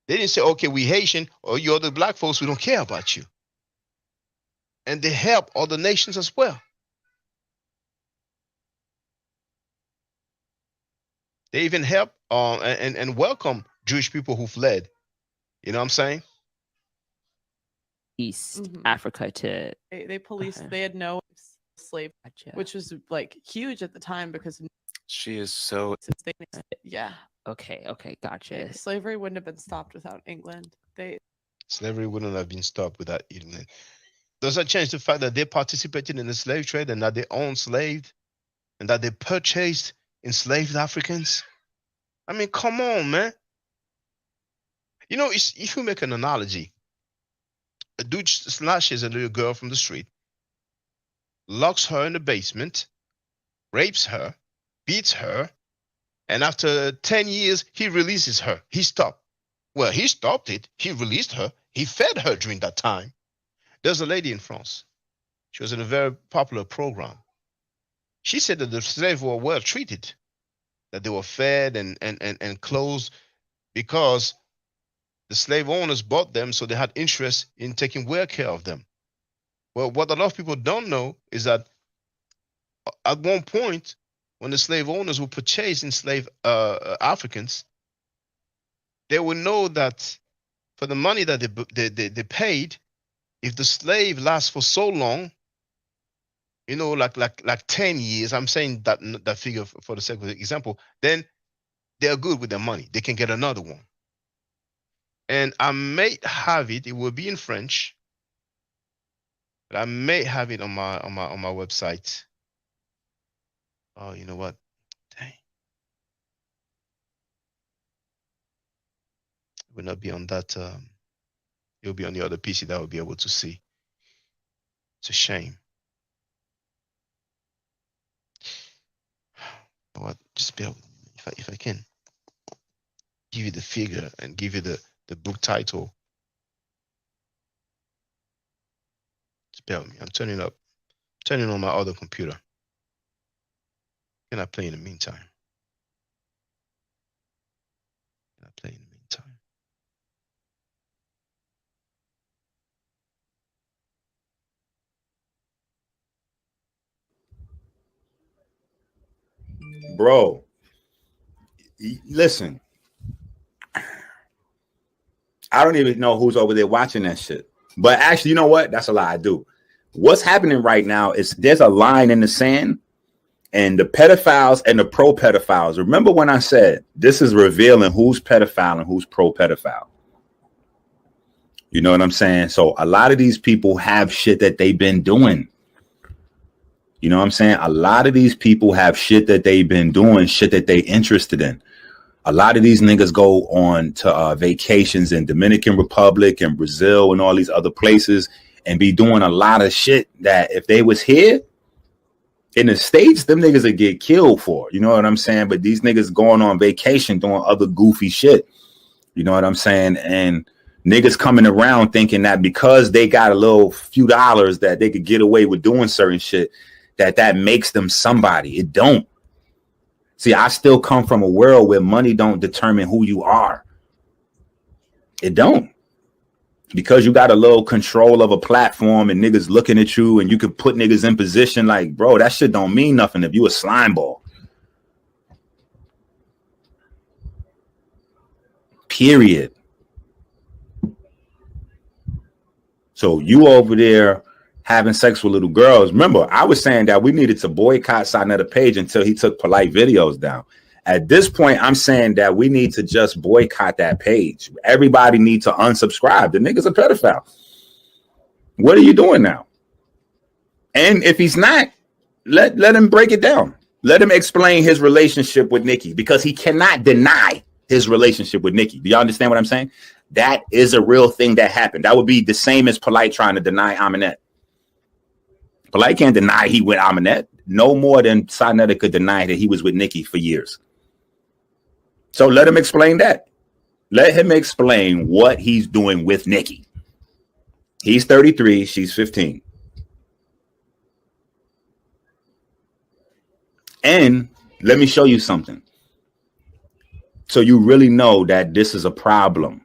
They didn't say, okay, we Haitian, or you're the black folks, we don't care about you. And they help other nations as well. They even help and welcome Jewish people who fled. You know what I'm saying? East Africa to They policed. They had no slave, which was like huge at the time because she is so. Yeah. Okay, gotcha. Slavery wouldn't have been stopped without England. Slavery wouldn't have been stopped without England. Does that change the fact that they participated in the slave trade and that they owned slaves and that they purchased enslaved Africans? I mean, come on, man. You know, if you make an analogy, a dude slashes a little girl from the street, locks her in the basement, rapes her, beats her, and after 10 years, he releases her. He stopped. Well, he stopped it. He released her. He fed her during that time. There's a lady in France. She was in a very popular program. She said that the slaves were well treated, that they were fed and clothed because the slave owners bought them, so they had interest in taking well care of them. Well, what a lot of people don't know is that at one point, when the slave owners would purchase enslaved Africans, they would know that for the money that they paid, if the slave lasts for so long, you know, like 10 years, I'm saying that figure for the sake of the example, then they're good with their money. They can get another one. And I may have it. It will be in French, but I may have it on my website. Oh, you know what? Dang. It will not be on that. It will be on the other PC that I will be able to see. It's a shame. What? Just bear with me if I can give you the figure and give you the book title. Just bear with me. I'm turning on my other computer. Can I play in the meantime? Can I play in the meantime? Bro, listen. I don't even know who's over there watching that shit. But actually, you know what? That's a lie. I do. What's happening right now is there's a line in the sand, and the pedophiles and the pro-pedophiles. Remember when I said this is revealing who's pedophile and who's pro-pedophile? You know what I'm saying? So a lot of these people have shit that they've been doing. You know what I'm saying? A lot of these people have shit that they've been doing, shit that they interested in. A lot of these niggas go on to vacations in Dominican Republic and Brazil and all these other places and be doing a lot of shit that if they was here in the States, them niggas would get killed for. You know what I'm saying? But these niggas going on vacation doing other goofy shit. You know what I'm saying? And niggas coming around thinking that because they got a little few dollars that they could get away with doing certain shit, that makes them somebody. It don't. See, I still come from a world where money don't determine who you are. It don't. Because you got a little control of a platform and niggas looking at you and you can put niggas in position like, bro, that shit don't mean nothing if you a slime ball. Period. So you over there having sex with little girls. Remember, I was saying that we needed to boycott Sonetta Page until he took polite videos down. At this point, I'm saying that we need to just boycott that page. Everybody needs to unsubscribe. The nigga's a pedophile. What are you doing now? And if he's not, let him break it down. Let him explain his relationship with Nikki, because he cannot deny his relationship with Nikki. Do y'all understand what I'm saying? That is a real thing that happened. That would be the same as Polite trying to deny Aminette. Polite can't deny he with Aminette no more than Sonetta could deny that he was with Nikki for years. So let him explain that. Let him explain what he's doing with Nikki. He's 33, she's 15. And let me show you something. So you really know that this is a problem.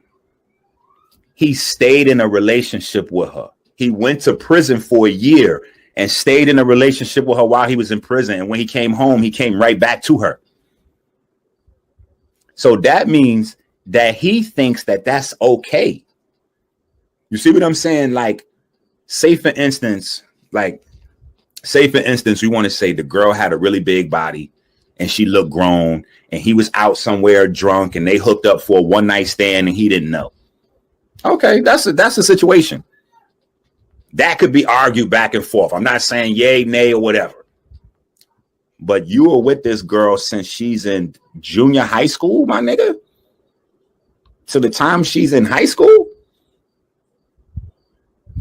He stayed in a relationship with her. He went to prison for a year and stayed in a relationship with her while he was in prison. And when he came home, he came right back to her. So that means that he thinks that that's okay. You see what I'm saying? Like, say for instance, we want to say the girl had a really big body and she looked grown and he was out somewhere drunk and they hooked up for a one night stand and he didn't know. Okay, that's a situation. That could be argued back and forth. I'm not saying yay, nay, or whatever. But you were with this girl since she's in junior high school, my nigga? To the time she's in high school?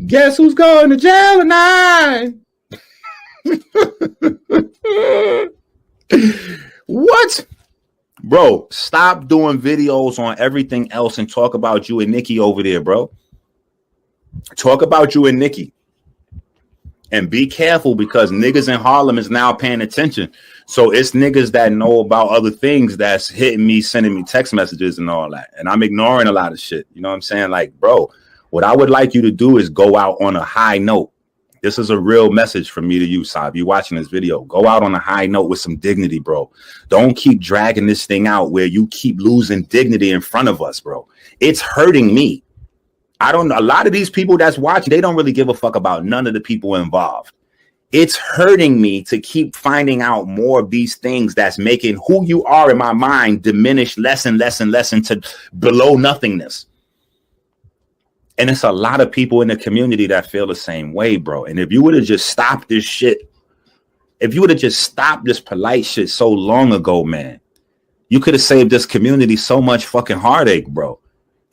Guess who's going to jail tonight? What? Bro, stop doing videos on everything else and talk about you and Nikki over there, bro. Talk about you and Nikki. And be careful because niggas in Harlem is now paying attention. So it's niggas that know about other things that's hitting me, sending me text messages and all that. And I'm ignoring a lot of shit. You know what I'm saying? Like, bro, what I would like you to do is go out on a high note. This is a real message from me to you, Saab. You watching this video. Go out on a high note with some dignity, bro. Don't keep dragging this thing out where you keep losing dignity in front of us, bro. It's hurting me. I don't know. A lot of these people that's watching, they don't really give a fuck about none of the people involved. It's hurting me to keep finding out more of these things that's making who you are in my mind diminish less and less and less into below nothingness. And it's a lot of people in the community that feel the same way, bro. And if you would have just stopped this shit, if you would have just stopped this polite shit so long ago, man, you could have saved this community so much fucking heartache, bro.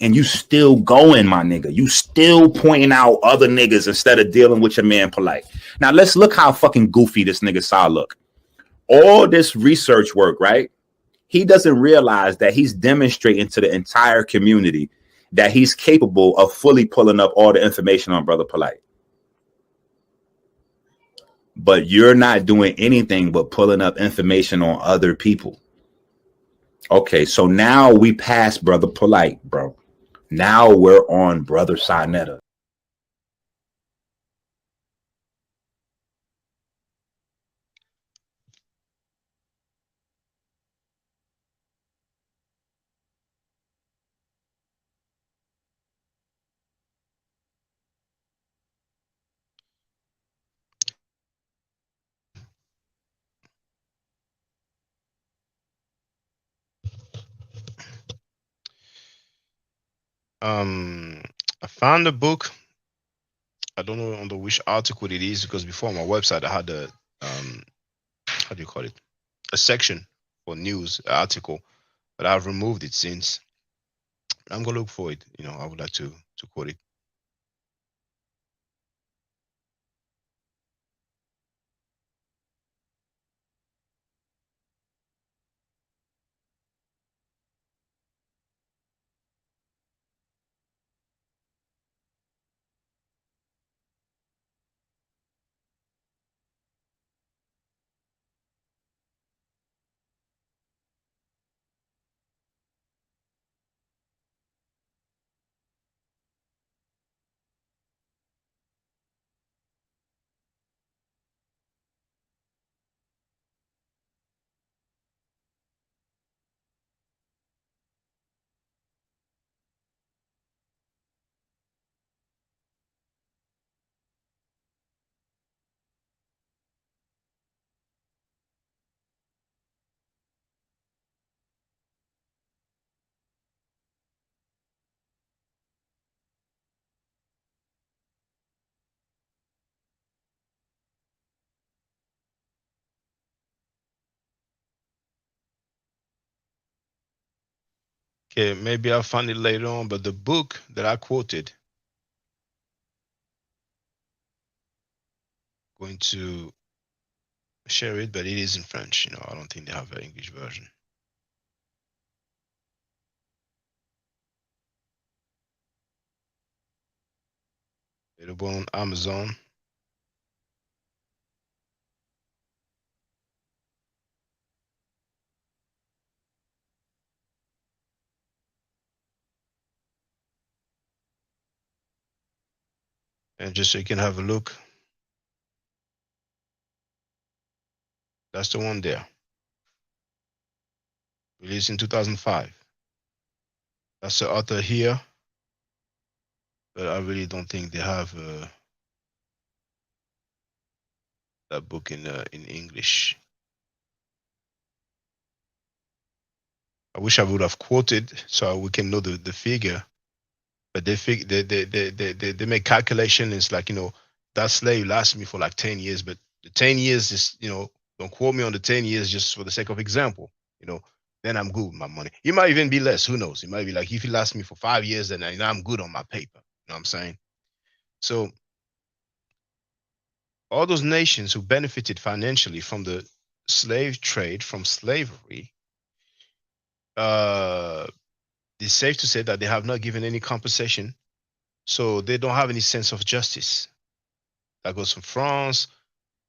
And you still going, my nigga. You still pointing out other niggas instead of dealing with your man polite. Now, let's look how fucking goofy this nigga Saw look. All this research work, right? He doesn't realize that he's demonstrating to the entire community that he's capable of fully pulling up all the information on Brother Polite. But you're not doing anything but pulling up information on other people. Okay, so now we pass Brother Polite, bro. Now we're on Brother Sinetta. I found a book. I don't know under which article it is because before on my website I had a how do you call it? A section for news article, but I've removed it since. I'm gonna look for it. You know, I would like to quote it. Okay, maybe I'll find it later on, but the book that I quoted, going to share it, but it is in French. You know, I don't think they have an English version. Available on Amazon. And just so you can have a look, that's the one there. Released in 2005. That's the author here, but I really don't think they have that book in English. I wish I would have quoted so we can know the figure, but they make calculation. It's like, you know, that slave lasted me for like 10 years, but the 10 years is, you know, don't quote me on the 10 years just for the sake of example, you know, then I'm good with my money. It might even be less, who knows? It might be like, if he lasts me for 5 years, then I'm good on my paper. You know what I'm saying? So all those nations who benefited financially from the slave trade, from slavery, it's safe to say that they have not given any compensation, so they don't have any sense of justice. That goes from France,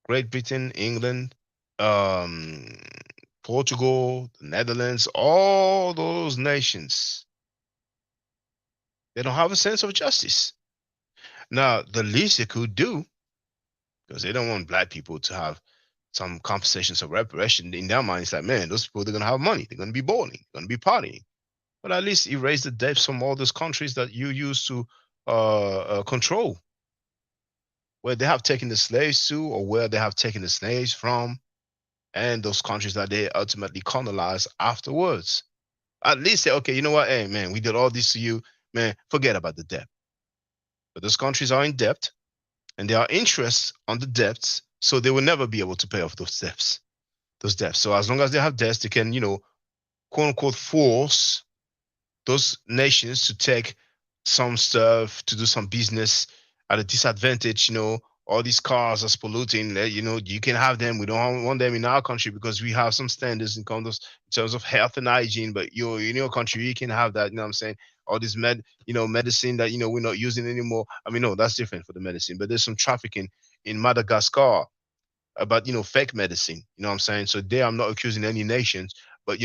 Great Britain, England, um, Portugal, the Netherlands, all those nations. They don't have a sense of justice. Now, the least they could do, because they don't want black people to have some compensations of reparation, in their mind, it's like, man, those people, they're going to have money. They're going to be balling. They're going to be partying. But at least erase the debts from all those countries that you used to control, where they have taken the slaves to, or where they have taken the slaves from, and those countries that they ultimately colonized afterwards. At least say, okay, you know what? Hey, man, we did all this to you. Man, forget about the debt. But those countries are in debt, and there are interests on the debts, so they will never be able to pay off those debts. So as long as they have debts, they can, quote unquote, force those nations to take some stuff, to do some business at a disadvantage. All these cars are polluting. You can have them. We don't want them in our country because we have some standards in terms of health and hygiene. But in your country, you can have that. You know what I'm saying? All this medicine that we're not using anymore. I mean, no, that's different for the medicine. But there's some trafficking in Madagascar about fake medicine. You know what I'm saying? So there, I'm not accusing any nations, but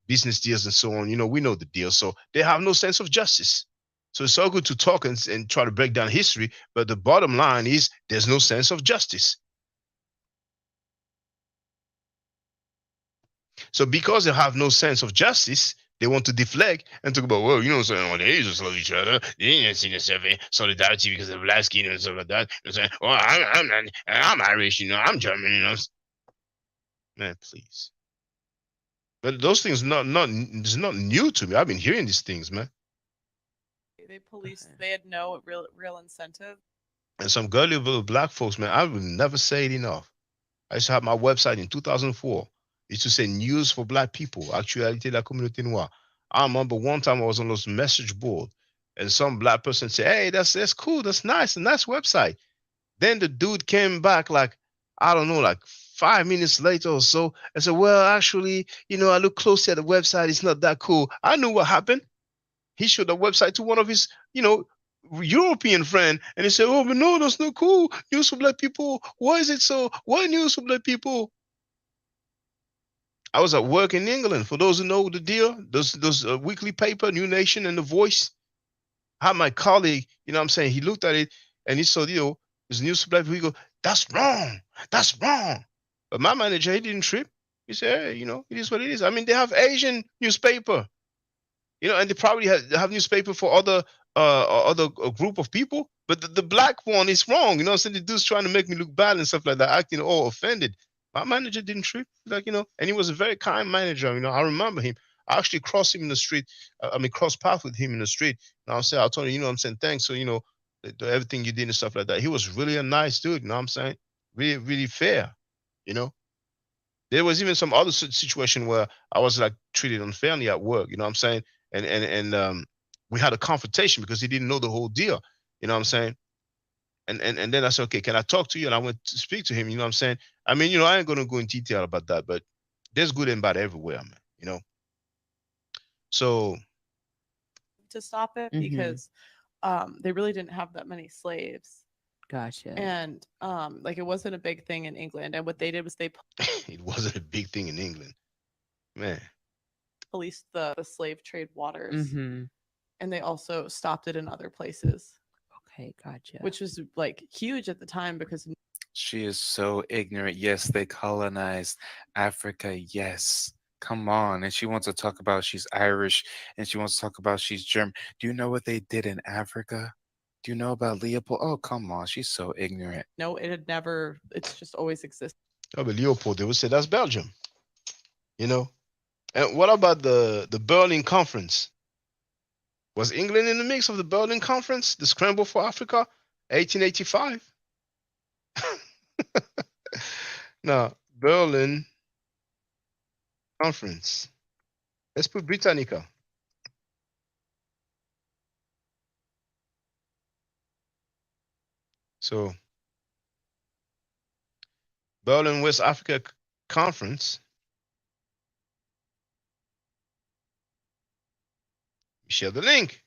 business deals and so on. We know the deal. So they have no sense of justice. So it's all good to talk and try to break down history, but the bottom line is there's no sense of justice. So because they have no sense of justice, they want to deflect and talk about, well, they just love each other. They ain't seen solidarity because of black skin and stuff like that. Well, I'm Irish, I'm German, Man, please. But those things it's not new to me. I've been hearing these things, man. They policed. They had no real incentive. And some girly little black folks, man, I will never say it enough. I used to have my website in 2004. It used to say news for black people, actualité de la communauté noire. I remember one time I was on those message board and some black person said, hey, that's cool, that's nice, a nice website. Then the dude came back like, I don't know, like 5 minutes later or so, and said, well, actually, I look closely at the website, it's not that cool. I knew what happened. He showed the website to one of his, European friend, and he said, oh, but no, that's not cool. News for black people. Why is it so? Why news for black people? I was at work in England. For those who know the deal, those weekly paper, New Nation and The Voice. I had my colleague, I'm saying, he looked at it and he saw, there's news for black people. He go, that's wrong. That's wrong. But my manager, he didn't trip. He said, hey, it is what it is. I mean, they have Asian newspaper. And they probably have newspaper for other group of people, but the black one is wrong. So the dude's trying to make me look bad and stuff like that, acting all offended. My manager didn't trip, and he was a very kind manager. I remember him. I actually crossed him in the street. Cross path with him in the street. And I told him, I'm saying thanks. So everything you did and stuff like that. He was really a nice dude. I'm saying, really, really fair. There was even some other situation where I was like treated unfairly at work. I'm saying. And we had a confrontation because he didn't know the whole deal. I'm saying? And then I said, okay, can I talk to you? And I went to speak to him. I'm saying? I ain't going to go in detail about that, but there's good and bad everywhere, man. So to stop it because they really didn't have that many slaves. Gotcha. And it wasn't a big thing in England. And what they did was they it wasn't a big thing in England, man. Policed the slave trade waters, and they also stopped it in other places. Okay, gotcha. Which was huge at the time because she is so ignorant. Yes, they colonized Africa. Yes, come on. And she wants to talk about she's Irish, and she wants to talk about she's German. Do you know what they did in Africa? Do you know about Leopold? Oh, come on. She's so ignorant. No, it had never. It's just always existed. Oh, but Leopold, they would say that's Belgium. And what about the Berlin Conference? Was England in the mix of the Berlin Conference, the Scramble for Africa, 1885? Now, Berlin Conference. Let's put Britannica. So, Berlin West Africa Conference. Share the link.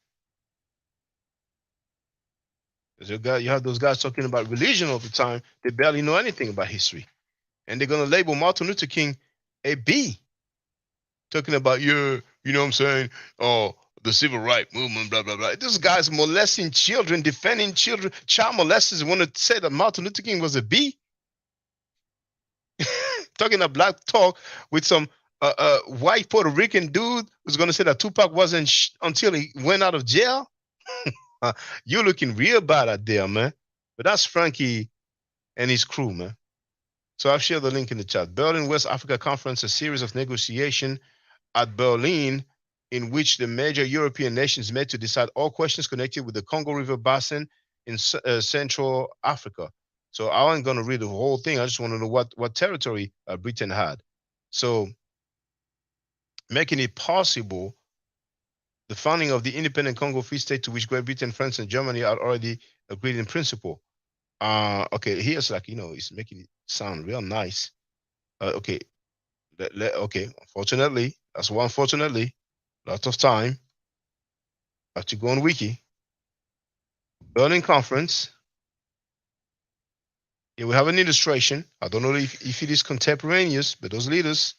Because you have those guys talking about religion all the time. They barely know anything about history. And they're going to label Martin Luther King a B. Talking about you know what I'm saying? Oh, the civil rights movement, blah, blah, blah. This guy's molesting children, defending children. Child molesters want to say that Martin Luther King was a B? Talking a black talk with some white Puerto Rican dude who's going to say that Tupac wasn't until he went out of jail? You're looking real bad out there, man. But that's Frankie and his crew, man. So I've shared the link in the chat. Berlin West Africa Conference, a series of negotiation at Berlin in which the major European nations met to decide all questions connected with the Congo River Basin in Central Africa. So I wasn't going to read the whole thing. I just want to know what territory Britain had. So making it possible, the founding of the independent Congo Free State, to which Great Britain, France, and Germany had already agreed in principle. Okay, here's like, it's making it sound real nice. Okay, okay, unfortunately, that's one unfortunately, lots of time. I have to go on wiki. Berlin Conference. Here we have an illustration. I don't know if it is contemporaneous, but those leaders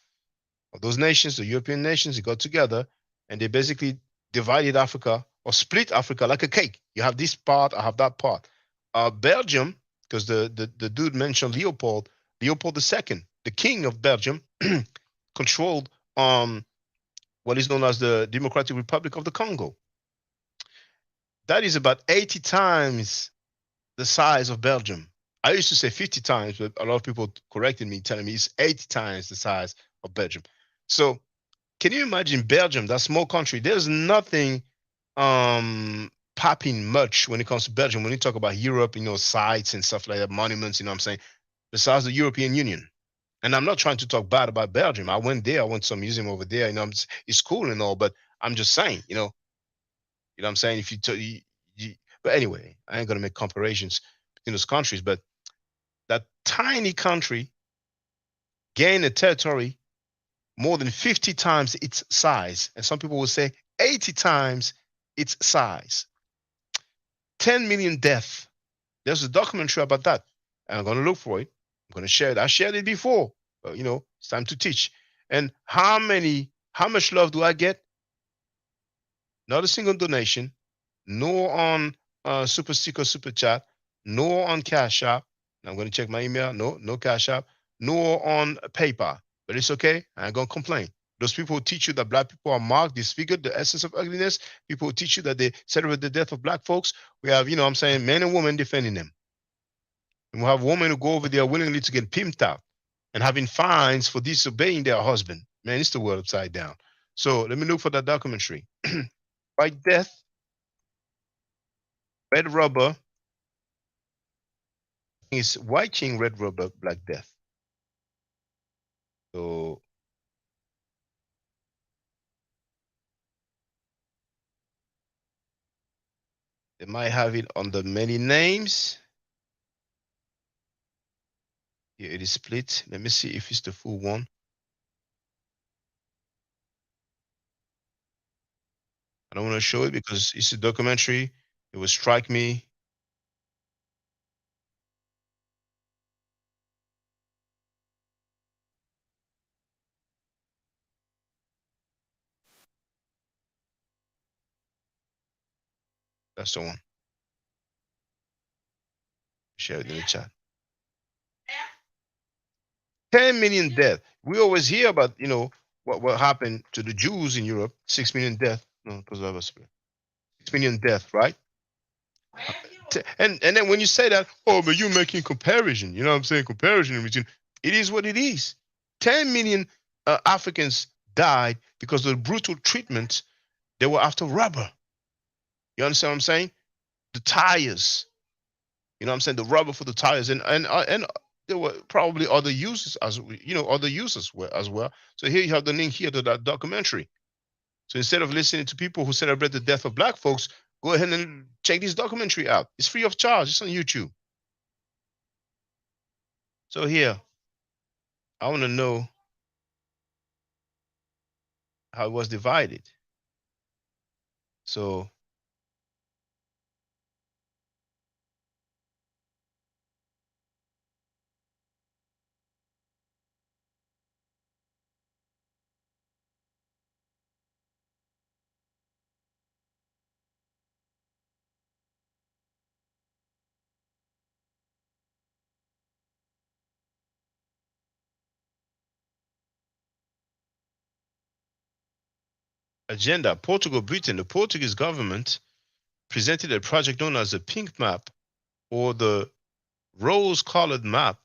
of those nations, the European nations, they got together and they basically divided Africa or split Africa like a cake. You have this part, I have that part. Belgium, because the dude mentioned Leopold II, the king of Belgium, controlled what is known as the Democratic Republic of the Congo. That is about 80 times the size of Belgium. I used to say 50 times, but a lot of people corrected me, telling me it's 80 times the size of Belgium. So can you imagine Belgium, that small country? There's nothing popping much when it comes to Belgium. When you talk about Europe, sites and stuff like that, monuments, what I'm saying, besides the European Union. And I'm not trying to talk bad about Belgium. I went there. I went to some museum over there. It's cool and all, but I'm just saying, you know what I'm saying? If but anyway, I ain't gonna make comparisons between those countries. But that tiny country gained a territory more than 50 times its size, and some people will say 80 times its size. 10 million deaths. There's a documentary about that, and I'm gonna look for it. I'm gonna share it. I shared it before, but it's time to teach. And how much love do I get? Not a single donation, nor on Super Sticker, Super Chat, nor on Cash App. I'm going to check my email. No Cash App, nor on PayPal. But it's okay. I ain't going to complain. Those people who teach you that black people are marked, disfigured, the essence of ugliness. People who teach you that they celebrate the death of black folks. We have, I'm saying, men and women defending them. And we have women who go over there willingly to get pimped out and having fines for disobeying their husband. Man, it's the world upside down. So let me look for that documentary. White Death, Red Rubber. It's White King, Red Rubber, Black Death. So they might have it under many names. Here it is split. Let me see if it's the full one. I don't want to show it because it's a documentary. It will strike me. That's the one. Share it in the chat. 10 million deaths. We always hear about, what happened to the Jews in Europe. 6 million deaths. No, 6 million deaths, right? And then when you say that, but you're making comparison. You know what I'm saying? Comparison between. It is what it is. 10 million Africans died because of the brutal treatment they were after rubber. You understand what I'm saying? The tires. You know what I'm saying? The rubber for the tires, and there were probably other uses as well. So here you have the link here to that documentary. So instead of listening to people who celebrate the death of black folks, go ahead and check this documentary out. It's free of charge. It's on YouTube. So here, I want to know how it was divided. So agenda, Portugal, Britain, the Portuguese government presented a project known as the Pink Map, or the rose-colored map,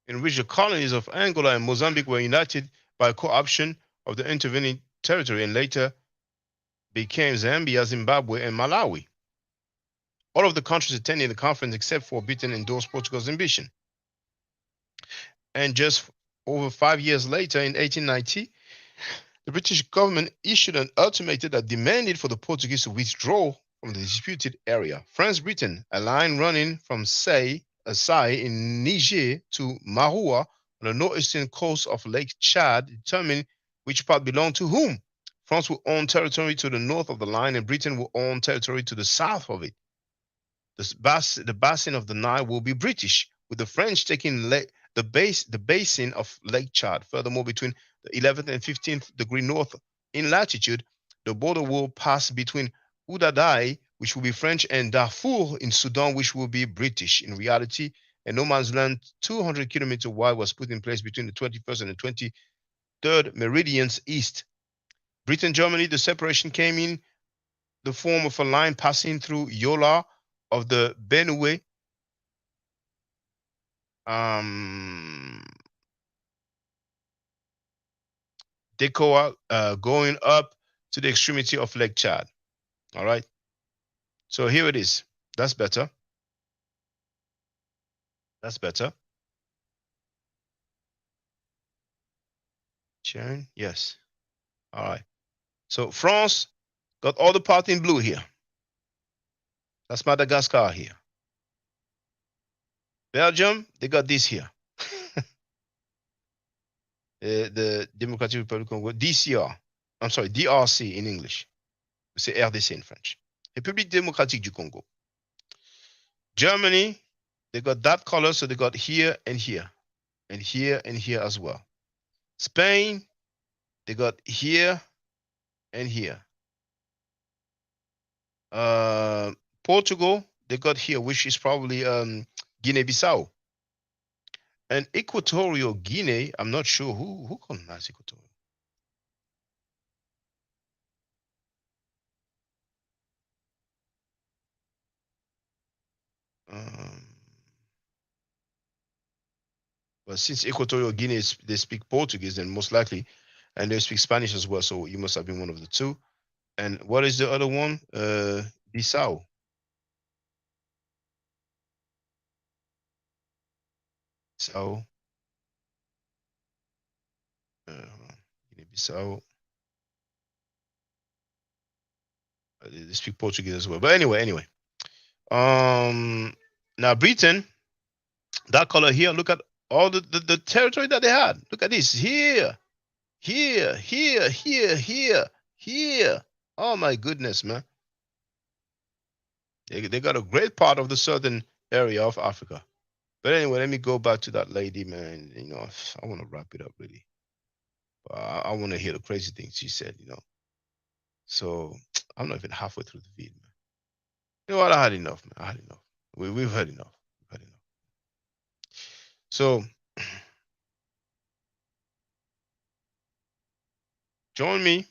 in which the colonies of Angola and Mozambique were united by co-option of the intervening territory and later became Zambia, Zimbabwe, and Malawi. All of the countries attending the conference except for Britain endorsed Portugal's ambition. And just over 5 years later, in 1890, the British government issued an ultimatum that demanded for the Portuguese to withdraw from the disputed area. France-Britain, a line running from Asai in Niger to Maroua on the northeastern coast of Lake Chad, determined which part belonged to whom. France will own territory to the north of the line, and Britain will own territory to the south of it. The basin of the Nile will be British, with the French taking the basin of Lake Chad. Furthermore, between the 11th and 15th degree north in latitude, the border will pass between Udadai, which will be French, and Darfur in Sudan, which will be British. In reality, a no man's land 200 kilometers wide was put in place between the 21st and the 23rd meridians east. Britain, Germany, the separation came in the form of a line passing through Yola of the Benue, Decoa, going up to the extremity of Lake Chad. All right. So here it is. That's better. That's better. Sharing? Yes. All right. So France got all the part in blue here. That's Madagascar here. Belgium, they got this here. The Democratic Republic of Congo, DCR. I'm sorry, DRC in English. C'est RDC in French. République démocratique du Congo. Germany, they got that color, so they got here and here, and here and here as well. Spain, they got here and here. Portugal, they got here, which is probably Guinea-Bissau. And Equatorial Guinea, I'm not sure who colonized Equatorial. But since Equatorial Guinea, they speak Portuguese, then most likely, and they speak Spanish as well, so you must have been one of the two. And what is the other one? Bissau. Bissau. Guinea-Bissau. They speak Portuguese as well. But anyway. Now Britain, that color here, look at all the territory that they had. Look at this. Here. Oh my goodness, man. They got a great part of the southern area of Africa. But anyway, let me go back to that lady, man. You know, I want to wrap it up really. I want to hear the crazy things she said, you know. So I'm not even halfway through the video, man. You know what? I had enough, man. I had enough. We've had enough. We've had enough. So join me.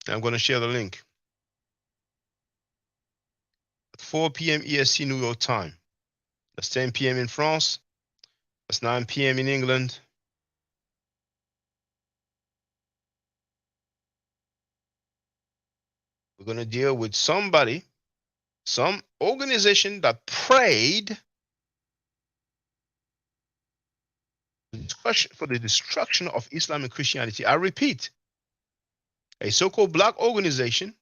I'm going to share the link. At 4 p.m. EST New York time. That's 10 p.m. in France. That's 9 p.m. in England. We're going to deal with somebody, some organization that prayed for the destruction of Islam and Christianity. I repeat, a so-called black organization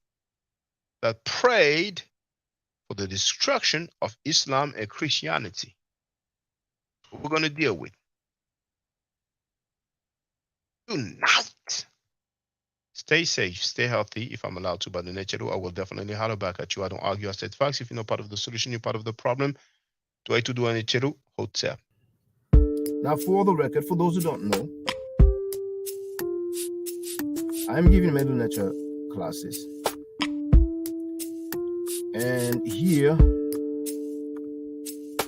that prayed for the destruction of Islam and Christianity. We're going to deal with. Tonight. Stay safe, stay healthy. If I'm allowed to by the nature, I will definitely holler back at you. I don't argue, I state facts. If you're not part of the solution, you're part of the problem. Do I to do any cheru? Hotel. Now, for the record, for those who don't know, I'm giving middle nature classes. And here,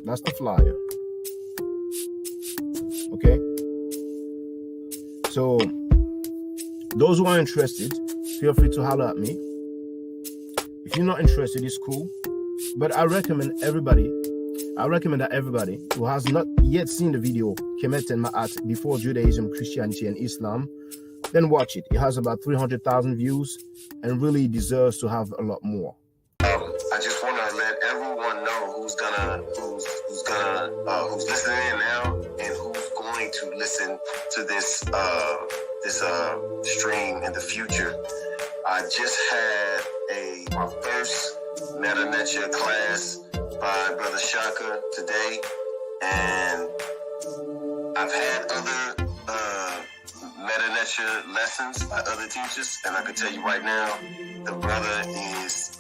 that's the flyer. Okay? So, those who are interested, feel free to holler at me. If you're not interested, it's cool. But I recommend that everybody who has not yet seen the video Kemet and Ma'at before Judaism, Christianity, and Islam, then watch it. It has about 300,000 views and really deserves to have a lot more. I just want to let everyone know who's listening in now and who's going to listen to this stream in the future. I just had my first Meta Nature class by Brother Shaka today, and I've had other Meta Nature lessons by other teachers, and I can tell you right now, the brother is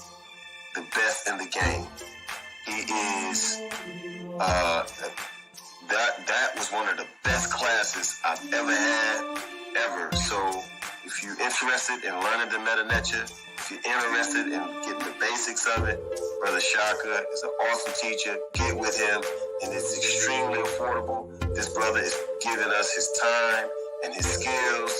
the best in the game. He is that was one of the best classes I've ever had, ever. So if you're interested in learning the Meta Nature, if you're interested in getting the basics of it, Brother Shaka is an awesome teacher. Get with him, and it's extremely affordable. This brother is giving us his time and his skills,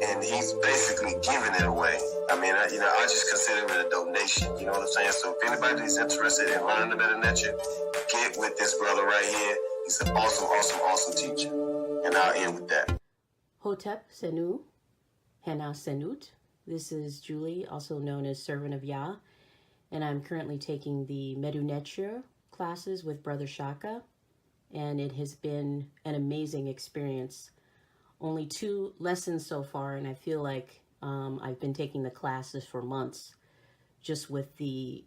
and he's basically giving it away. I mean, I just consider it a donation. You know what I'm saying? So if anybody is interested in learning the Meta Nature, get with this brother right here. He's an awesome, awesome, awesome teacher. And I'll end with that. Hotep Senu, Hena Senut. This is Julie, also known as Servant of Yah, and I'm currently taking the Medu Neture classes with Brother Shaka, and it has been an amazing experience. Only 2 lessons so far, and I feel like I've been taking the classes for months, just with the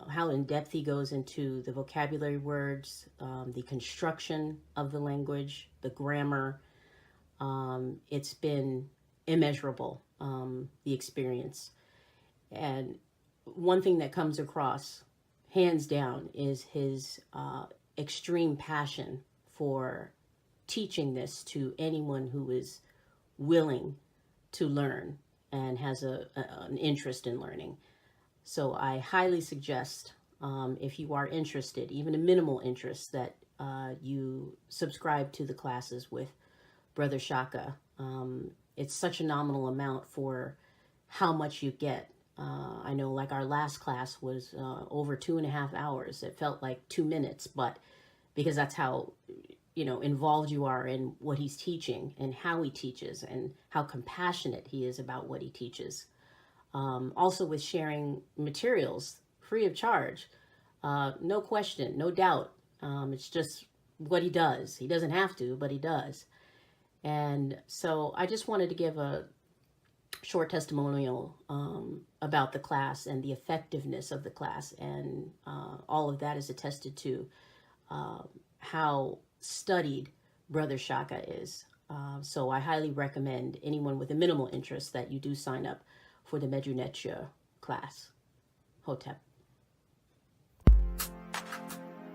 how in depth he goes into the vocabulary words, the construction of the language, the grammar. It's been immeasurable, the experience. And one thing that comes across, hands down, is his extreme passion for teaching this to anyone who is willing to learn and has an interest in learning. So I highly suggest, if you are interested, even a minimal interest, that you subscribe to the classes with Brother Shaka. It's such a nominal amount for how much you get. I know, like, our last class was over 2.5 hours. It felt like 2 minutes, but because that's how, involved you are in what he's teaching and how he teaches and how compassionate he is about what he teaches. Also with sharing materials free of charge, no question, no doubt. It's just what he does. He doesn't have to, but he does. And so I just wanted to give a short testimonial about the class and the effectiveness of the class, and all of that is attested to how studied Brother Shaka is. So I highly recommend anyone with a minimal interest that you do sign up for the Medu Neture class. Hotep.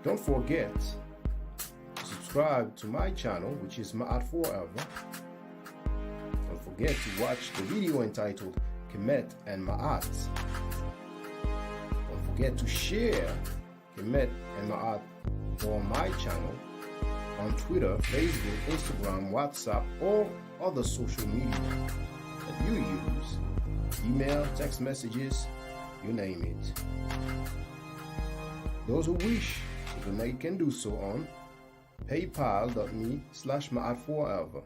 Don't forget to subscribe to my channel, which is Ma'at Forever. Don't forget to watch the video entitled Kemet and Ma'at. Don't forget to share Kemet and Ma'at on my channel on Twitter, Facebook, Instagram, WhatsApp, or other social media that you use. Email, text messages, you name it. Those who wish to donate can do so on paypal.me/Ma'at Forever.